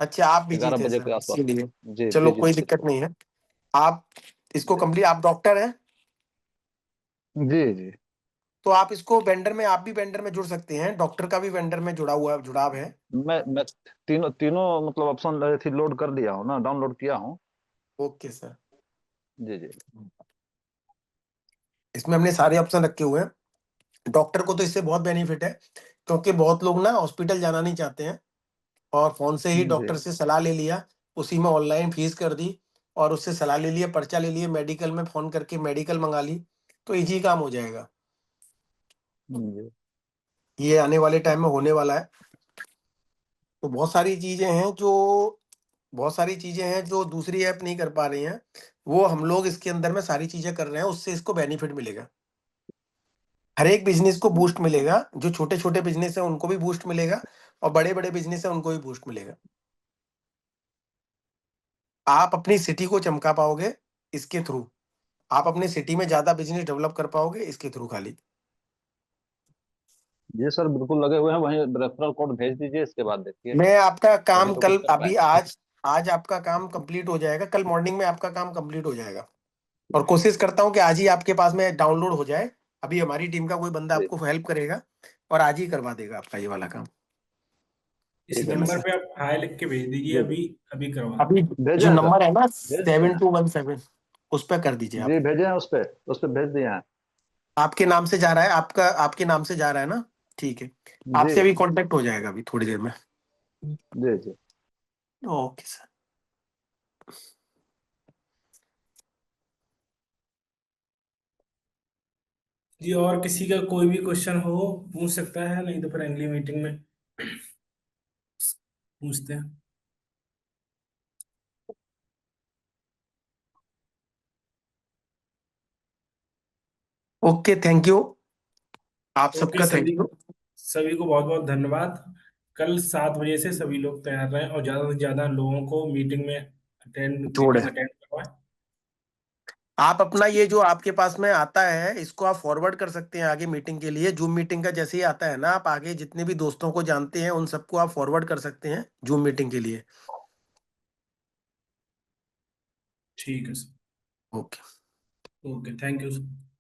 अच्छा, आप बिजी 11 थे बजे सर के आसपास। इसीलिए। जी चलो बिजी कोई थे दिक्कत तो। नहीं है। आप इसको जी कंप्लीट, आप डॉक्टर हैं जी जी। तो आप इसको वेंडर में, आप भी वेंडर में जुड़ सकते हैं, डॉक्टर का भी वेंडर में जुड़ा हुआ जुड़ाव है। मैं तीनों तीनों मतलब ऑप्शन थी, लोड कर दिया हूँ ना, डाउनलोड किया हूँ। Okay sir. जी जी। इसमें हमने सारे ऑप्शन रखे हुए हैं। डॉक्टर को तो इससे बहुत बेनिफिट है, क्योंकि बहुत लोग ना हॉस्पिटल जाना नहीं चाहते हैं और फोन से ही जी डॉक्टर से सलाह ले लिया, उसी में ऑनलाइन फीस कर दी और उससे सलाह ले लिया, पर्चा ले लिया, मेडिकल में फोन करके मेडिकल मंगा ली, तो इजी काम हो जाएगा। जी। ये आने वाले टाइम में होने वाला है। तो बहुत सारी चीजें हैं जो दूसरी ऐप नहीं कर पा रही हैं, वो हम लोग इसके अंदर में सारी चीजें कर रहे हैं, उससे इसको बेनिफिट मिलेगा। हर एक बिजनेस को बूस्ट मिलेगा, जो छोटे छोटे बिजनेस है उनको भी बूस्ट मिलेगा और बड़े बड़े बिजनेस है उनको भी बूस्ट मिलेगा। आप अपनी सिटी को चमका पाओगे इसके थ्रू, आप अपनी सिटी में ज्यादा बिजनेस डेवलप कर पाओगे इसके थ्रू खाली। जी सर, बिल्कुल लगे हुए हैं, वहीं रेफरल कोड भेज दीजिए, इसके बाद देखिए मैं आपका तभी काम तो कल कुछ कर अभी पाएंगे। आज आज आपका काम कंप्लीट हो जाएगा, कल मॉर्निंग में आपका काम कंप्लीट हो जाएगा और कोशिश करता हूँ कि आज ही आपके पास में डाउनलोड हो जाए। अभी हमारी टीम का कोई बंदा जी आपको हेल्प करेगा और आज ही करवा देगा आपका ये वाला काम। इस ठीक है ठीक सर। नंबर है। पे आप हाय लिख के भेज दीजिए, जी अभी अभी करवा अभी दूंगा। भेजे जो हैं सर, नंबर है ना भेज दिए हैं। 7217, उस पर कर दीजिए आप। जी भेजे हैं, उस पे भेज दिए हैं। आपके नाम से जा रहा है, आपके नाम से जा रहा है ना? ठीक है, जी आपसे अभी कांटेक्ट हो जाएगा अभी थोड़ी देर में। जी जी। Okay sir. जी, और किसी का कोई भी क्वेश्चन हो पूछ सकता है, नहीं तो फिर अगली मीटिंग में पूछते हैं। ओके, थैंक यू, आप ओके, सबका थैंक सभी यू। सभी को बहुत बहुत धन्यवाद। कल 7 बजे से सभी लोग तैयार रहें और ज़्यादा से ज़्यादा लोगों को जोड़े, मीटिंग अटेंड करवाएं। आप अपना ये जो आपके पास में आता है इसको आप फॉरवर्ड कर सकते हैं आगे मीटिंग के लिए। जूम मीटिंग का जैसे ही आता है ना, आप आगे जितने भी दोस्तों को जानते हैं उन सबको आप फॉरवर्ड कर सकते हैं जूम मीटिंग के लिए। ठीक है sir. Okay. Okay, thank you sir.